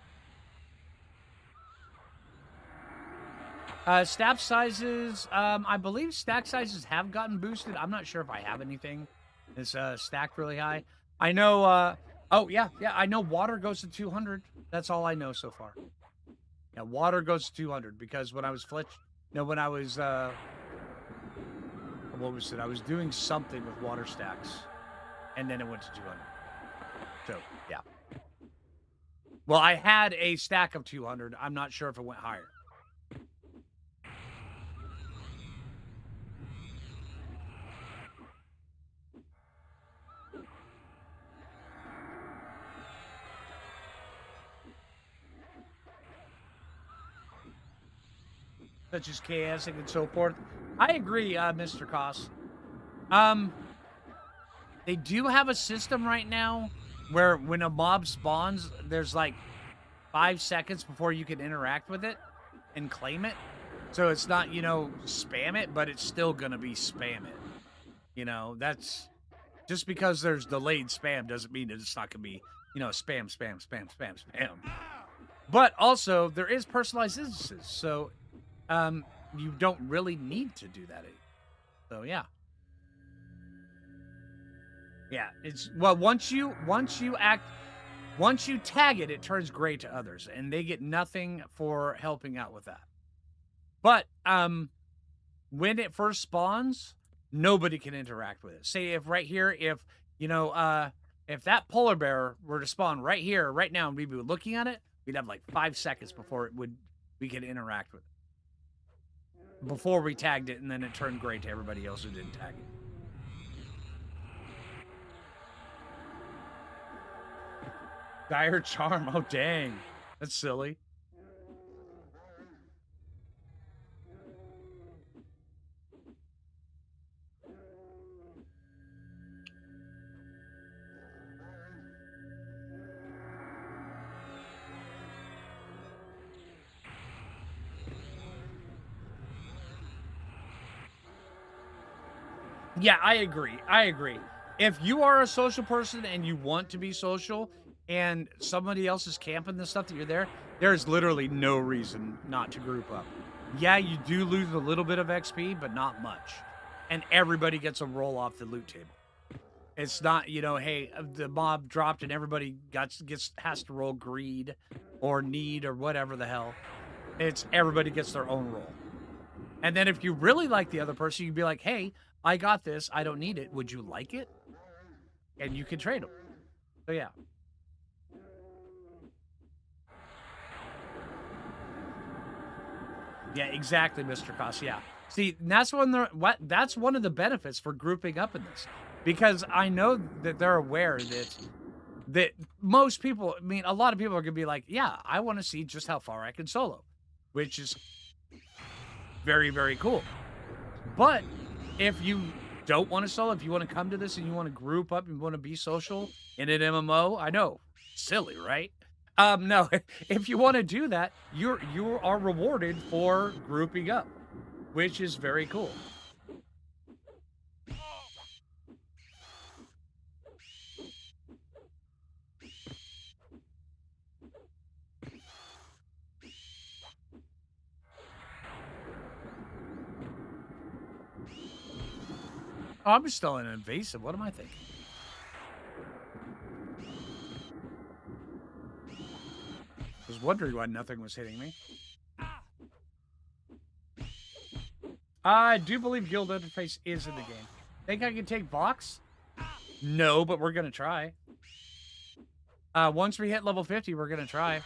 Stack sizes. I believe stack sizes have gotten boosted. I'm not sure if I have anything that's stacked really high. I know. Oh yeah. I know water goes to 200. That's all I know so far. Yeah, water goes to 200 because when I was when I was what was it? I was doing something with water stacks, and then it went to 200. So yeah. Well, I had a stack of 200. I'm not sure if it went higher. Such as chaosing and so forth. I agree, Mr. Koss. They do have a system right now where when a mob spawns, there's like 5 seconds before you can interact with it and claim it. So it's not, spam it, but it's still going to be spam it. That's just because there's delayed spam doesn't mean that it's not going to be, spam. But also, there is personalized instances. So you don't really need to do that. So, yeah. Yeah, it's once you tag it, it turns gray to others, and they get nothing for helping out with that. But when it first spawns, nobody can interact with it. Say if right here, you know, if that polar bear were to spawn right here, right now, and we'd be looking at it, we'd have like 5 seconds before we could interact with it. Before we tagged it, and then it turned gray to everybody else who didn't tag it. Dire charm. Oh dang, that's silly. Yeah, I agree. I agree. If you are a social person and you want to be social and somebody else is camping the stuff that you're there's literally no reason not to group up. Yeah, you do lose a little bit of XP, but not much. And everybody gets a roll off the loot table. It's not, hey, the mob dropped and everybody has to roll greed or need or whatever the hell. It's everybody gets their own roll. And then if you really like the other person, you'd be like, hey, I got this. I don't need it. Would you like it? And you can trade them. So, yeah. Yeah, exactly, Mr. Cost. Yeah. See, that's that's one of the benefits for grouping up in this. Because I know that they're aware that most people, I mean, a lot of people are going to be like, yeah, I want to see just how far I can solo, which is very, very cool. But if you don't want to solo, if you want to come to this and you want to group up and you want to be social in an MMO, I know, silly, right? No, if you want to do that, you are rewarded for grouping up, which is very cool. Oh, I'm still an invasive. What am I thinking? I was wondering why nothing was hitting me. I do believe guild interface is in the game. Think I can take Vox? No, but we're gonna try. Once we hit level 50, we're gonna try.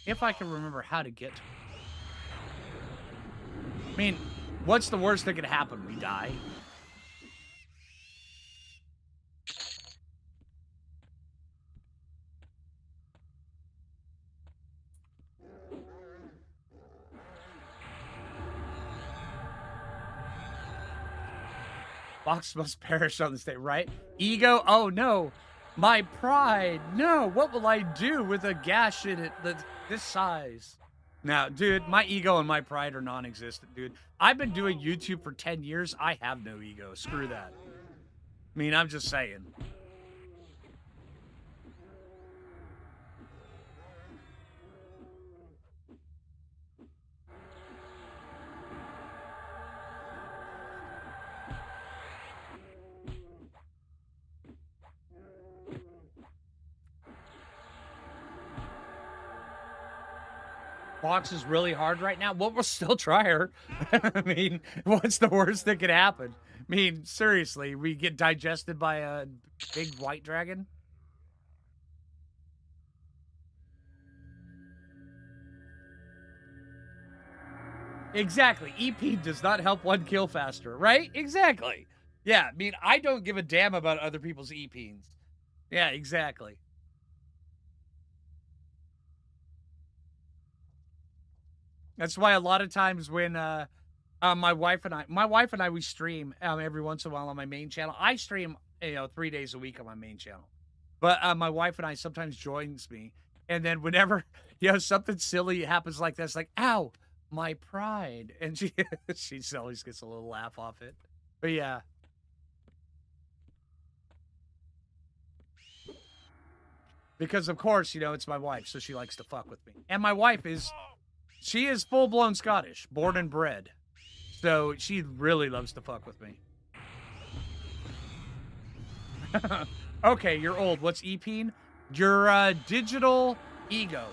If I can remember how to get to it. I mean, what's the worst that could happen? We die. Fox must perish on the stage, right? Ego? Oh, no. My pride. No, what will I do with a gash in it this size? Now, dude, my ego and my pride are non-existent, dude. I've been doing YouTube for 10 years. I have no ego. Screw that. I mean, I'm just saying. Box is really hard right now. Well, we'll still try her. I mean, what's the worst that could happen? I mean, seriously, we get digested by a big white dragon? Exactly. EP does not help one kill faster, right? Exactly. Yeah, I mean, I don't give a damn about other people's EPs. Yeah, exactly. That's why a lot of times when my wife and I we stream every once in a while on my main channel. I stream 3 days a week on my main channel, but my wife and I sometimes joins me, and then whenever something silly happens like this, like ow, my pride, and she always gets a little laugh off it. But yeah. Because of course, it's my wife, so she likes to fuck with me. And my wife she is full-blown Scottish, born and bred. So she really loves to fuck with me. Okay, you're old. What's EPing? Your digital Ego.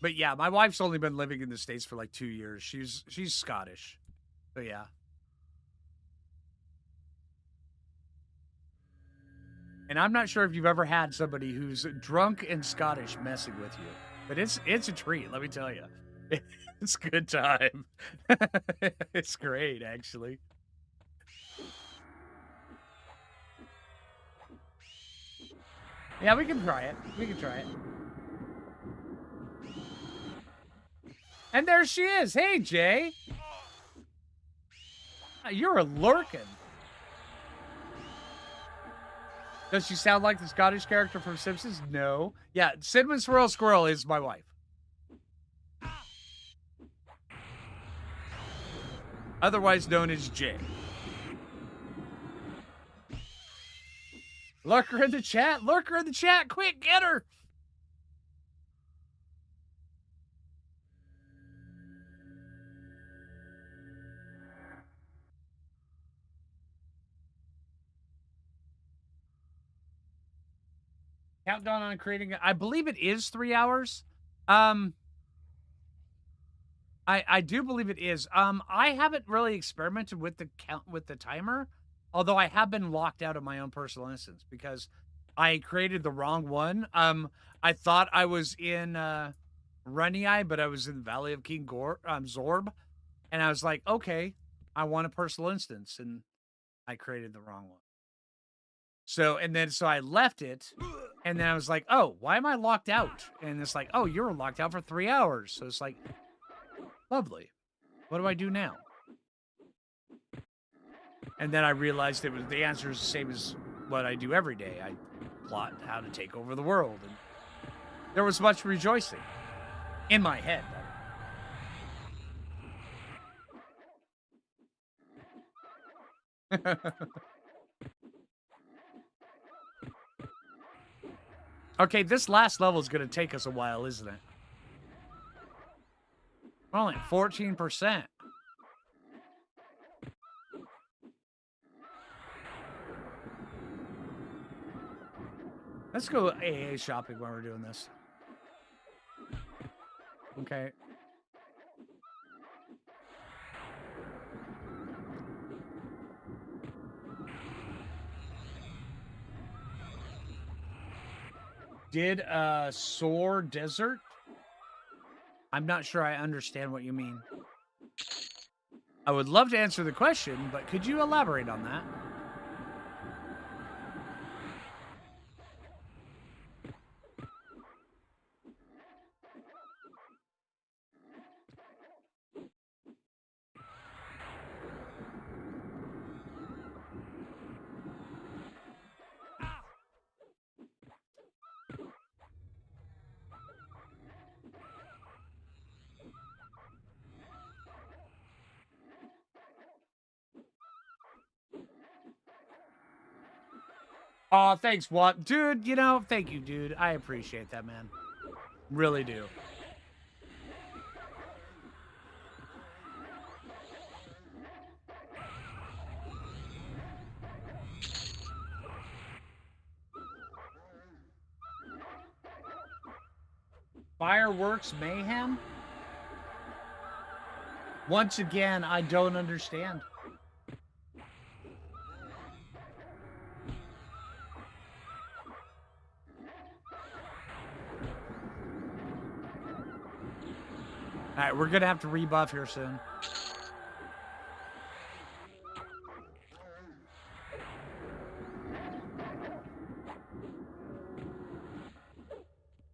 But yeah, my wife's only been living in the States for like 2 years. She's Scottish. So yeah. And I'm not sure if you've ever had somebody who's drunk and Scottish messing with you, but it's a treat, let me tell you. It's a good time. It's great, actually. Yeah, we can try it. We can try it. And there she is. Hey, Jay. You're a lurkin. Does she sound like the Scottish character from Simpsons? No. Yeah, Cinnamon Swirl Squirrel is my wife. Otherwise known as Jay. Lurker in the chat. Lurker in the chat. Quick, get her. Countdown on creating. I believe it is 3 hours. I do believe it is. I haven't really experimented with the timer, although I have been locked out of my own personal instance because I created the wrong one. I thought I was in Runny, but I was in the Valley of King Zorb, and I was like, okay, I want a personal instance, and I created the wrong one. So I left it, and then I was like, oh, why am I locked out? And it's like, oh, you were locked out for 3 hours. So it's like, lovely. What do I do now? And then I realized the answer is the same as what I do every day. I plot how to take over the world. And there was much rejoicing in my head. Okay, this last level is going to take us a while, isn't it? We're only at 14%. Let's go AA shopping while we're doing this. Okay. Did Soar Desert? I'm not sure I understand what you mean. I would love to answer the question, but could you elaborate on that? Oh, thanks, what? Dude, thank you, dude. I appreciate that, man. Really do. Fireworks mayhem? Once again, I don't understand. All right, we're going to have to rebuff here soon.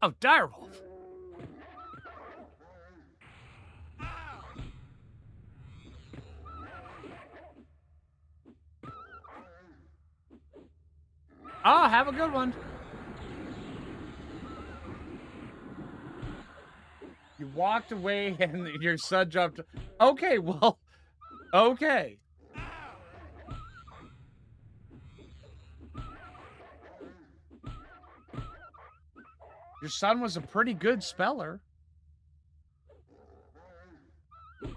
Oh, direwolf. Oh, have a good one. You walked away and your son jumped. Okay, well, okay. Your son was a pretty good speller. You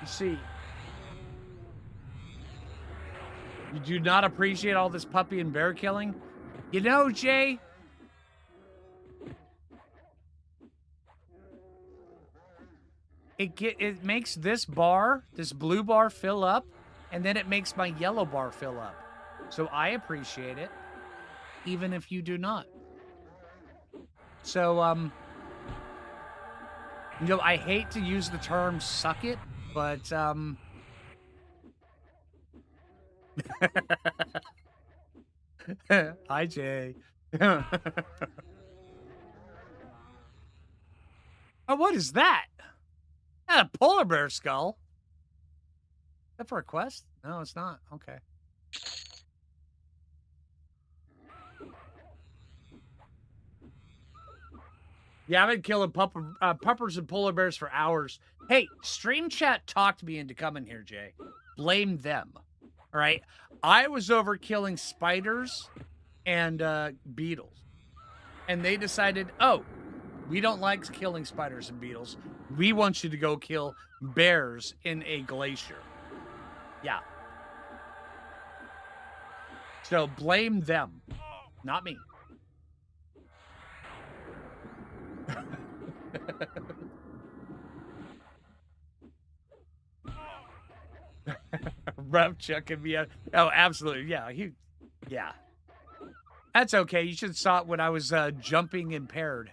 see, you do not appreciate all this puppy and bear killing? You know, Jay, it makes this blue bar fill up, and then it makes my yellow bar fill up. So I appreciate it, even if you do not. So, I hate to use the term suck it, but, hi, Jay. Oh, what is that? Not a polar bear skull. Is that for a quest? No, it's not. Okay. Yeah, I've been killing puppers and polar bears for hours. Hey, stream chat talked me into coming here, Jay. Blame them. All right. I was over killing spiders and beetles. And they decided, oh, we don't like killing spiders and beetles. We want you to go kill bears in a glacier. Yeah. So blame them, not me. Rev chucking me out. Oh, absolutely. Yeah. Yeah. That's okay. You should have saw it when I was jumping impaired.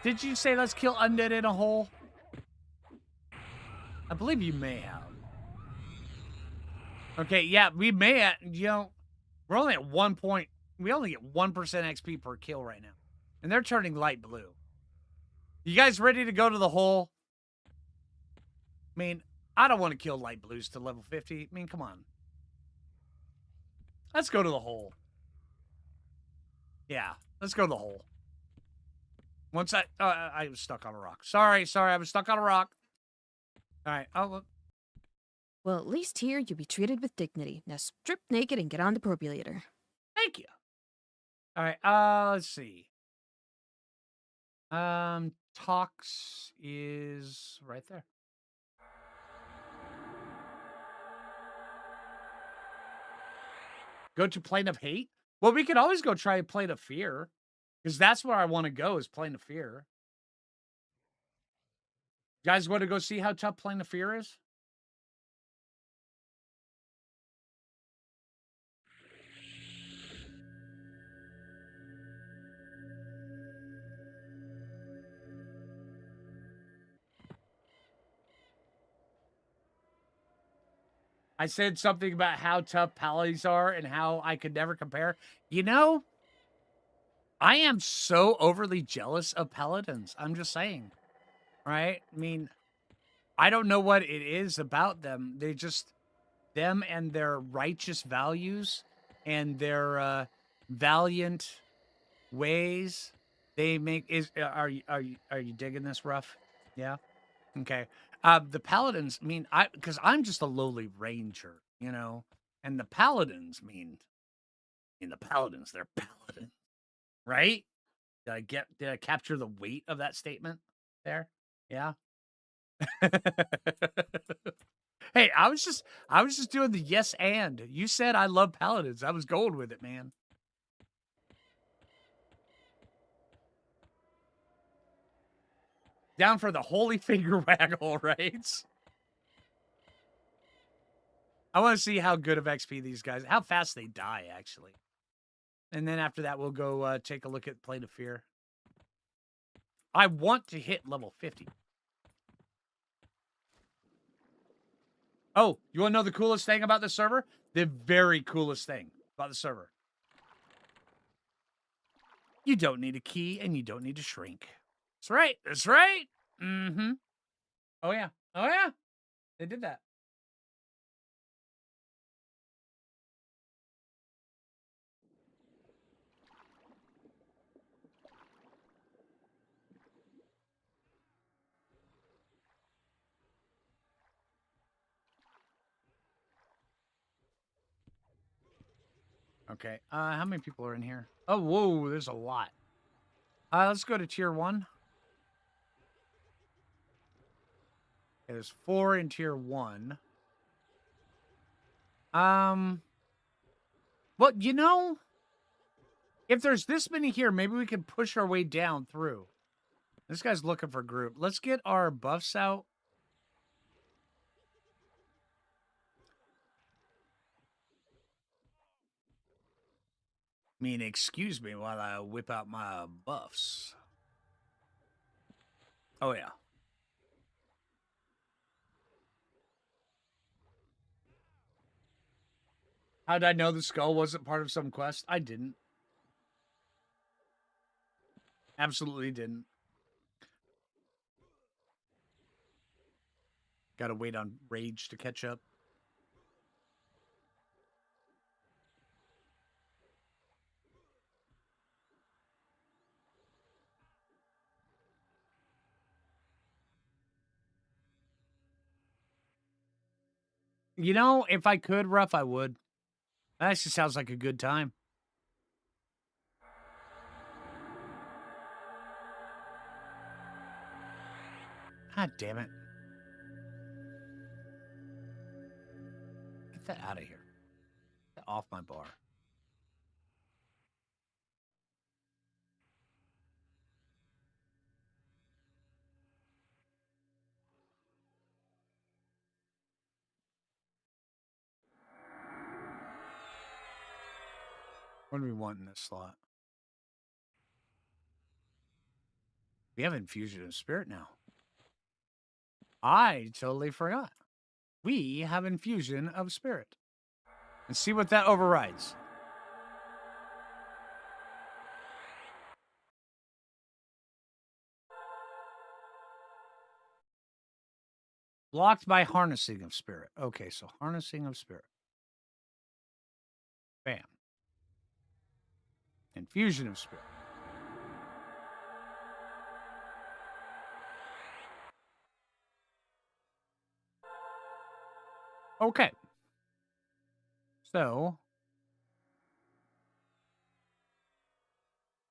Did you say let's kill undead in a hole? I believe you may have. Okay, yeah, we may have, we're only at 1 point. We only get 1% XP per kill right now. And they're turning light blue. You guys ready to go to the hole? I mean, I don't want to kill light blues to level 50. I mean, come on. Let's go to the hole. Yeah, let's go to the hole. Once I was stuck on a rock. Sorry, I was stuck on a rock. All right. Oh, look. Well, at least here you'll be treated with dignity. Now strip naked and get on the probulator. Thank you. All right. Let's see. Tox is right there. Go to Plane of Hate? Well, we could always go try Plane of Fear. Because that's where I want to go, is Plane of Fear. You guys want to go see how tough Plane of Fear is? I said something about how tough paladins are and how I could never compare. You know, I am so overly jealous of paladins. I'm just saying, right? I mean, I don't know what it is about them. They just, them and their righteous values and their valiant ways. They make are you digging this, Rough? Yeah. Okay. The paladins, I mean, because I'm just a lowly ranger, and the paladins the paladins, they're paladins, right? Did I capture the weight of that statement there? Yeah. Hey, I was just doing the yes and. You said I love paladins. I was going with it, man. Down for the holy finger waggle, right? I want to see how good of XP these guys, how fast they die, actually. And then after that, we'll go take a look at Plane of Fear. I want to hit level 50. Oh, you want to know the coolest thing about the server? The very coolest thing about the server. You don't need a key and you don't need to shrink. That's right. That's right. Mm-hmm. Oh, yeah. Oh, yeah. They did that. Okay. How many people are in here? Oh, whoa, there's a lot. Let's go to tier 1. Okay, there's 4 in tier 1. Um, well, if there's this many here, maybe we can push our way down through. This guy's looking for group. Let's get our buffs out. Excuse me while I whip out my buffs. Oh, yeah. How did I know the skull wasn't part of some quest? I didn't. Absolutely didn't. Gotta wait on rage to catch up. If I could, Rough, I would. That just sounds like a good time. God damn it. Get that out of here. Get off my bar. What do we want in this slot? We have Infusion of Spirit now. I totally forgot. We have Infusion of Spirit. And see what that overrides. Blocked by Harnessing of Spirit. Okay, so Harnessing of Spirit. Bam. Infusion of Spirit. Okay. So,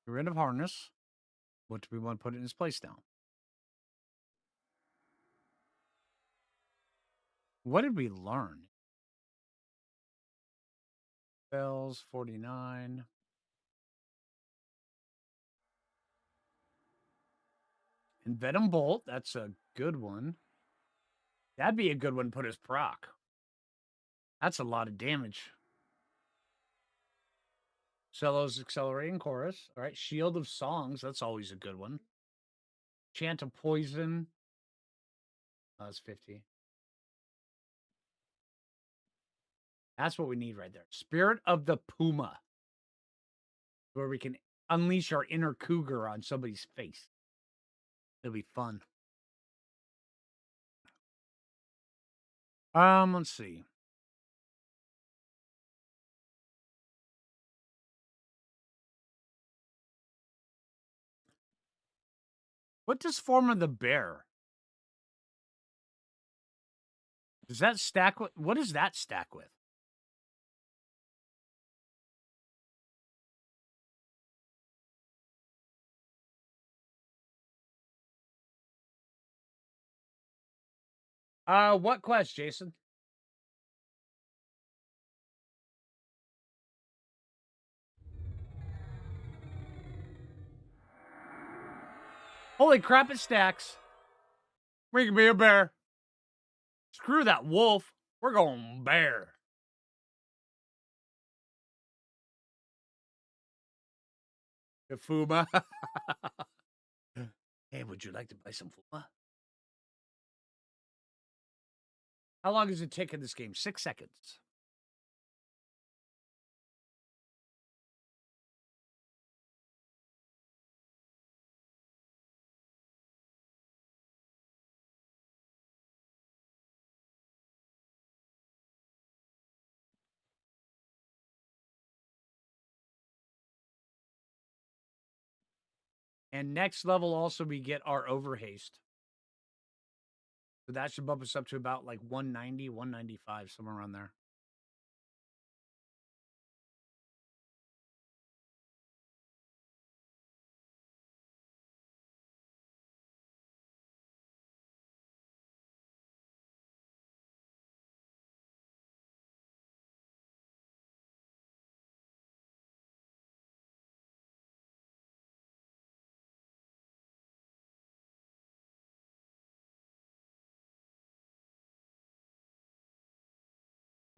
get rid of Harness. What do we want to put in its place now? What did we learn? Bells, 49. And Venom Bolt, that's a good one. That'd be a good one to put as proc. That's a lot of damage. Cello's Accelerating Chorus. All right. Shield of Songs. That's always a good one. Chant of Poison. That's 50. That's what we need right there. Spirit of the Puma. Where we can unleash our inner cougar on somebody's face. It'll be fun. Let's see. What does Form of the Bear? Does that stack with what does that stack with? What quest, Jason? Holy crap, it stacks. We can be a bear. Screw that wolf. We're going bear. The Fuma. Hey, would you like to buy some Fuma? How long does it take in this game? 6 seconds. And next level also we get our overhaste. So that should bump us up to about like 190, 195, somewhere around there.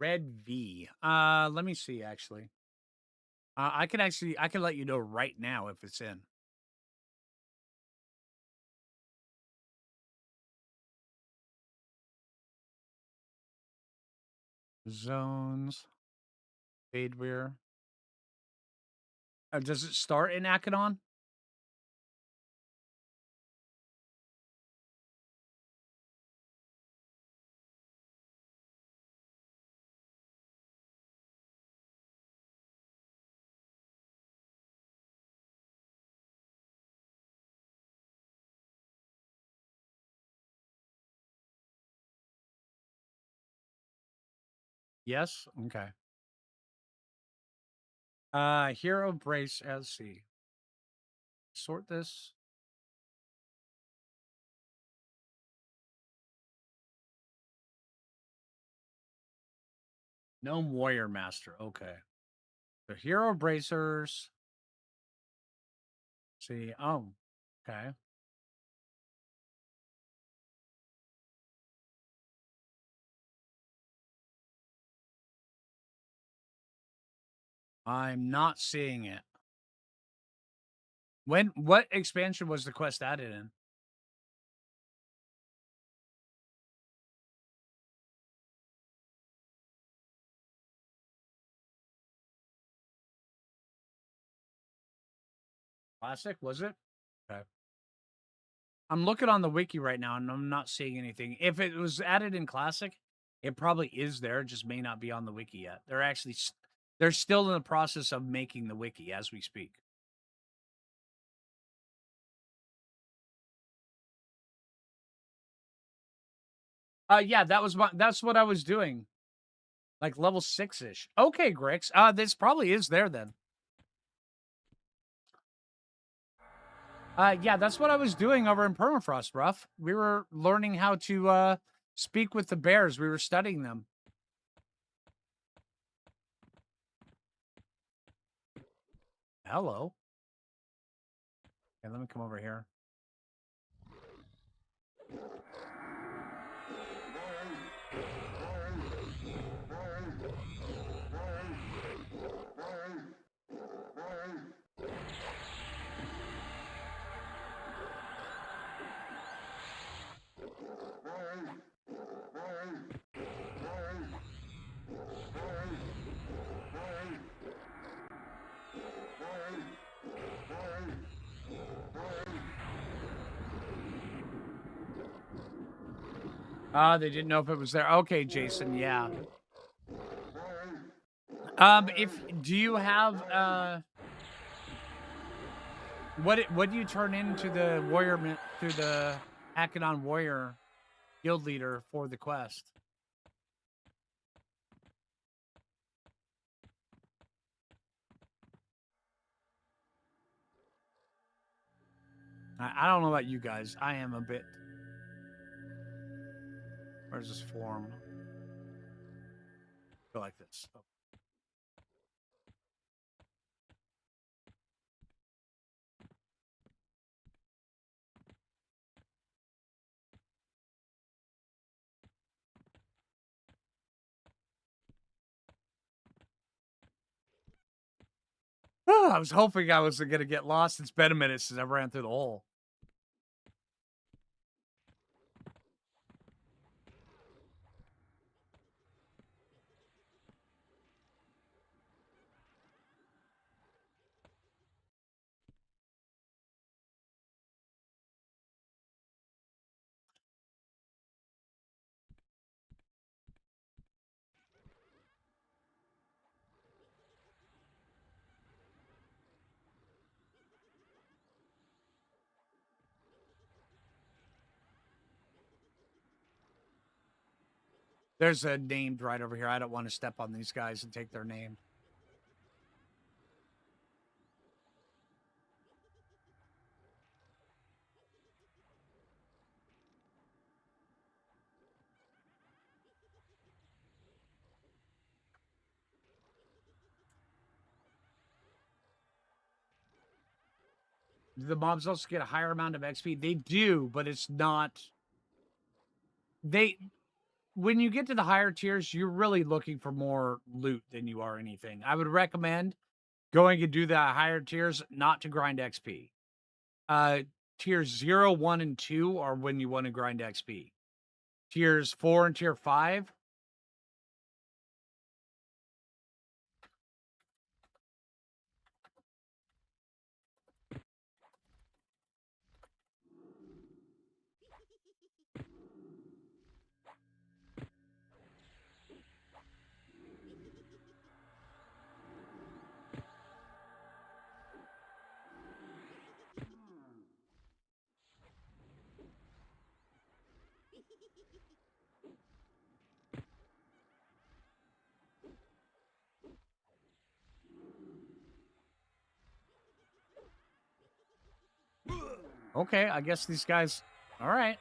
Red V. Let me see, actually. I can let you know right now if it's in. Zones. Fadeware. Does it start in Acheron? Yes? Okay. Hero Brace as C. Sort this. Gnome Warrior Master. Okay. The Hero Bracers. See. Oh. Okay. I'm not seeing it. What expansion was the quest added in? Classic, was it? Okay. I'm looking on the wiki right now and I'm not seeing anything. If it was added in classic, it probably is there, it just may not be on the wiki yet. They're still in the process of making the wiki as we speak. Yeah, that's what I was doing. Like level 6-ish. Okay, Grix. This probably is there then. Yeah, that's what I was doing over in Permafrost, Ruff. We were learning how to speak with the bears. We were studying them. Hello. Okay, let me come over here. They didn't know if it was there. Okay, Jason, yeah. If do you have what do you turn into the to the Hackathon warrior guild leader for the quest? I don't know about you guys. I am a bit. Where's this form? Go like this. Oh, I was hoping I was gonna get lost. It's been a minute since I ran through the hole. There's a named right over here. I don't want to step on these guys and take their name. Do the mobs also get a higher amount of XP? They do, but it's not. They when you get to the higher tiers, you're really looking for more loot than you are anything. I would recommend going and do the higher tiers, not to grind XP. Uh, tiers 0, 1, and 2 are when you want to grind XP. Tiers 4 and tier 5. Okay, I guess these guys. All right.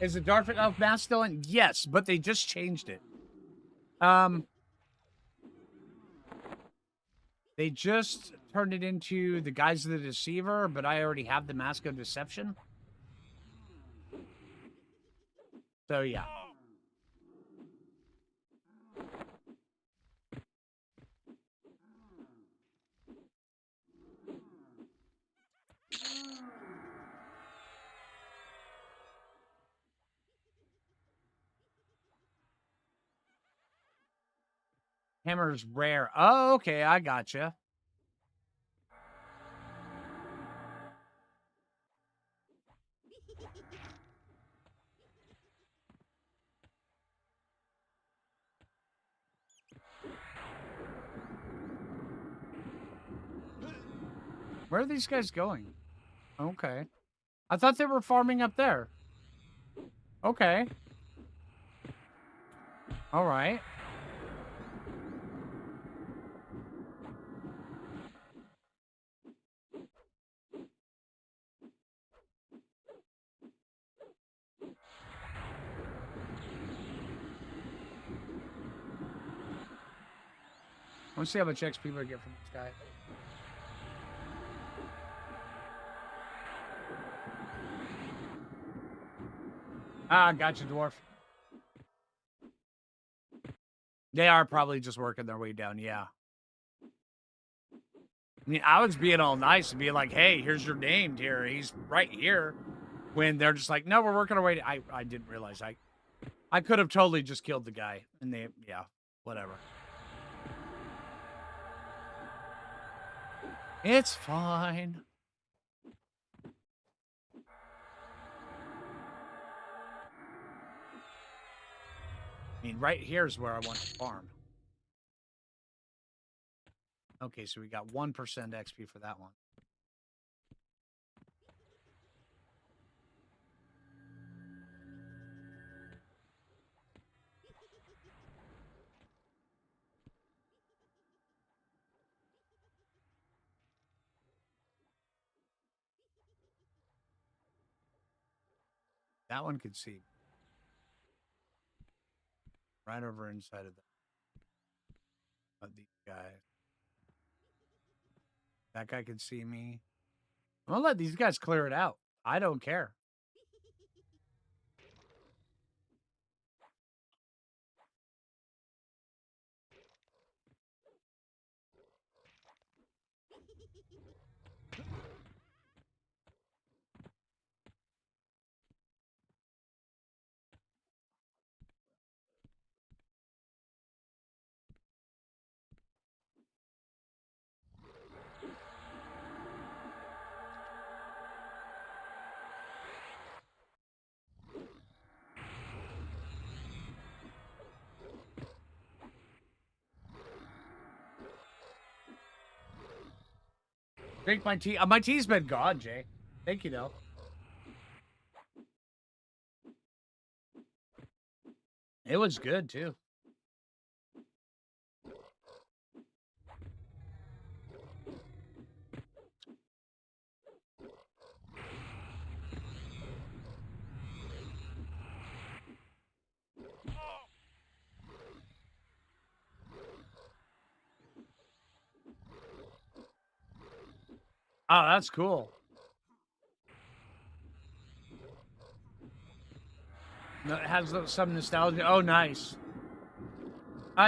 Is the Darth Elf mask still in? Yes, but they just changed it. Um, they just turned it into the Guise of the Deceiver, but I already have the Mask of Deception. So yeah. Hammer's rare. Oh, okay, I gotcha. Where are these guys going? Okay. I thought they were farming up there. Okay. All right. Let's see how much XP we get from this guy. Ah, gotcha, dwarf. They are probably just working their way down, yeah. I mean, I was being all nice and being like, hey, here's your name here. He's right here. When they're just like, no, we're working our way. I didn't realize I could have totally just killed the guy. And they, yeah, whatever. It's fine. I mean, right here is where I want to farm. Okay, so we got 1% XP for that one. That one could see right over inside of these guys. That guy can see me. I'm gonna let these guys clear it out. I don't care. Drink my tea. My tea's been gone, Jay. Thank you, though. It was good, too. Oh, that's cool. No, it has some nostalgia. Oh, nice.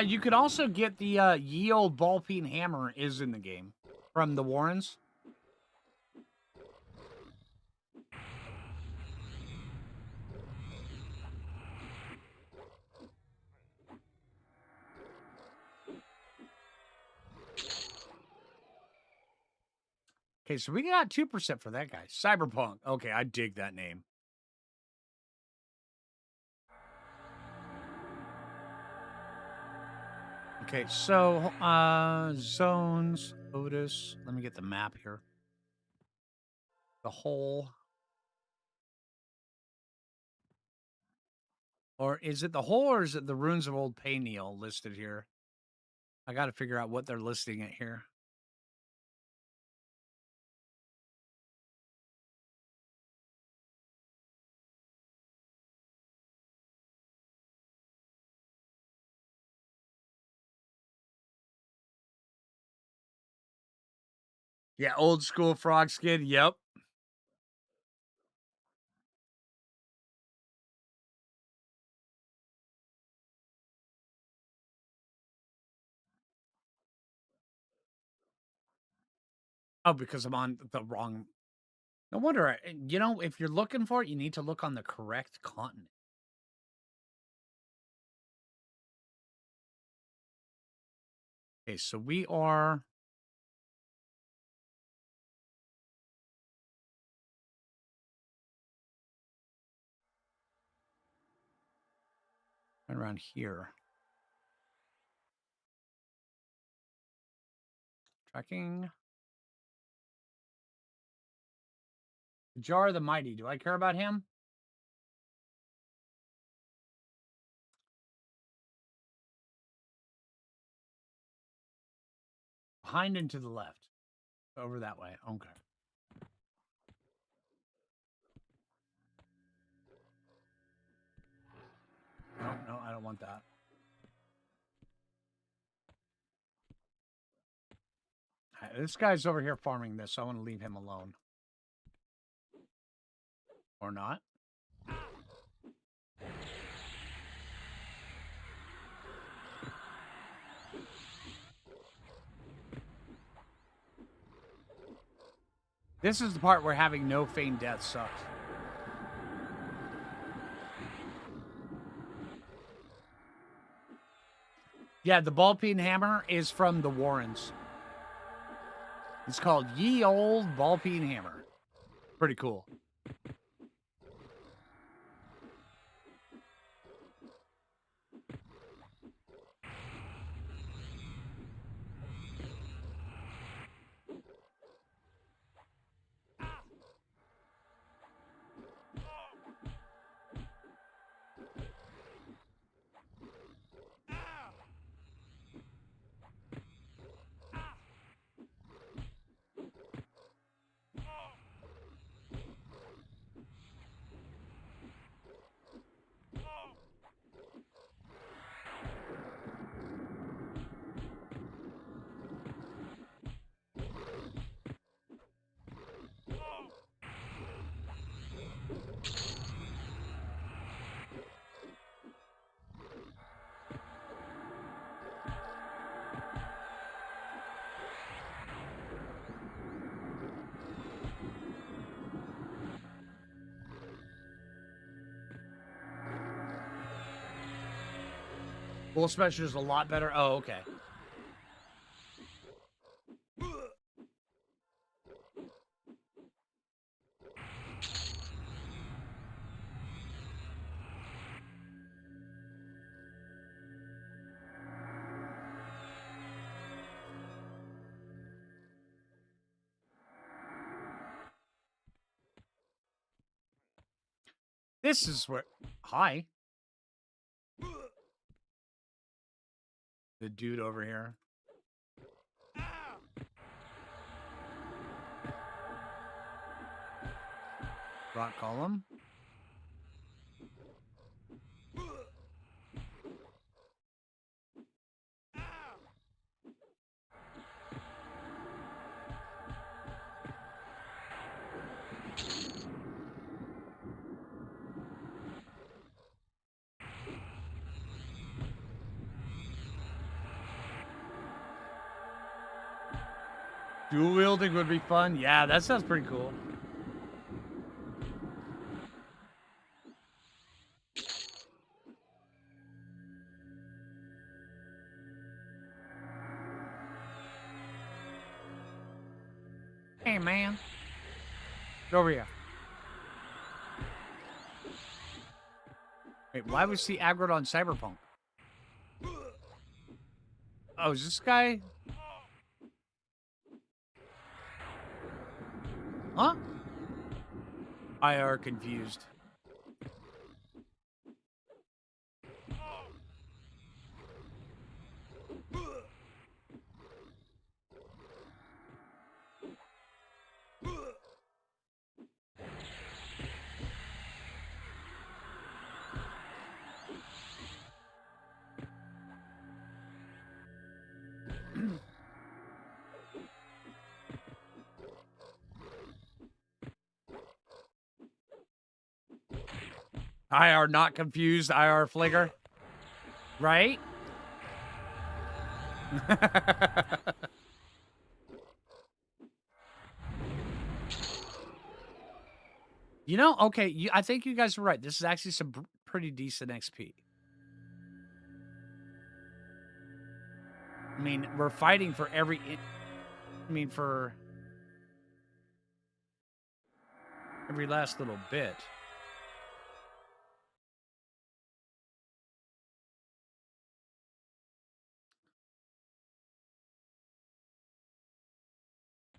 You could also get the ye old ball peen hammer is in the game from the Warrens. Okay, so we got 2% for that guy. Cyberpunk. Okay, I dig that name. Okay, so zones, Otis. Let me get the map here. The hole. Or is it the hole or is it the ruins of old Payneal listed here? I got to figure out what they're listing it here. Yeah, old school frog skin. Yep. Oh, because I'm on the wrong. No wonder. If you're looking for it, you need to look on the correct continent. Okay, so we are around here. Tracking. Jar of the Mighty. Do I care about him? Behind and to the left. Over that way. Okay. No, I don't want that. This guy's over here farming this, so I want to leave him alone. Or not. This is the part where having no feigned death sucks. Yeah, the ball peen hammer is from the Warrens. It's called Ye Old Ball Peen Hammer. Pretty cool. Full special is a lot better. Oh, okay. This is where. Hi. The dude over here. Rock column. Dual wielding would be fun. Yeah, that sounds pretty cool. Hey, man. Get over here. Wait, why was he aggroed on Cyberpunk? Oh, is this guy? Huh? I are confused. I are not confused. I are fligger. Right? You know, okay, I think you guys are right. This is actually some pretty decent XP. I mean, we're fighting for for every last little bit.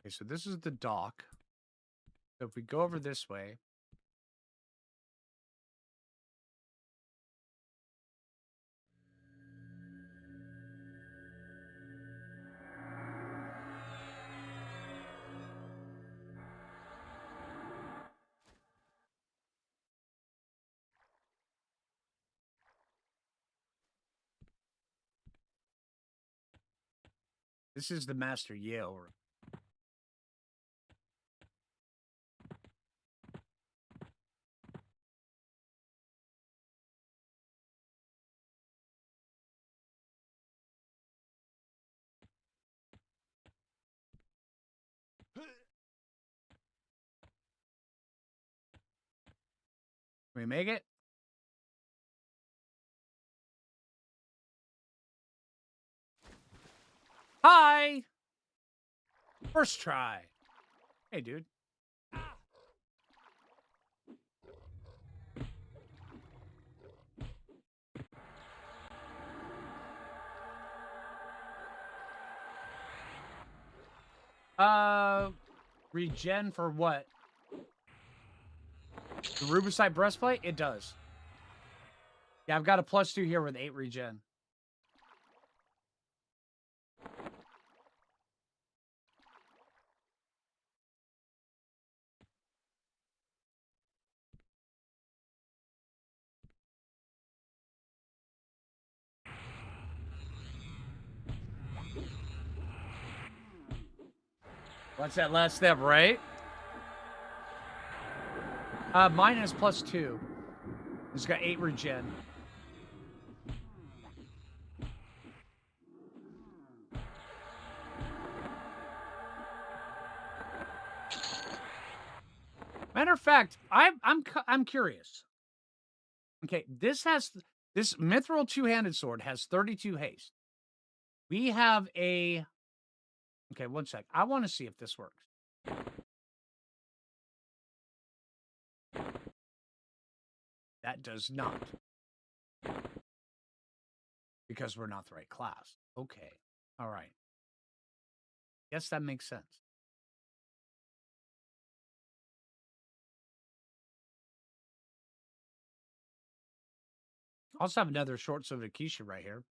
Okay, so this is the dock. So if we go over this way, this is the Master Yale room. Can we make it? Hi! First try. Hey, dude. Regen for what? The Rubicite breastplate? It does. Yeah, I've got a +2 here with 8 regen. What's that last step, right? Mine is +2. It's got 8 regen. Matter of fact, I'm curious. Okay, this mithril two-handed sword has 32 haste. We have a okay, one sec. I want to see if this works. That does not. Because we're not the right class. Okay. All right. Guess that makes sense. I also have another short sword Akeisha right here.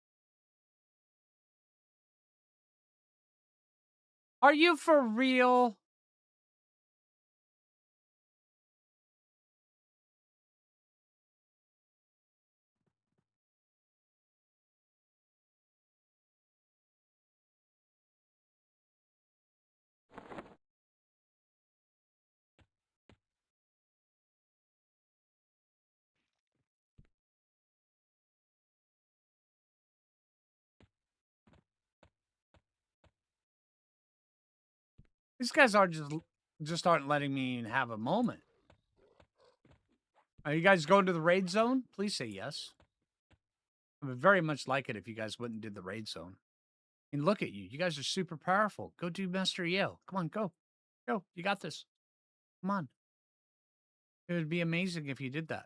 Are you for real? These guys are just aren't letting me have a moment. Are you guys going to the raid zone? Please say yes. I would very much like it if you guys went and did the raid zone. And look at you. You guys are super powerful. Go do Master Yale. Come on, go. Go. You got this. Come on. It would be amazing if you did that.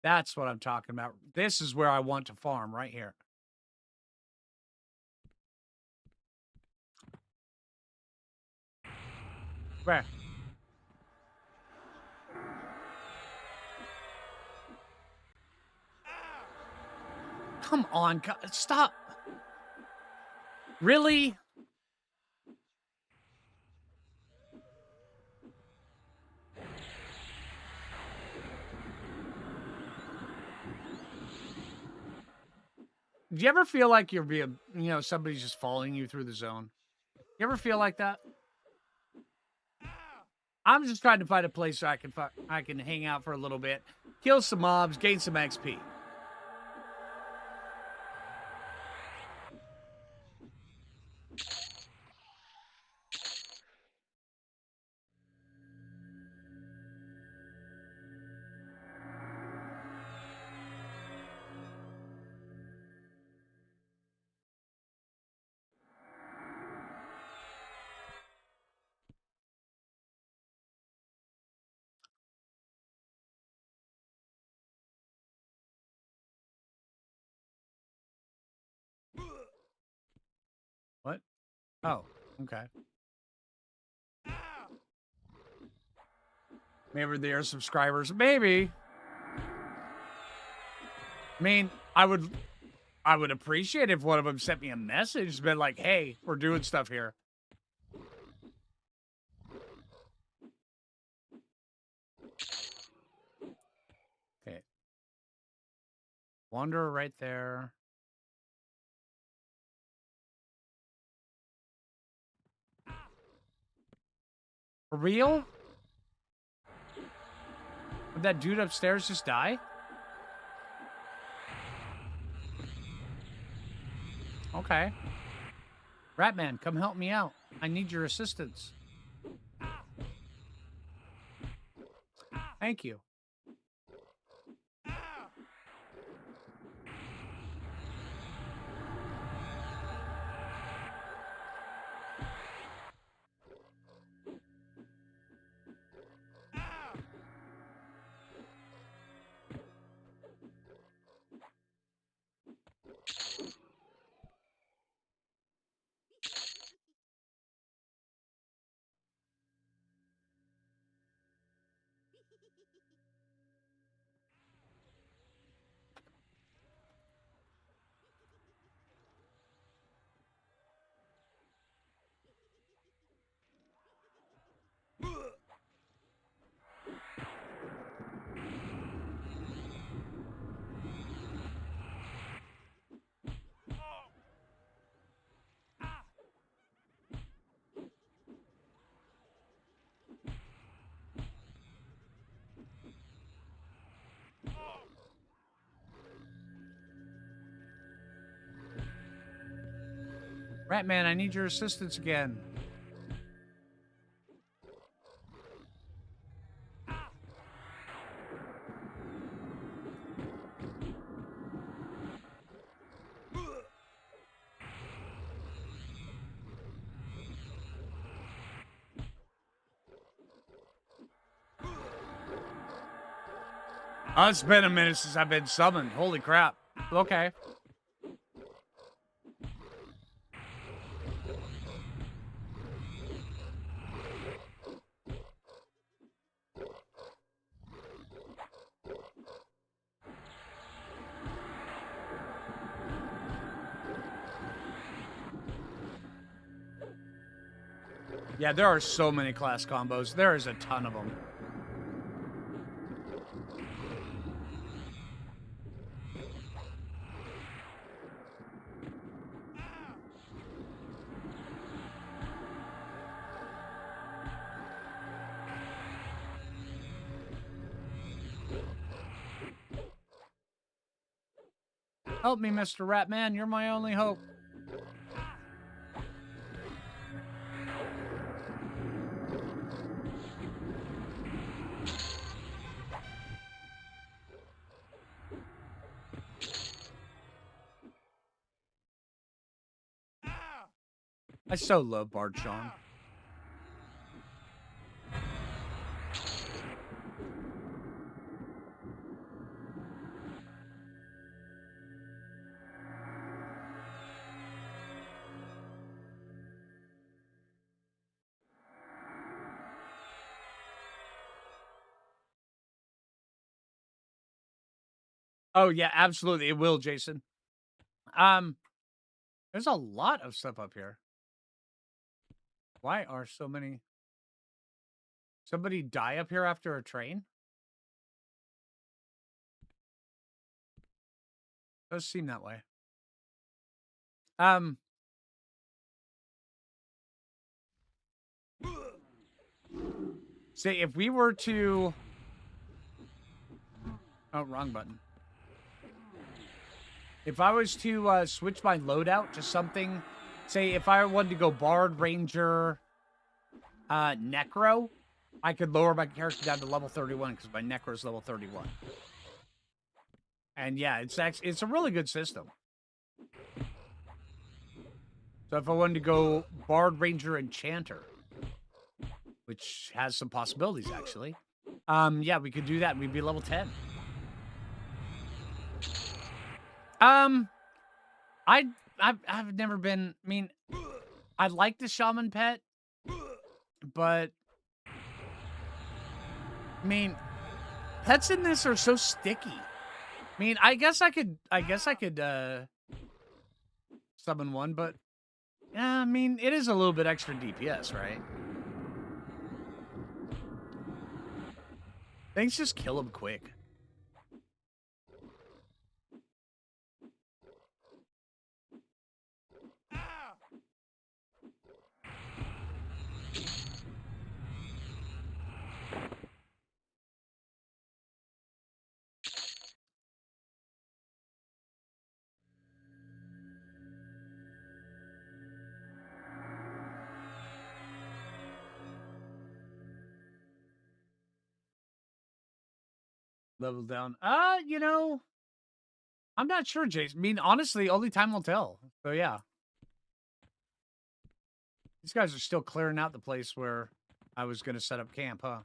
That's what I'm talking about. This is where I want to farm, right here. Where? Come on, stop. Really? Do you ever feel like you're being, somebody's just following you through the zone? You ever feel like that? I'm just trying to find a place so I can hang out for a little bit, kill some mobs, gain some XP. What? Oh, okay. Maybe they're subscribers. Maybe. I mean, I would appreciate if one of them sent me a message, been like, "Hey, we're doing stuff here." Okay. Wanderer right there. For real? Did that dude upstairs just die? Okay. Ratman, come help me out. I need your assistance. Thank you. Ratman, I need your assistance again. Oh, it's been a minute since I've been summoned. Holy crap. Okay. Yeah, there are so many class combos. There is a ton of them. Help me, Mr. Ratman. You're my only hope. I so love Bard Sean. Oh, yeah, absolutely. It will, Jason. There's a lot of stuff up here. Why are so many... Somebody die up here after a train? Does seem that way. Say, if we were to... Oh, wrong button. If I was to switch my loadout to something... Say, if I wanted to go Bard, Ranger, Necro, I could lower my character down to level 31 because my Necro is level 31. And yeah, it's a really good system. So if I wanted to go Bard, Ranger, Enchanter, which has some possibilities, actually. Yeah, we could do that and we'd be level 10. I've never been... I mean, I like the Shaman pet, but... I mean, pets in this are so sticky. I mean, I guess I could summon one, but... Yeah, I mean, it is a little bit extra DPS, right? Things just kill them quick. Level down. You know, I'm not sure, Jason. I mean, honestly, only time will tell. So, yeah. These guys are still clearing out the place where I was going to set up camp, huh?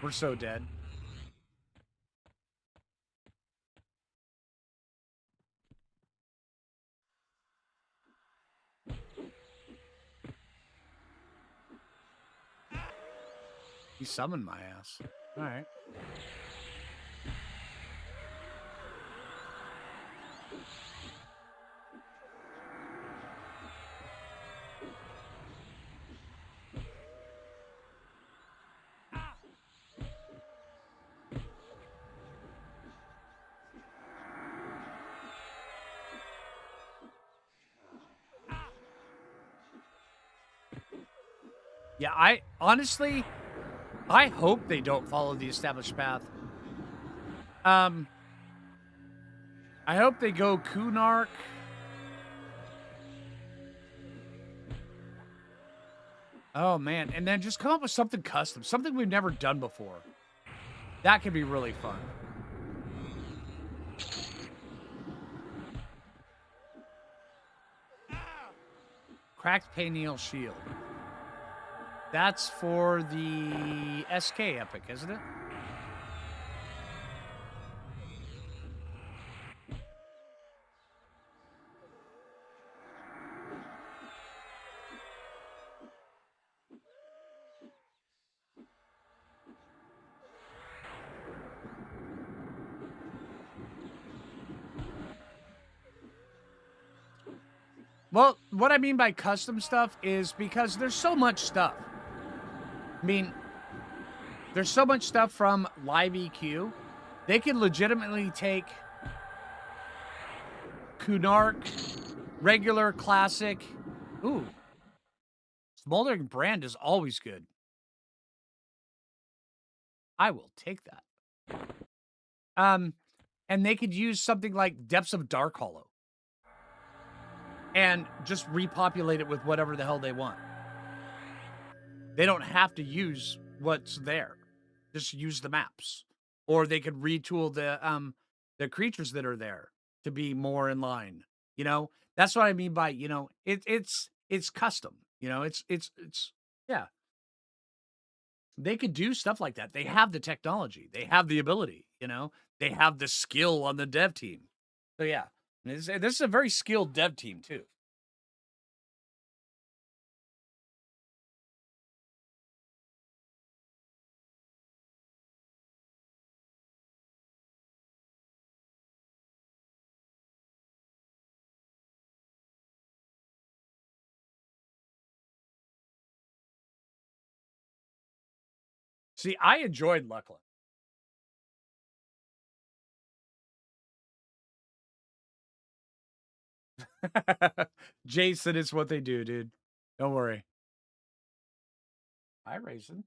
We're so dead. He summoned my ass. All right. Yeah, I honestly, I hope they don't follow the established path. I hope they go Kunark. Oh, man. And then just come up with something custom. Something we've never done before. That could be really fun. Cracked Pineal Shield. That's for the SK epic, isn't it? Well, what I mean by custom stuff is because there's so much stuff. I mean, there's so much stuff from Live EQ. They can legitimately take Kunark, regular, classic. Ooh, Smoldering Brand is always good. I will take that. And they could use something like Depths of Dark Hollow and just repopulate it with whatever the hell they want. They don't have to use what's there. Just use the maps. Or they could retool the creatures that are there to be more in line. You know? That's what I mean by, you know, it's custom. You know, it's yeah. They could do stuff like that. They have the technology. They have the ability, you know? They have the skill on the dev team. So yeah. This is a very skilled dev team too. See, I enjoyed Luckland. Jason, it's what they do, dude. Don't worry. Hi, Raisin.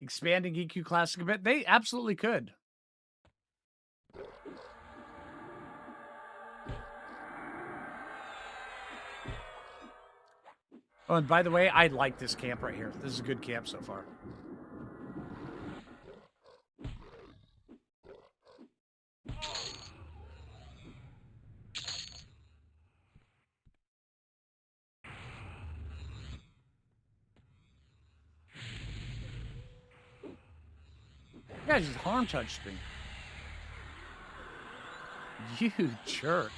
Expanding EQ Classic a bit. They absolutely could. Oh, and by the way, I like this camp right here. This is a good camp so far. You guys just harm touched me. You jerk.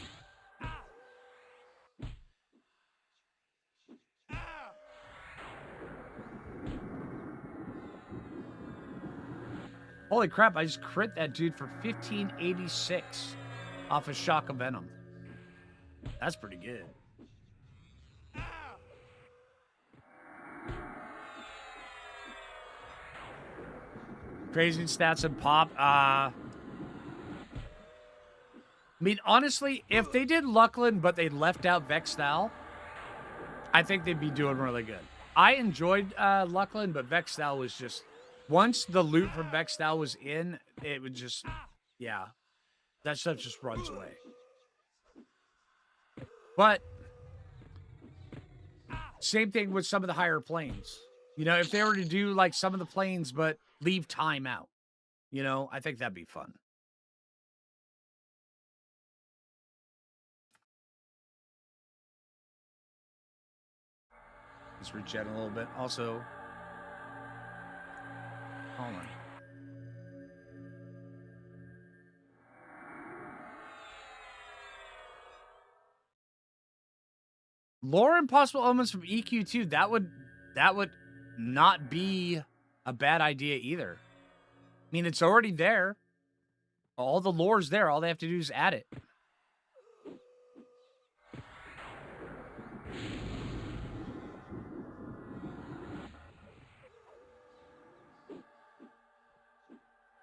Holy crap, I just crit that dude for 1586 off a Shock of Venom. That's pretty good. Crazy stats and pop. I mean, honestly, if they did Luckland, but they left out Vextal, I think they'd be doing really good. I enjoyed Luckland, but Vextal was just... Once the loot from Vextal was in, it would just... Yeah. That stuff just runs away. But... Same thing with some of the higher planes. You know, if they were to do, like, some of the planes, but leave time out. You know, I think that'd be fun. Let's regen a little bit. Also... Hold on. Lore and possible elements from EQ2, that would not be a bad idea either. I mean, it's already there. All the lore's there. All they have to do is add it.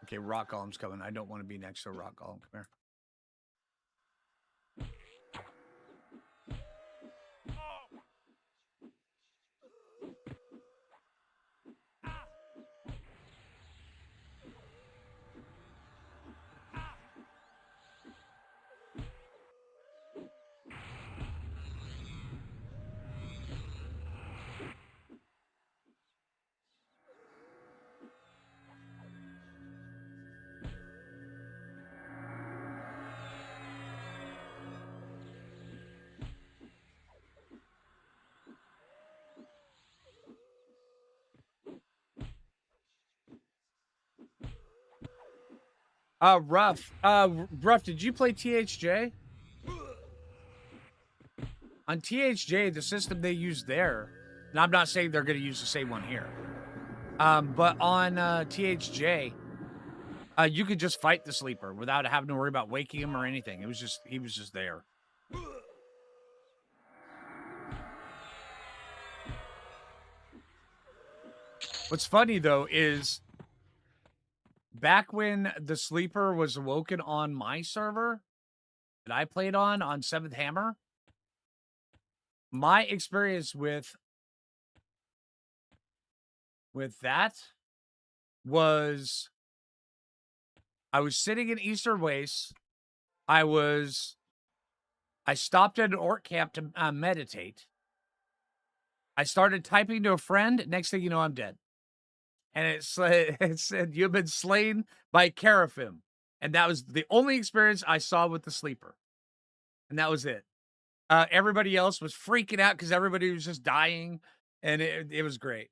Okay, rock golem's coming. I don't want to be next to a rock golem. Come here. Rough, did you play THJ? On THJ, the system they use there, and I'm not saying they're gonna use the same one here. But on THJ, you could just fight the sleeper without having to worry about waking him or anything. He was just there. What's funny though is back when the sleeper was awoken on my server that I played on Seventh Hammer, my experience with that was I was sitting in Eastern Wastes. I stopped at an orc camp to meditate. I started typing to a friend. Next thing you know, I'm dead. And it said, "You've been slain by Carafim." And that was the only experience I saw with the sleeper. And that was it. Everybody else was freaking out because everybody was just dying. And it was great.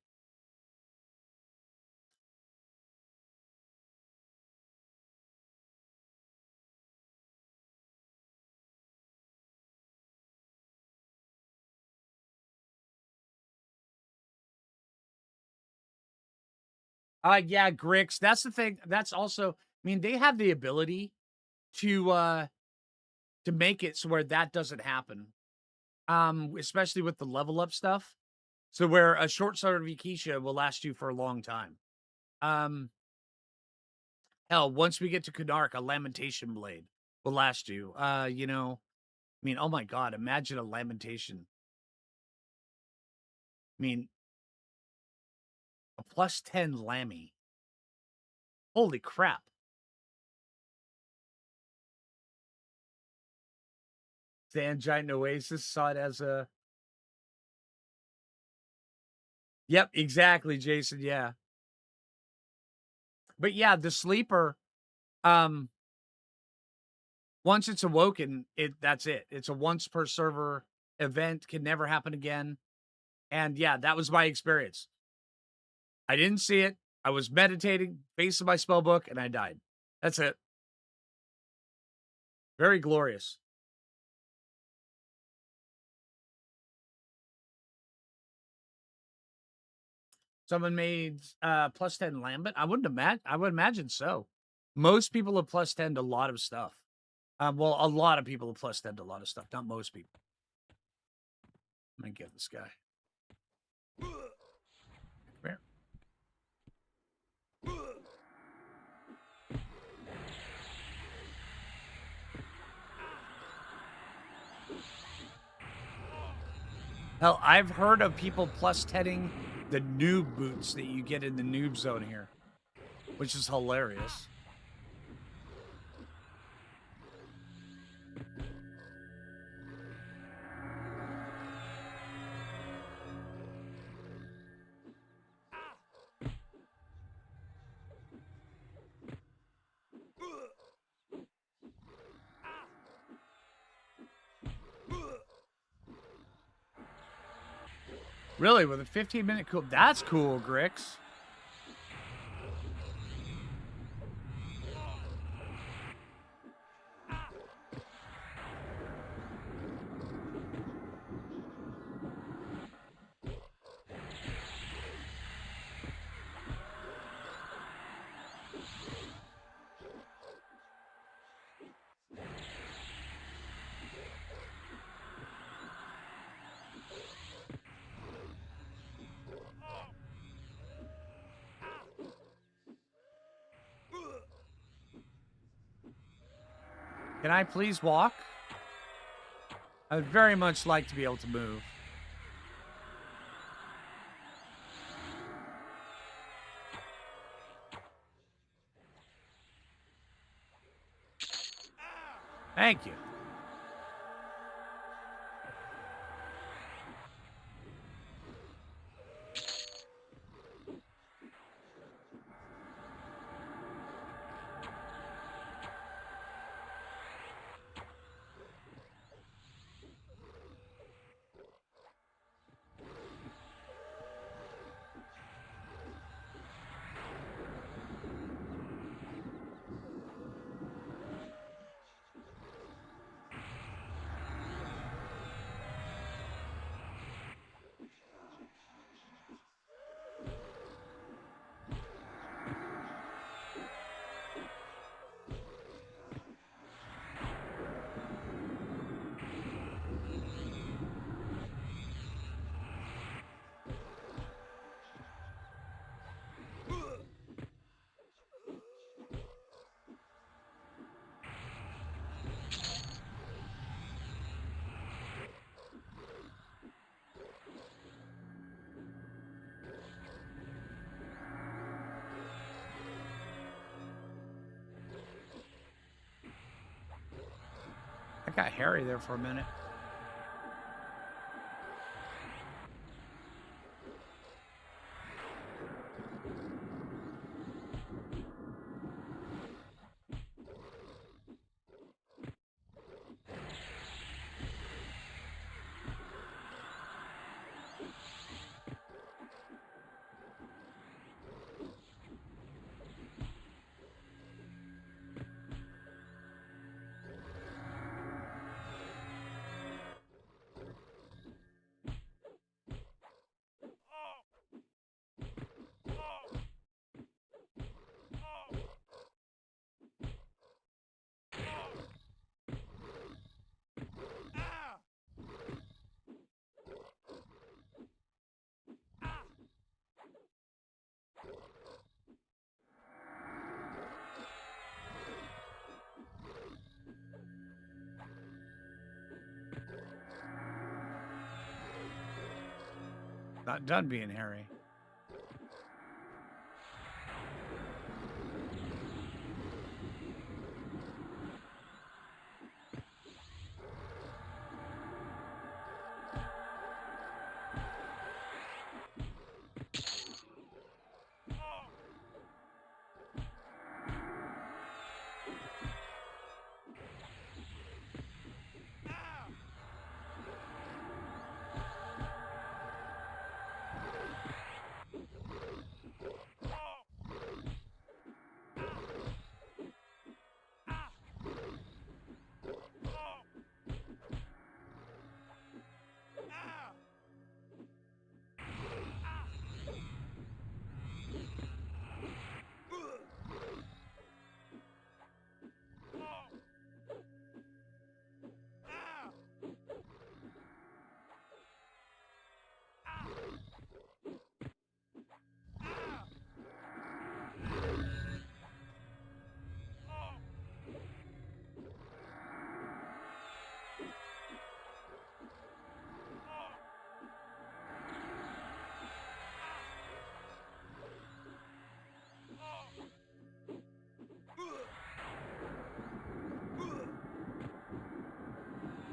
Yeah, Grix. That's the thing. That's also, I mean, they have the ability to make it so where that doesn't happen. Especially with the level up stuff. So where a short sword of Ikisha will last you for a long time. Um, hell, once we get to Kunark, a lamentation blade will last you. I mean, oh my god, imagine a lamentation. I mean, a +10 Lammy. Holy crap. Sand Giant Oasis saw it as a. Yep, exactly, Jason. Yeah. But yeah, the sleeper, um, once it's awoken, that's it. It's a once per server event, can never happen again. And yeah, that was my experience. I didn't see it. I was meditating, facing my spell book, and I died. That's it. Very glorious. Someone made +10 Lambent. I would imagine so. Most people have +10 to a lot of stuff. Well, a lot of people have +10 to a lot of stuff, not most people. Let me get this guy. Come here. Hell, I've heard of people +10ing the noob boots that you get in the noob zone here, which is hilarious. Really, with a 15-minute cool, that's cool, Grix. Can I please walk? I would very much like to be able to move. Thank you. Got Harry there for a minute. Not done being Harry.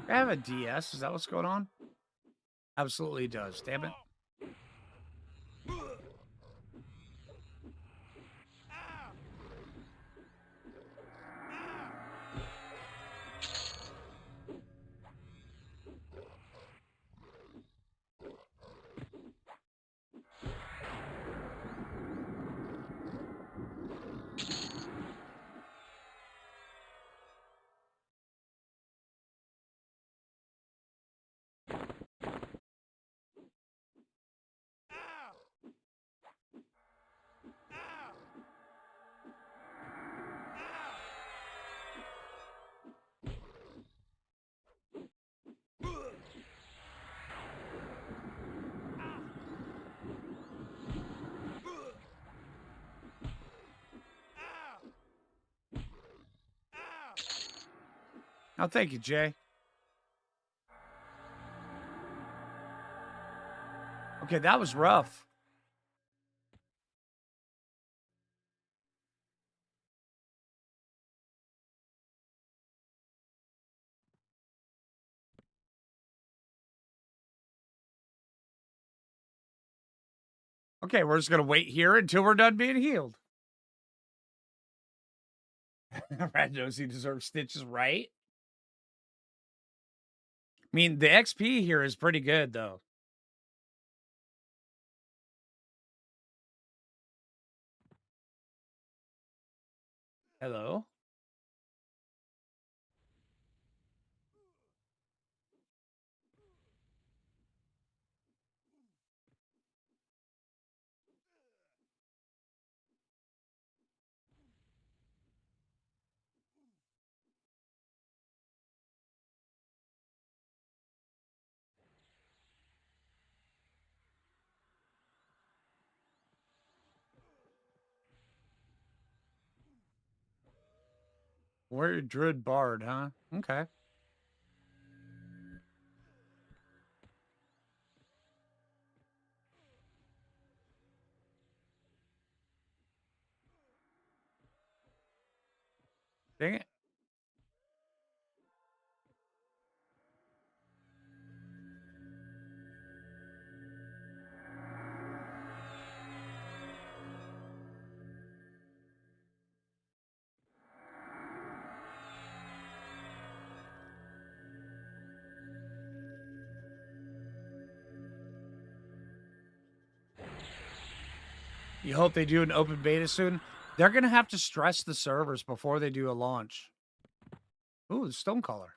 I have a DS. Is that what's going on? Absolutely does. Damn it. Oh, thank you, Jay. Okay, that was rough. Okay, we're just gonna wait here until we're done being healed. Rat knows he deserves stitches, right? I mean, the XP here is pretty good, though. Hello? We're Druid Bard, huh? Okay. Dang it. You hope they do an open beta soon. They're gonna have to stress the servers before they do a launch. Ooh, Stonecaller.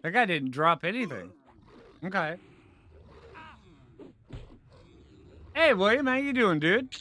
That guy didn't drop anything. Okay. Hey, William, how you doing, dude?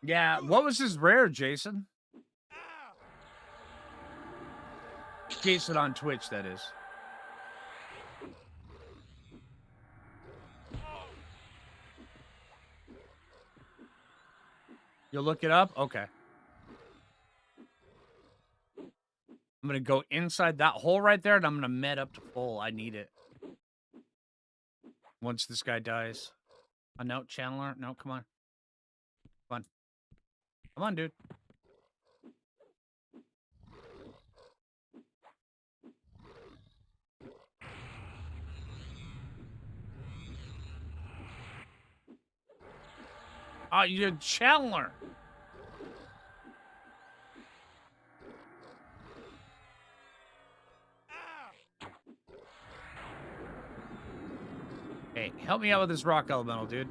Yeah, what was his rare, Jason? Jason on Twitch, that is. You'll look it up? Okay. I'm gonna go inside that hole right there, and I'm gonna med up to full. I need it. Once this guy dies. Oh, no, Chandler. No, come on. Come on. Come on, dude. Oh, you Chandler. Hey, help me out with this rock elemental, dude.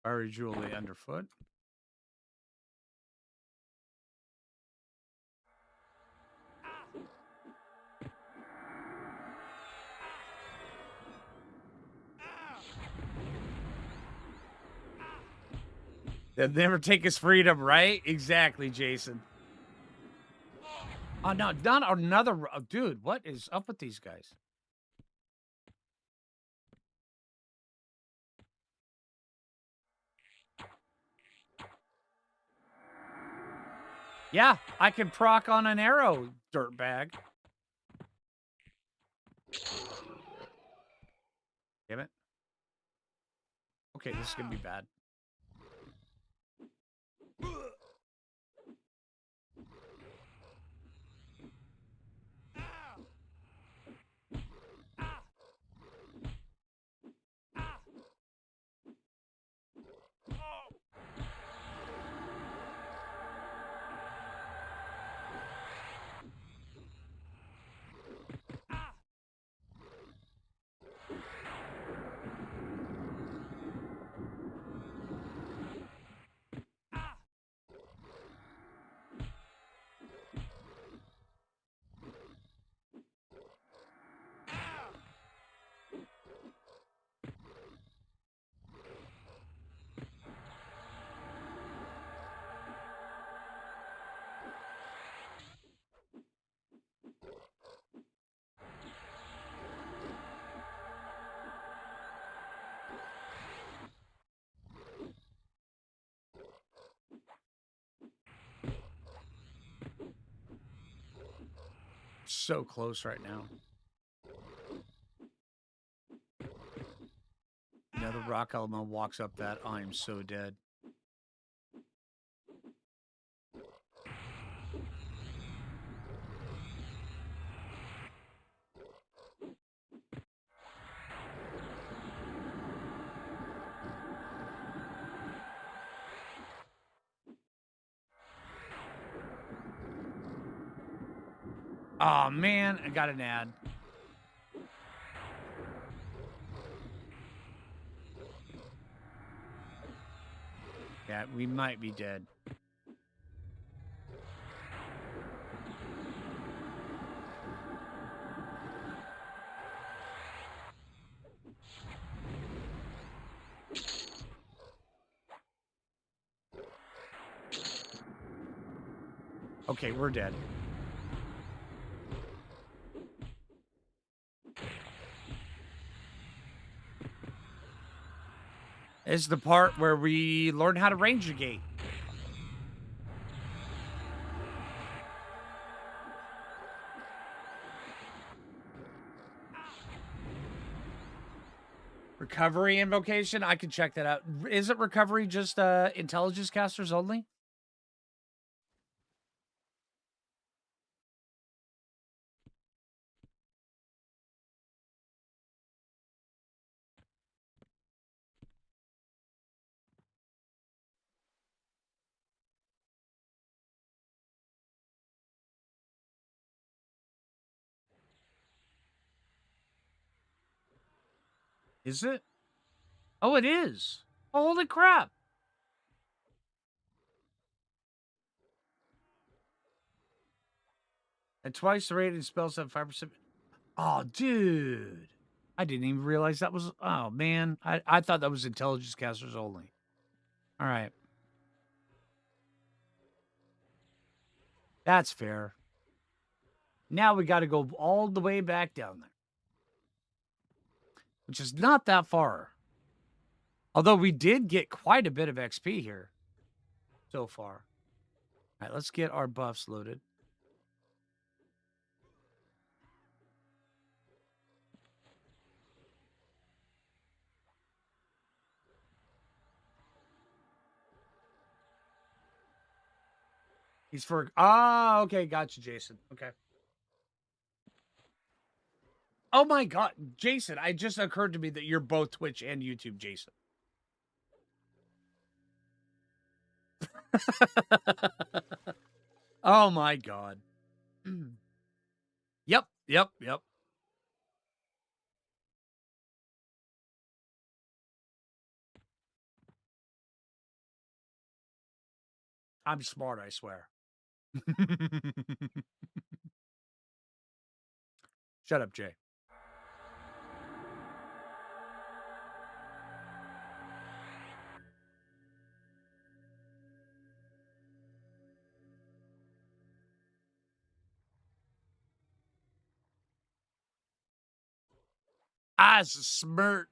Fiery Jewelry underfoot. They'll never take his freedom, right? Exactly, Jason. Oh, no, not another. Dude, what is up with these guys? Yeah, I can proc on an arrow, dirtbag. Damn it. Okay, this is gonna be bad. So close right now. Another rock element walks up that. I'm so dead. Oh man, I got an ad. Yeah, we might be dead. Okay, we're dead. This is the part where we learn how to range the gate. Recovery invocation? I can check that out. Isn't recovery just intelligence casters only? Is it? Oh, it is. Oh, holy crap. And twice the rated spells have 5%. Oh, dude. I didn't even realize that was. Oh, man. I thought that was intelligence casters only. All right. That's fair. Now we got to go all the way back down there, which is not that far. Although we did get quite a bit of XP here so far. All right, let's get our buffs loaded. He's for. Ah, okay. Gotcha, Jason. Okay. Oh my God, Jason! It just occurred to me that you're both Twitch and YouTube, Jason. Oh my God. Yep, yep, yep. I'm smart, I swear. Shut up, Jay. I smirk.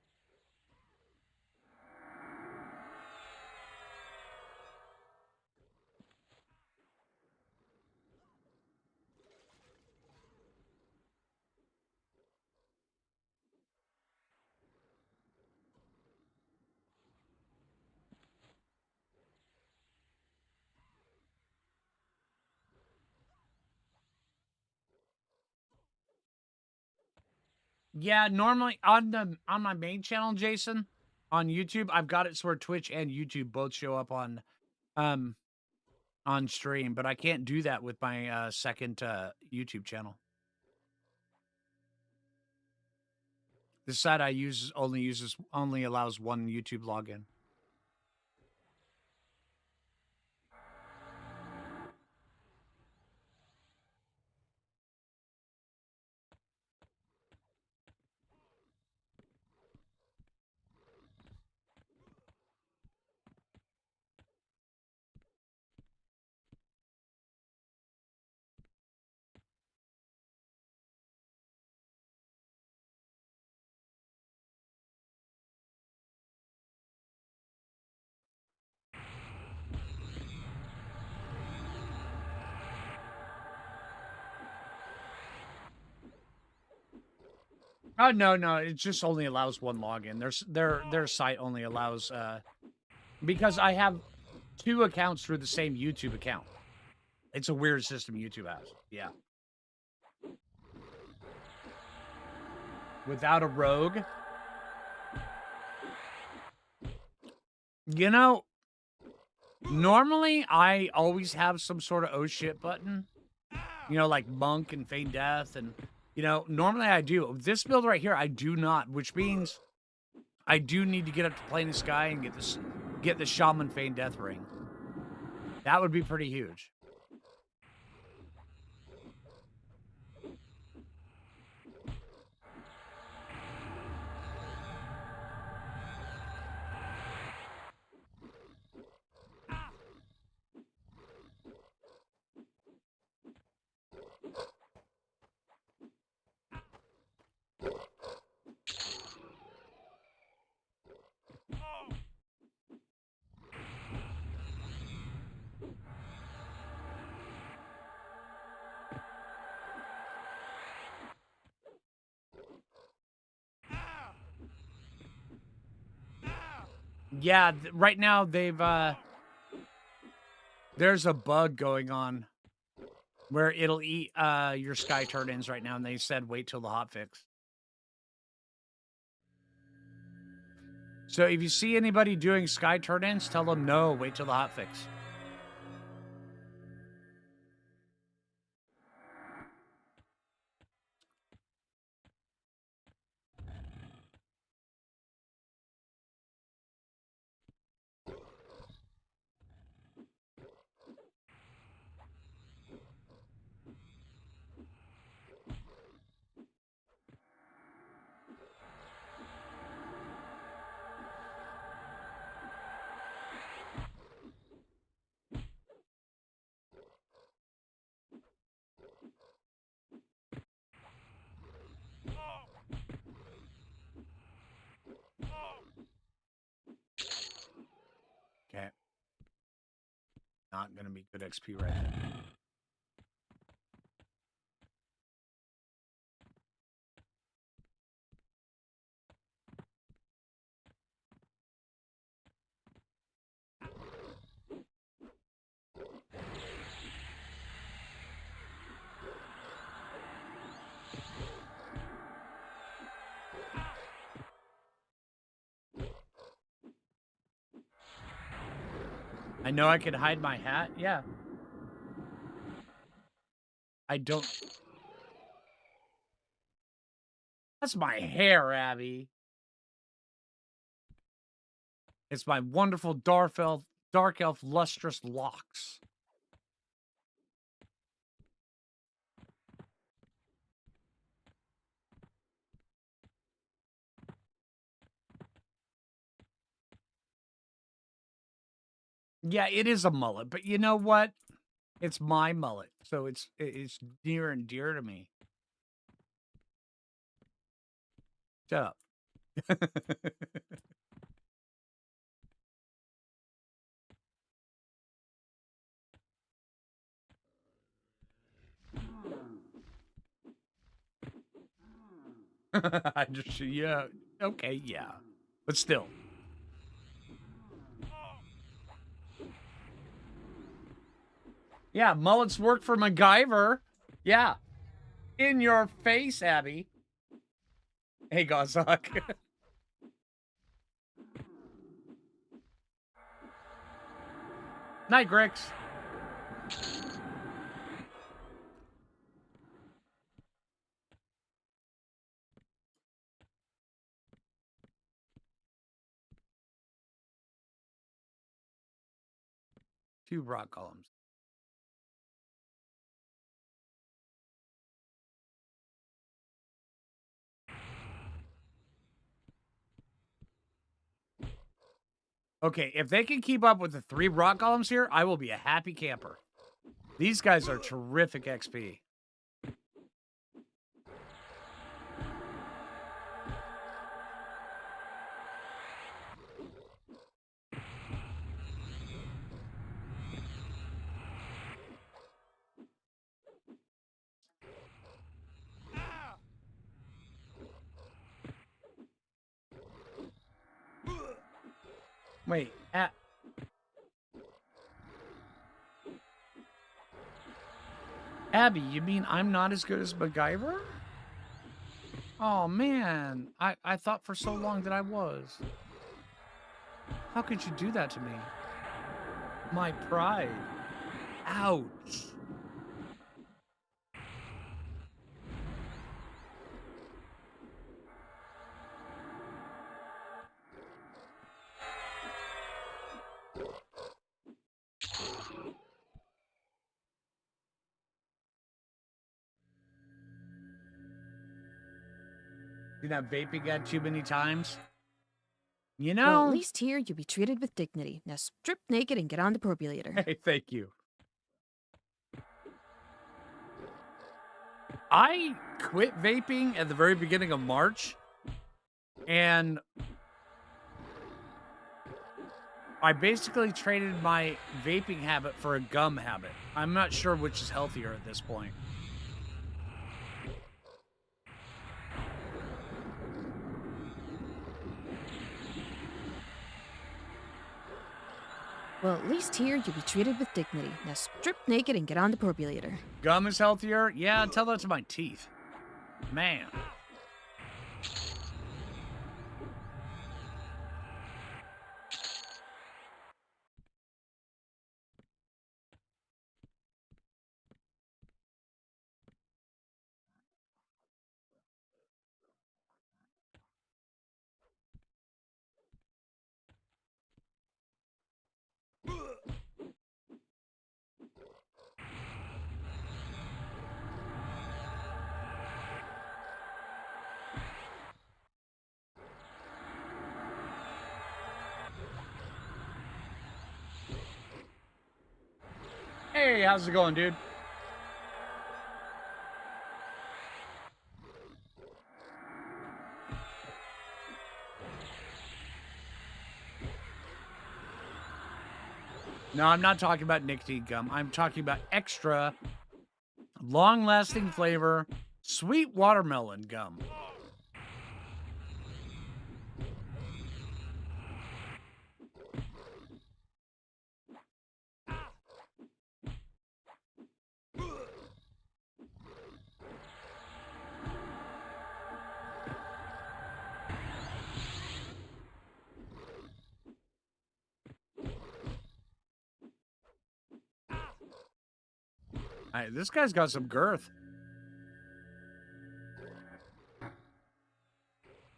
Yeah, normally on my main channel, Jason, on YouTube, I've got it so where Twitch and YouTube both show up um on stream, but I can't do that with my second YouTube channel. The site I use only allows one YouTube login. Oh no, it just only allows one login. Their site only allows because I have two accounts through the same YouTube account. It's a weird system YouTube has. Yeah. Without a rogue. You know, normally I always have some sort of oh shit button. You know, like Monk and Feign Death and normally I do. This build right here I do not, which means I do need to get up to Plane of Sky and get the Shaman Feign Death ring. That would be pretty huge. Yeah, right now there's a bug going on where it'll eat your sky turn-ins right now, and they said wait till the hotfix. So if you see anybody doing sky turn-ins, tell them no, wait till the hotfix. Okay. Not gonna be good XP right there. I know I could hide my hat. Yeah. I don't. That's my hair, Abby. It's my wonderful dark elf lustrous locks. Yeah, it is a mullet, but you know what? It's my mullet, so it's near and dear to me. Shut up. I just yeah, okay, yeah, but still. Yeah, mullets work for MacGyver. Yeah, in your face, Abby. Hey, Gozok. Night, Grix. Two rock columns. Okay, if they can keep up with the 3 rock columns here, I will be a happy camper. These guys are terrific XP. Wait, Abby, you mean I'm not as good as MacGyver? Oh, man. I thought for so long that I was. How could you do that to me? My pride. Ouch. See that vaping ad too many times? You Well, at know? least here you'll be treated with dignity. Now strip naked and get on the defibrillator. Hey, thank you. I quit vaping at the very beginning of March, and I basically traded my vaping habit for a gum habit. I'm not sure which is healthier at this point. Well, at least here you'll be treated with dignity. Now strip naked and get on the defibrillator. Gum is healthier? Yeah, tell that to my teeth. Man. Hey, how's it going, dude? No, I'm not talking about nicotine gum. I'm talking about extra, long-lasting flavor, sweet watermelon gum. This guy's got some girth. Come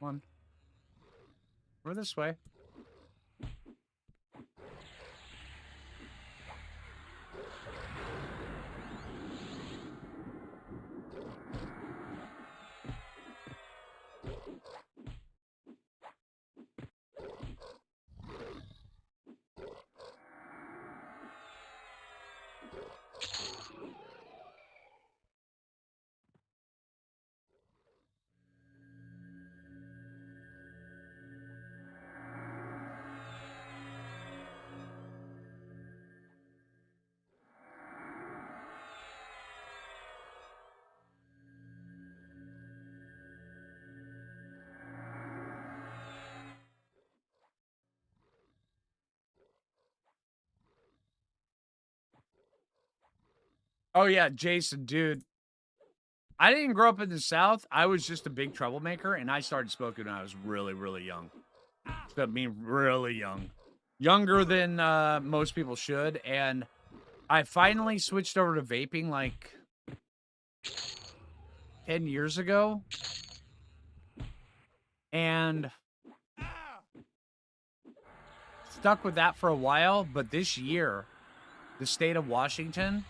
on. We're this way. Oh, yeah, Jason, dude. I didn't grow up in the South. I was just a big troublemaker, and I started smoking when I was really, really young. So, I mean, really young. Younger than, most people should, and I finally switched over to vaping, like, 10 years ago, and stuck with that for a while, but this year, the state of Washington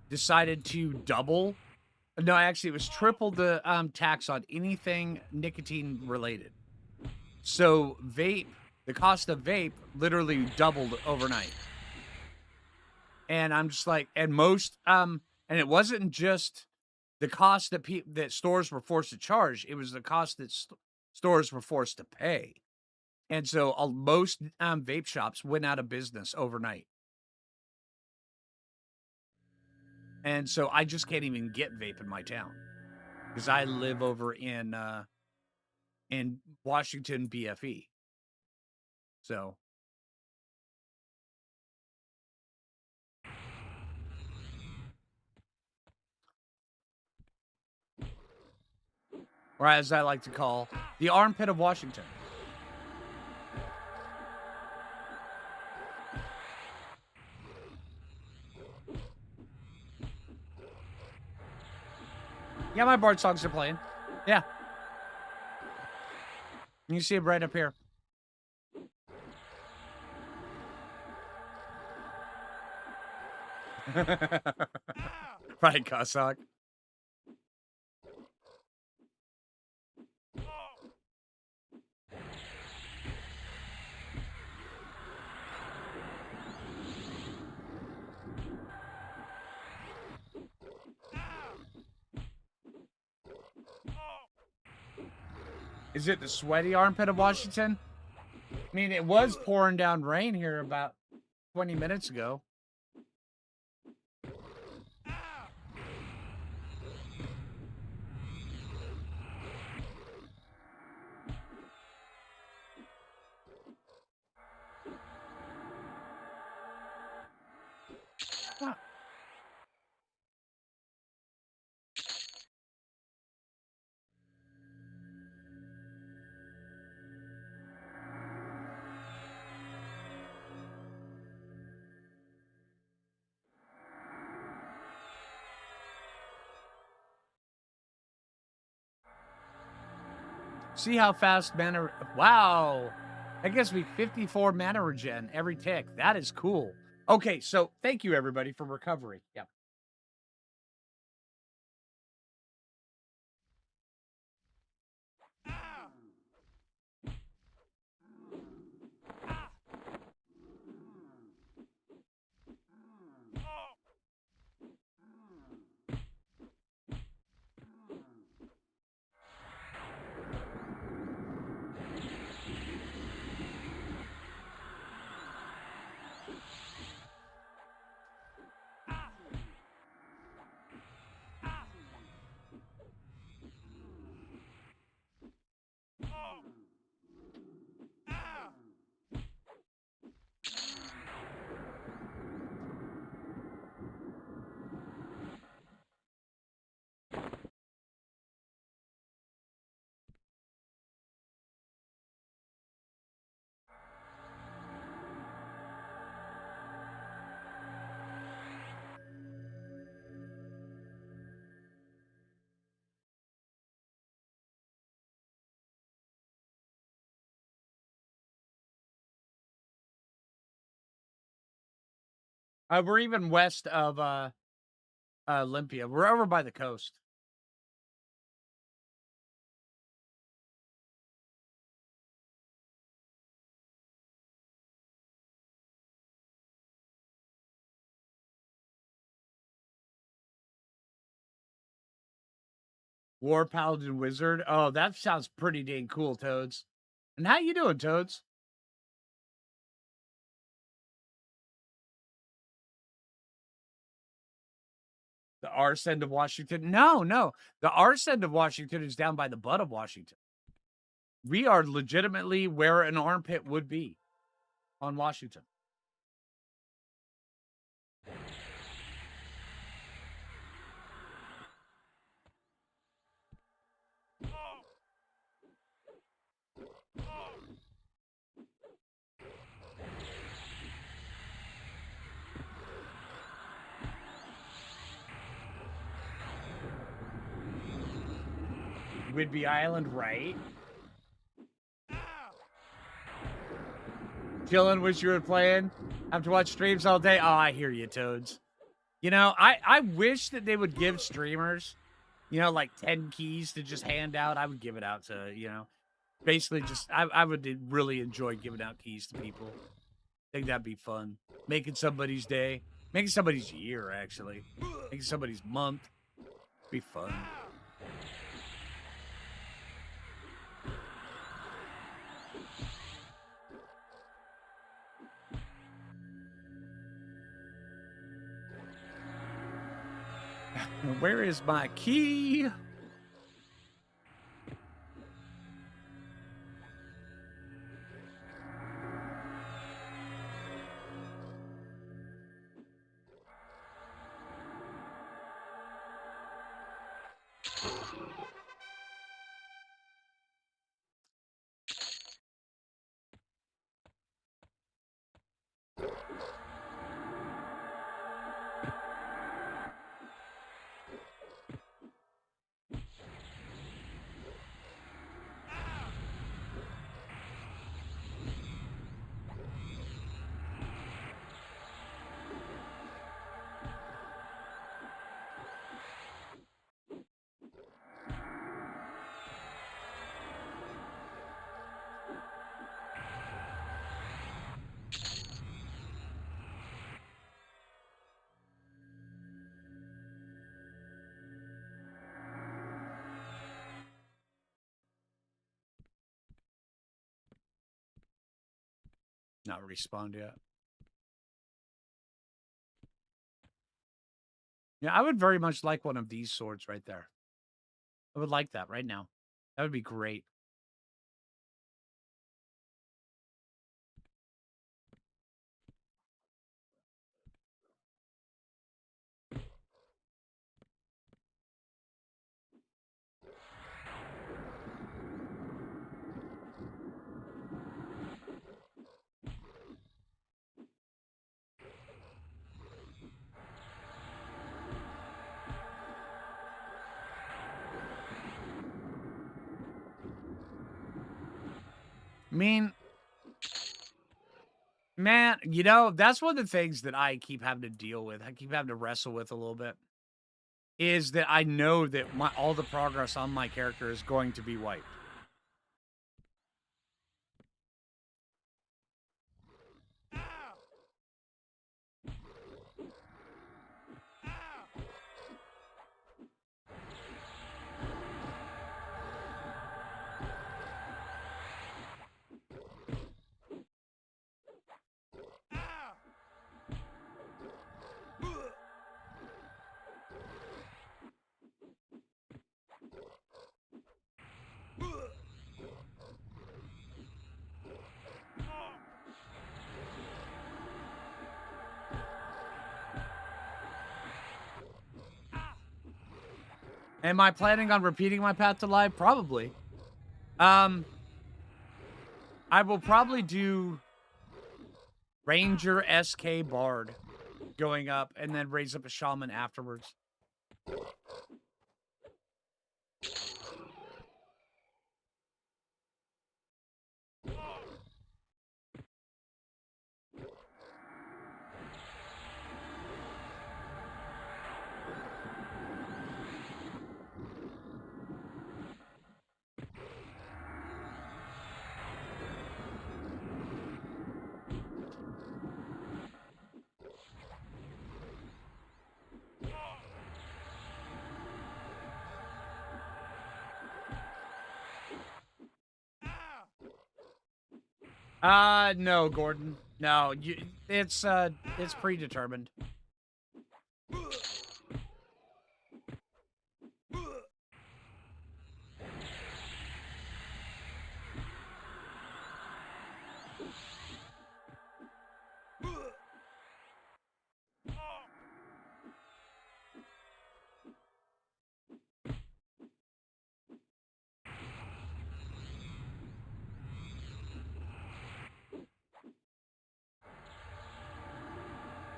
decided to double no, actually, it was triple the, tax on anything nicotine related. So the cost of vape literally doubled overnight. And I'm just like, and and it wasn't just the cost that that stores were forced to charge, it was the cost that stores were forced to pay. And so most vape shops went out of business overnight. And so I just can't even get vape in my town because I live over in Washington BFE. So, or as I like to call the armpit of Washington. Yeah, my Bart songs are playing. Yeah, you see it right up here. Right, Cossack. Is it the sweaty armpit of Washington? I mean, it was pouring down rain here about 20 minutes ago. Huh. See how fast mana. Wow. That gives me 54 mana regen every tick. That is cool. Okay, so thank you everybody for recovery. Yeah. We're even west of Olympia. We're over by the coast. War Paladin Wizard. Oh, that sounds pretty dang cool, Toads. And how you doing, Toads? The arse end of Washington? No, no. The arse end of Washington is down by the butt of Washington. We are legitimately where an armpit would be on Washington. Whidbey Island, right? Chillin', wish you were playing. Have to watch streams all day. Oh, I hear you, Toads. You know, I wish that they would give streamers, you know, like 10 keys to just hand out. I would give it out to, you know, basically just, I would really enjoy giving out keys to people. I think that'd be fun. Making somebody's day, making somebody's year, actually. Making somebody's month. Be fun. Where is my key? Not respawned yet. Yeah, I would very much like one of these swords right there. I would like that right now. That would be great. I mean, man, you know, that's one of the things that I keep having to deal with. I keep having to wrestle with a little bit. Is that I know that all the progress on my character is going to be wiped. Am I planning on repeating my path to life? Probably. I will probably do Ranger SK Bard going up and then raise up a Shaman afterwards. No, Gordon. No, it's predetermined.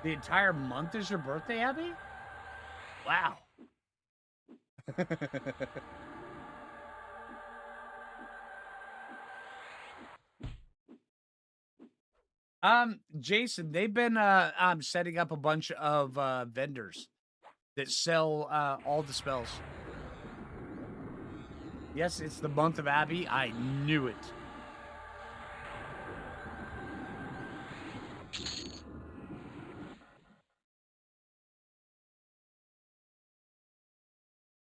The entire month is your birthday, Abby? Wow. Jason, they've been setting up a bunch of vendors that sell all the spells. Yes, it's the month of Abby. I knew it.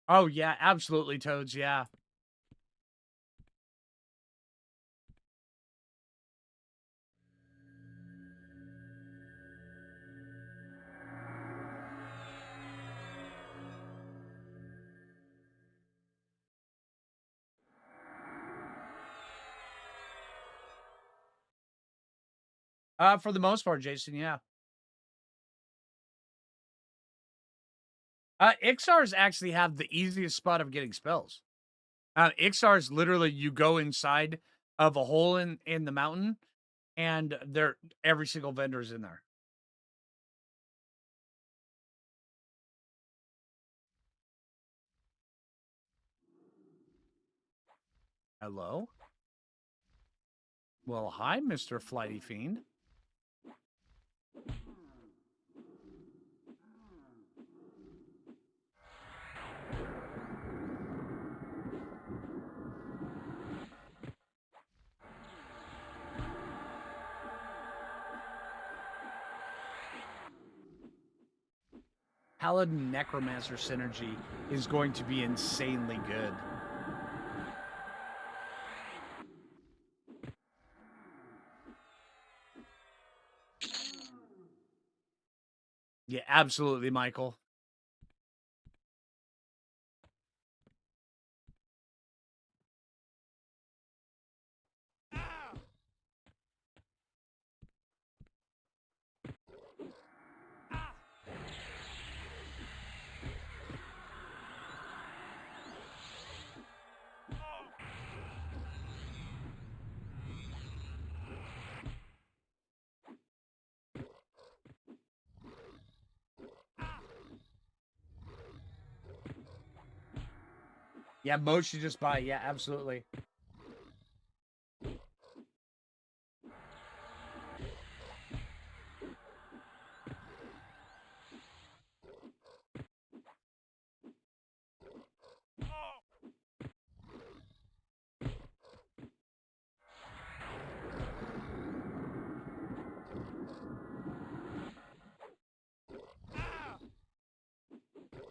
Oh yeah, absolutely, Toads. Yeah. For the most part, Jason. Yeah. Ixars actually have the easiest spot of getting spells. Ixars literally you go inside of a hole in the mountain, and there every single vendor is in there. Hello. Well, hi, Mister Flighty Fiend. Paladin Necromancer synergy is going to be insanely good. Yeah, absolutely, Michael. Yeah, motion just by. Yeah, absolutely.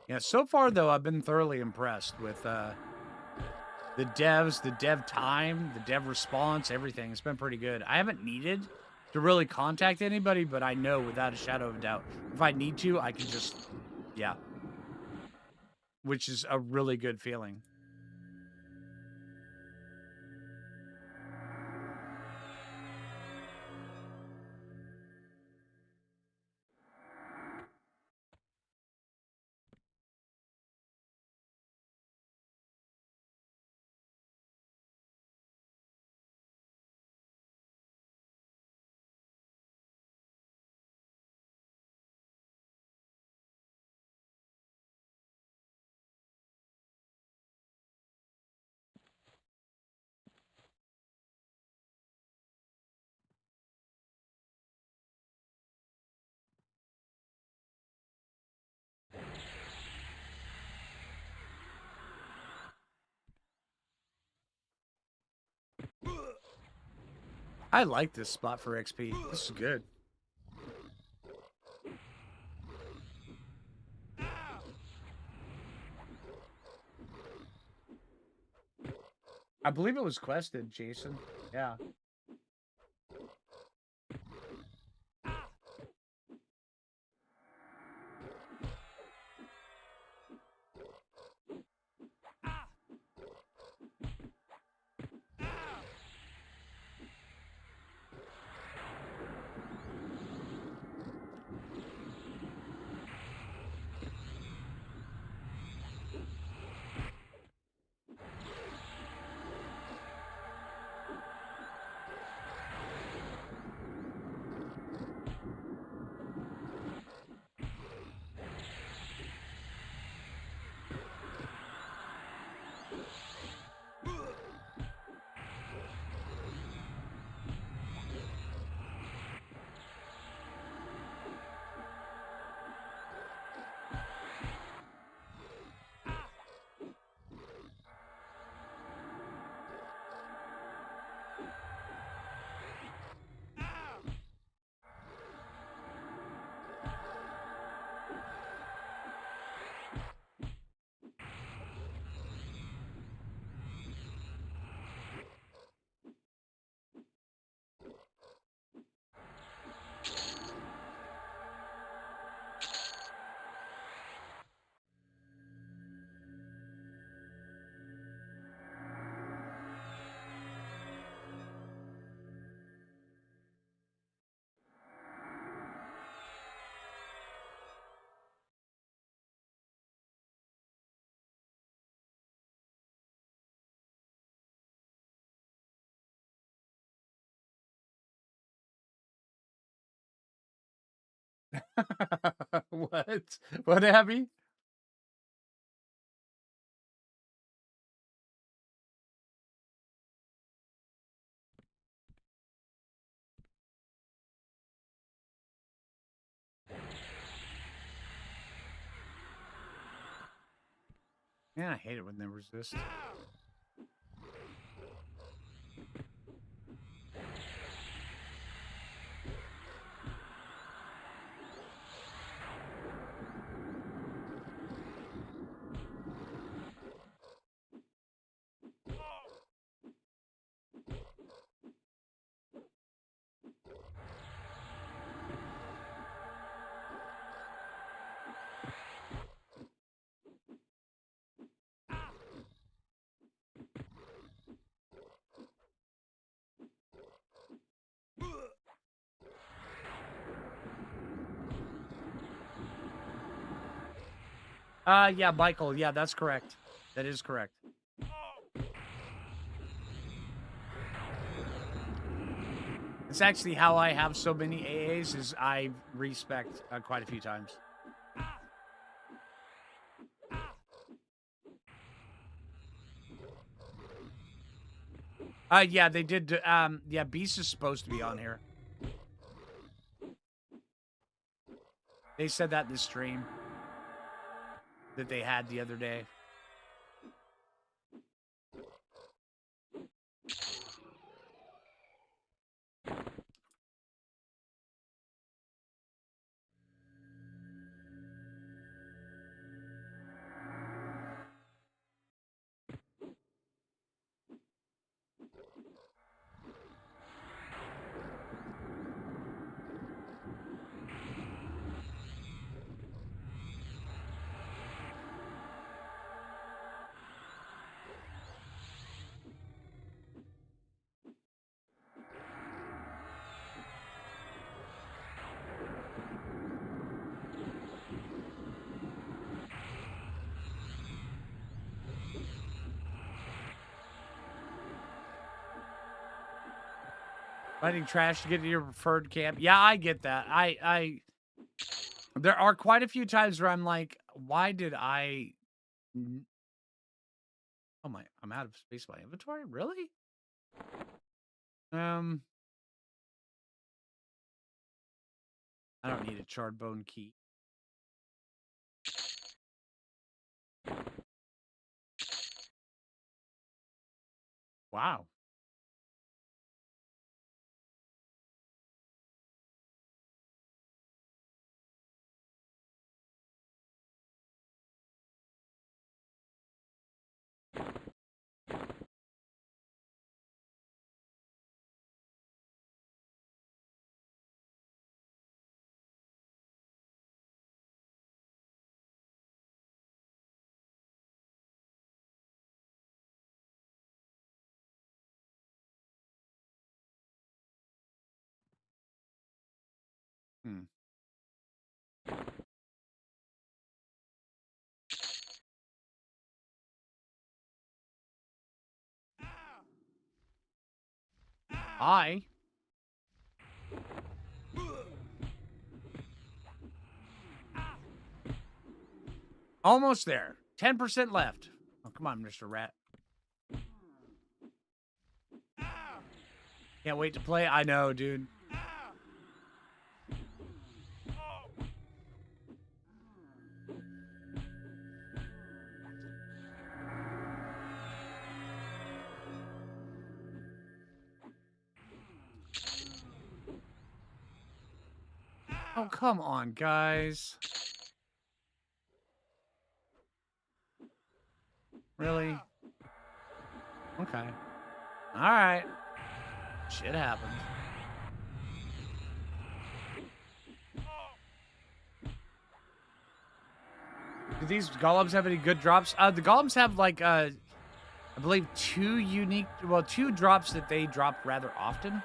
Yeah, so far though, I've been thoroughly impressed with the devs, the dev time, the dev response, everything. It's been pretty good. I haven't needed to really contact anybody, but I know without a shadow of a doubt, if I need to, I can just, yeah, which is a really good feeling. I like this spot for XP. This is good. I believe it was quested, Jason. Yeah. What? What, Abby? Man, I hate it when they resist. Yeah, Michael. Yeah, that's correct. That is correct. It's actually how I have so many AAs is I respect quite a few times. Yeah, they did. Yeah, Beast is supposed to be on here. They said that in the stream that they had the other day. Finding trash to get to your preferred camp. Yeah, I get that. There are quite a few times where I'm like, why did I? Oh my! I'm out of space in my inventory. Really? Um, I don't need a charred bone key. Wow. Hmm. I almost there. 10% left. Oh, come on, Mr. Rat. Can't wait to play. I know, dude. Oh, come on, guys. Really? Okay. All right. Shit happens. Do these golems have any good drops? The golems have like I believe two drops that they drop rather often.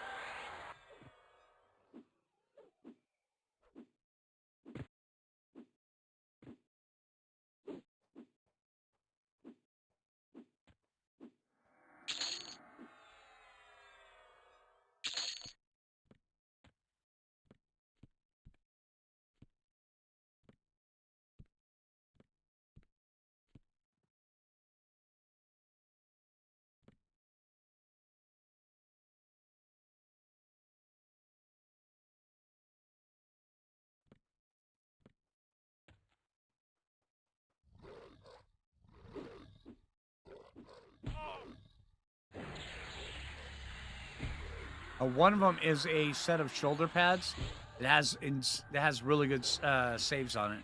One of them is a set of shoulder pads. It has really good saves on it,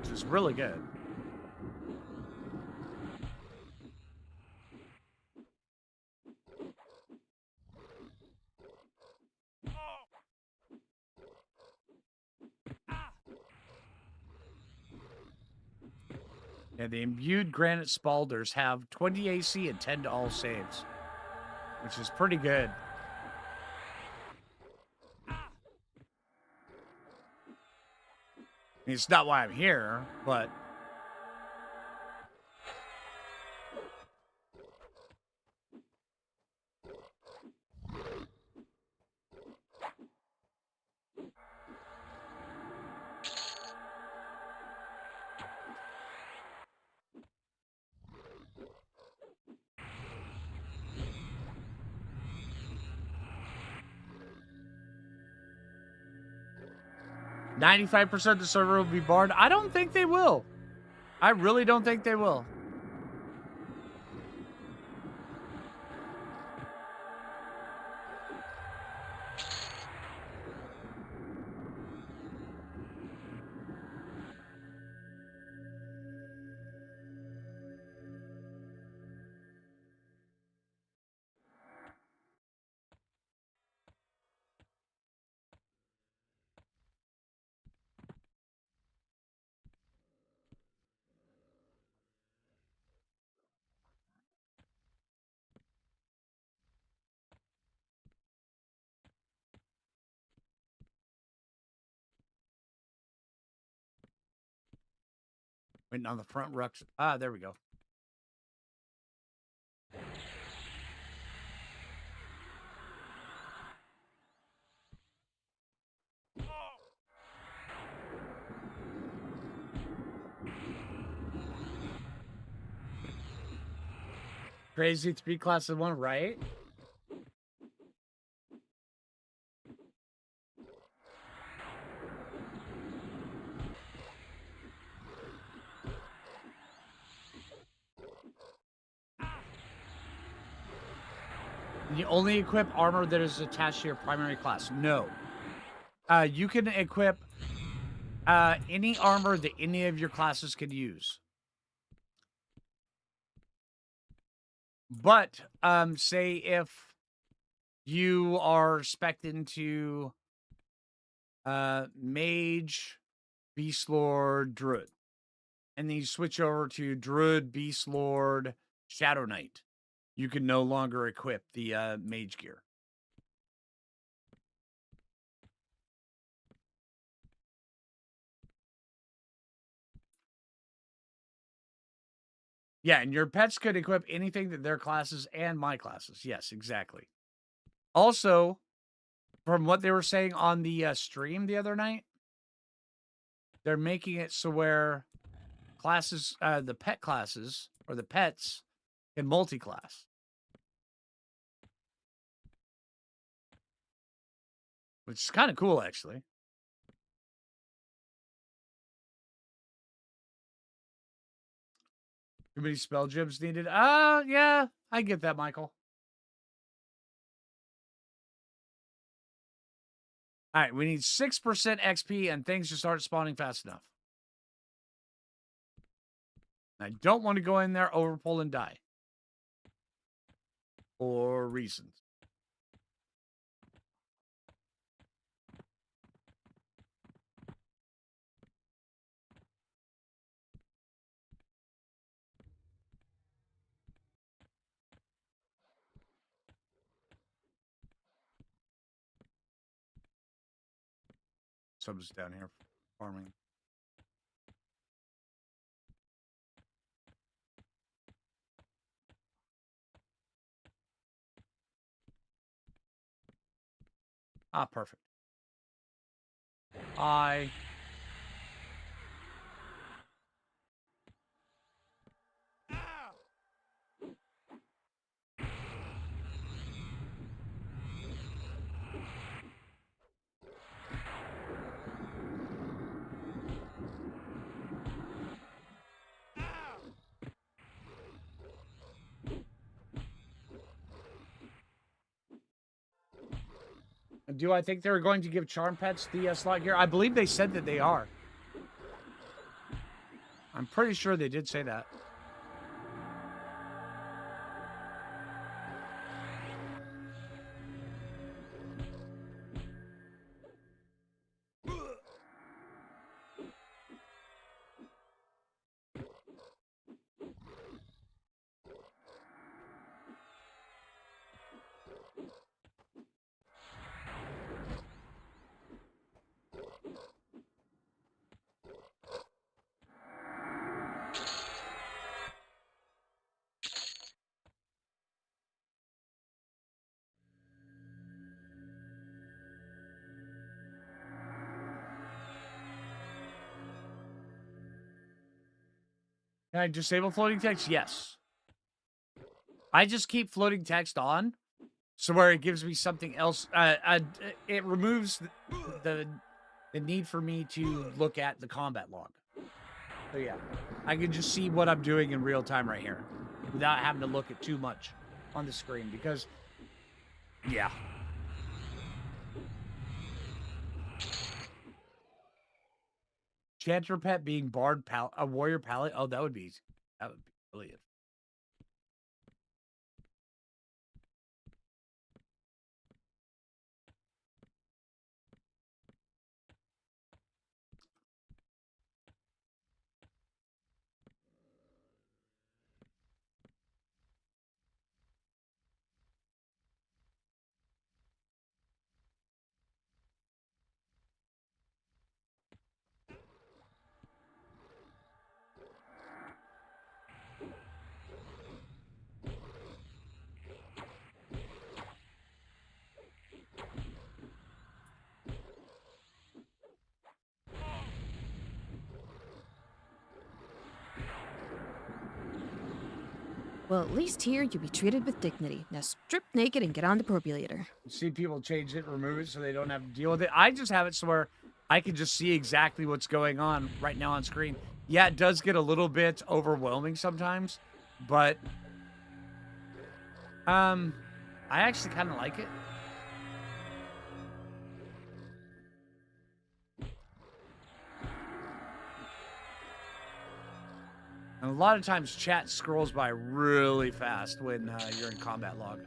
which is really good. Yeah, the imbued granite spalders have 20 AC and 10 to all saves, which is pretty good. I mean, it's not why I'm here, but 95% of the server will be barred. I don't think they will. I really don't think they will. Waiting on the front rucks. Ah, there we go. Crazy 3 classes 1, right? You only equip armor that is attached to your primary class. No. You can equip any armor that any of your classes can use. But say if you are spec'd into Mage, Beast Lord, Druid, and then you switch over to Druid, Beast Lord, Shadow Knight, you can no longer equip the Mage gear. Yeah, and your pets could equip anything that their classes and my classes. Yes, exactly. Also, from what they were saying on the stream the other night, they're making it so where classes, the pet classes or the pets can multi-class. Which is kind of cool, actually. Too many spell gems needed. Yeah, I get that, Michael. All right, we need 6% XP and things to start spawning fast enough. I don't want to go in there, overpull, and die. For reasons. Someone's down here farming. Ah, perfect. I Do I think they're going to give charm pets the slot here? I believe they said that they are. I'm pretty sure they did say that. Can I disable floating text? Yes. I just keep floating text on, so where it gives me something else. It removes the need for me to look at the combat log. So yeah, I can just see what I'm doing in real time right here, without having to look at too much on the screen. Because, yeah. Chanter pet being bard a warrior palette. Oh, that would be brilliant. Well, at least here you'll be treated with dignity. Now strip naked and get on the defibrillator. See people change it, remove it, so they don't have to deal with it. I just have it so where I can just see exactly what's going on right now on screen. Yeah, it does get a little bit overwhelming sometimes, but I actually kind of like it. And a lot of times chat scrolls by really fast when you're in combat log.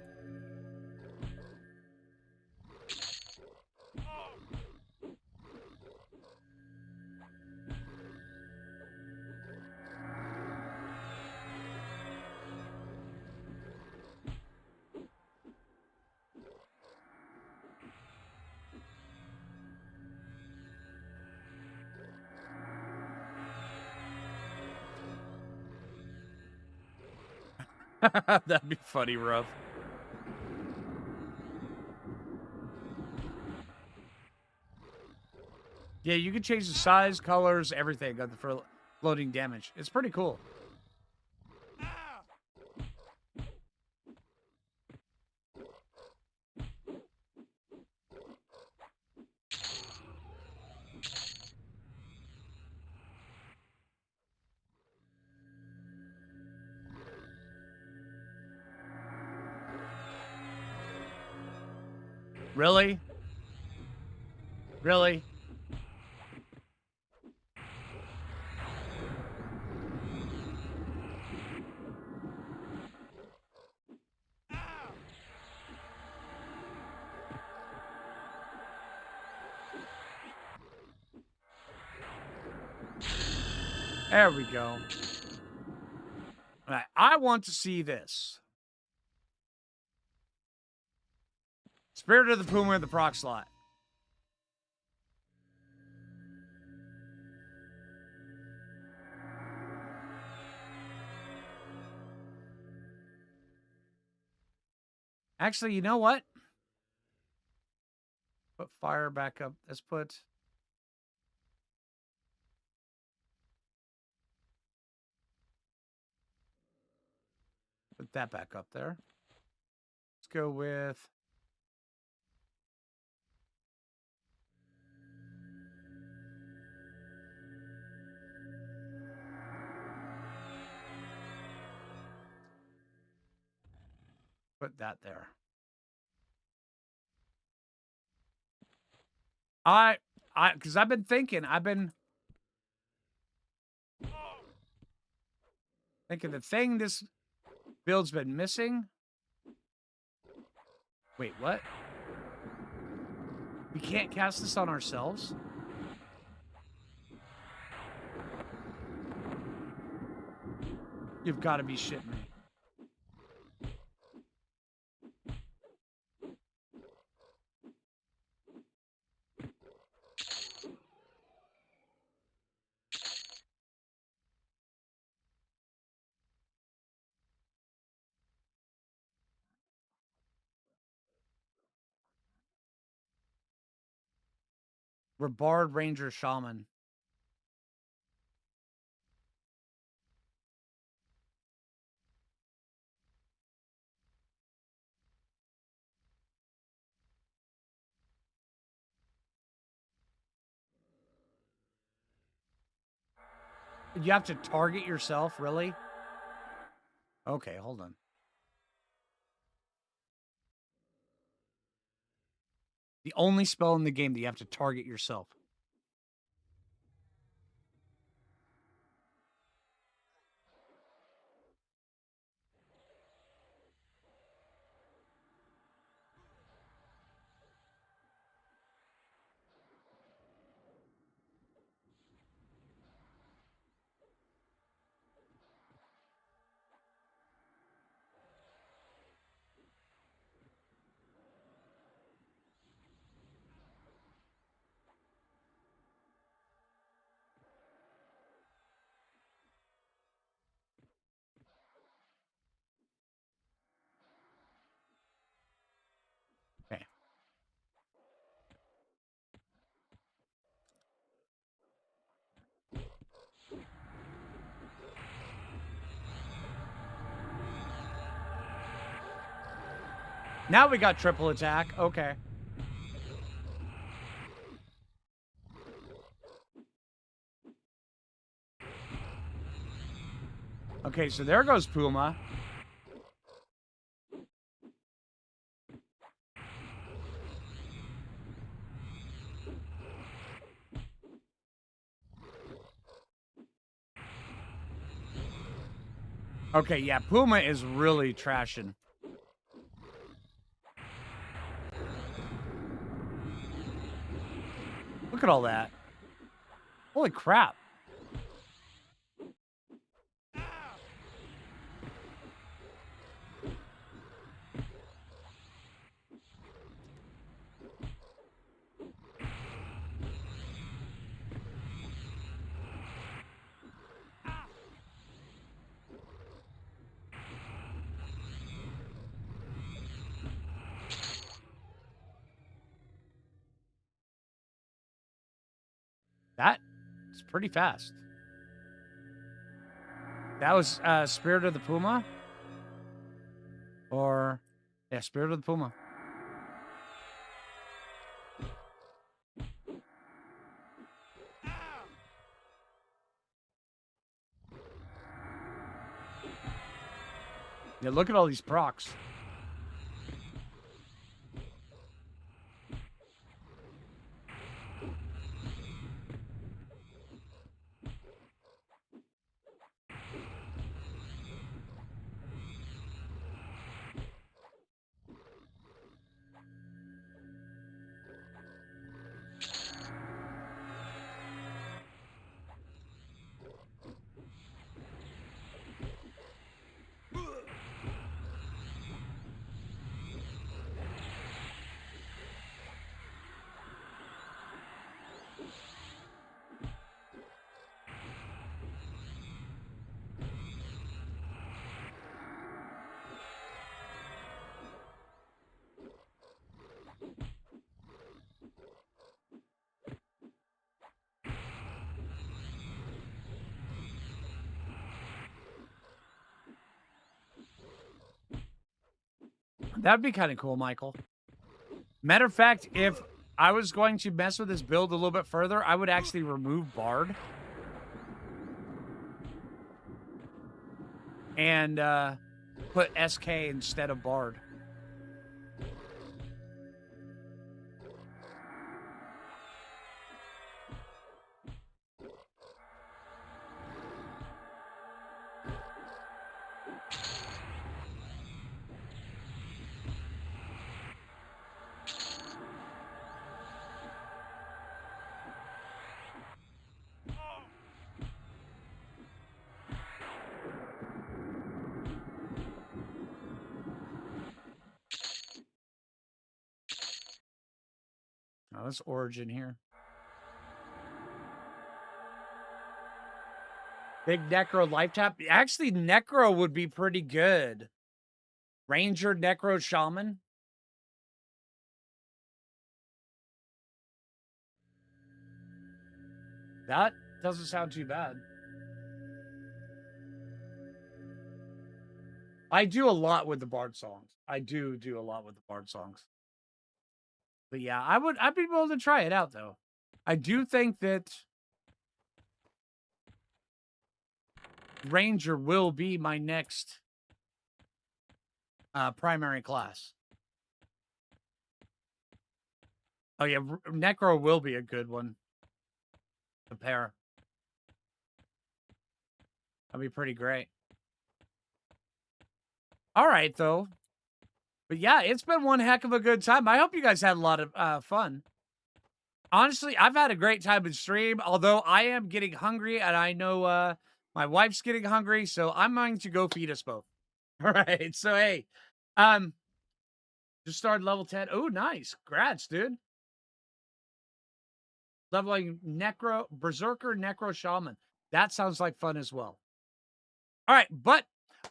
That'd be funny, rough. Yeah, you can change the size, colors, everything for floating damage. It's pretty cool. Really? Really? There we go. All right, I want to see this. Spirit of the Puma in the proc slot. Actually, you know what? Put fire back up. Let's put that back up there. Let's go with put that there. I because I've been thinking the thing this build's been missing. Wait, what? We can't cast this on ourselves? You've got to be shitting me. We're Bard, Ranger, Shaman. You have to target yourself, really? Okay, hold on. The only spell in the game that you have to target yourself. Okay. Now we got triple attack. Okay. Okay, so there goes Puma. Okay, yeah, Puma is really trashing. Look at all that. Holy crap. That is pretty fast. That was Spirit of the Puma? Or, yeah, Spirit of the Puma. Yeah, look at all these procs. That'd be kind of cool, Michael. Matter of fact, if I was going to mess with this build a little bit further, I would actually remove Bard. And put SK instead of Bard. What's Origin here? Big Necro life tap. Actually, Necro would be pretty good. Ranger Necro Shaman. That doesn't sound too bad. I do a lot with the Bard songs. I do a lot with the Bard songs. But yeah, I'd be willing to try it out though. I do think that Ranger will be my next primary class. Oh yeah, Necro will be a good one to pair. That'd be pretty great. All right though. But yeah, it's been one heck of a good time. I hope you guys had a lot of fun. Honestly, I've had a great time in stream, although I am getting hungry and I know my wife's getting hungry, so I'm going to go feed us both. All right. So hey, um just started level 10. Oh, nice. Grats, dude. Leveling Necro Berserker Necro Shaman. That sounds like fun as well. All right, but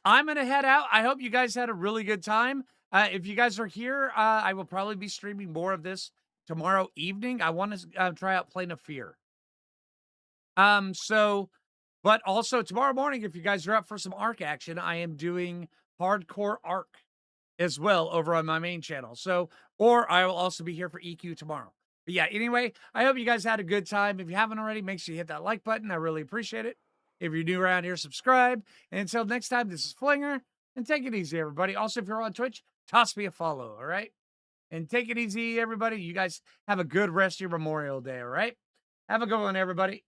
I'm gonna head out. I hope you guys had a really good time. If you guys are here, I will probably be streaming more of this tomorrow evening. I want to try out Plane of Fear. But also tomorrow morning, if you guys are up for some Arc action, I am doing Hardcore Arc as well over on my main channel. So, or I will also be here for EQ tomorrow. But yeah, anyway, I hope you guys had a good time. If you haven't already, make sure you hit that like button. I really appreciate it. If you're new around here, subscribe. And until next time, this is Flinger. And take it easy, everybody. Also, if you're on Twitch, toss me a follow, all right? And take it easy, everybody. You guys have a good rest of your Memorial Day, all right? Have a good one, everybody.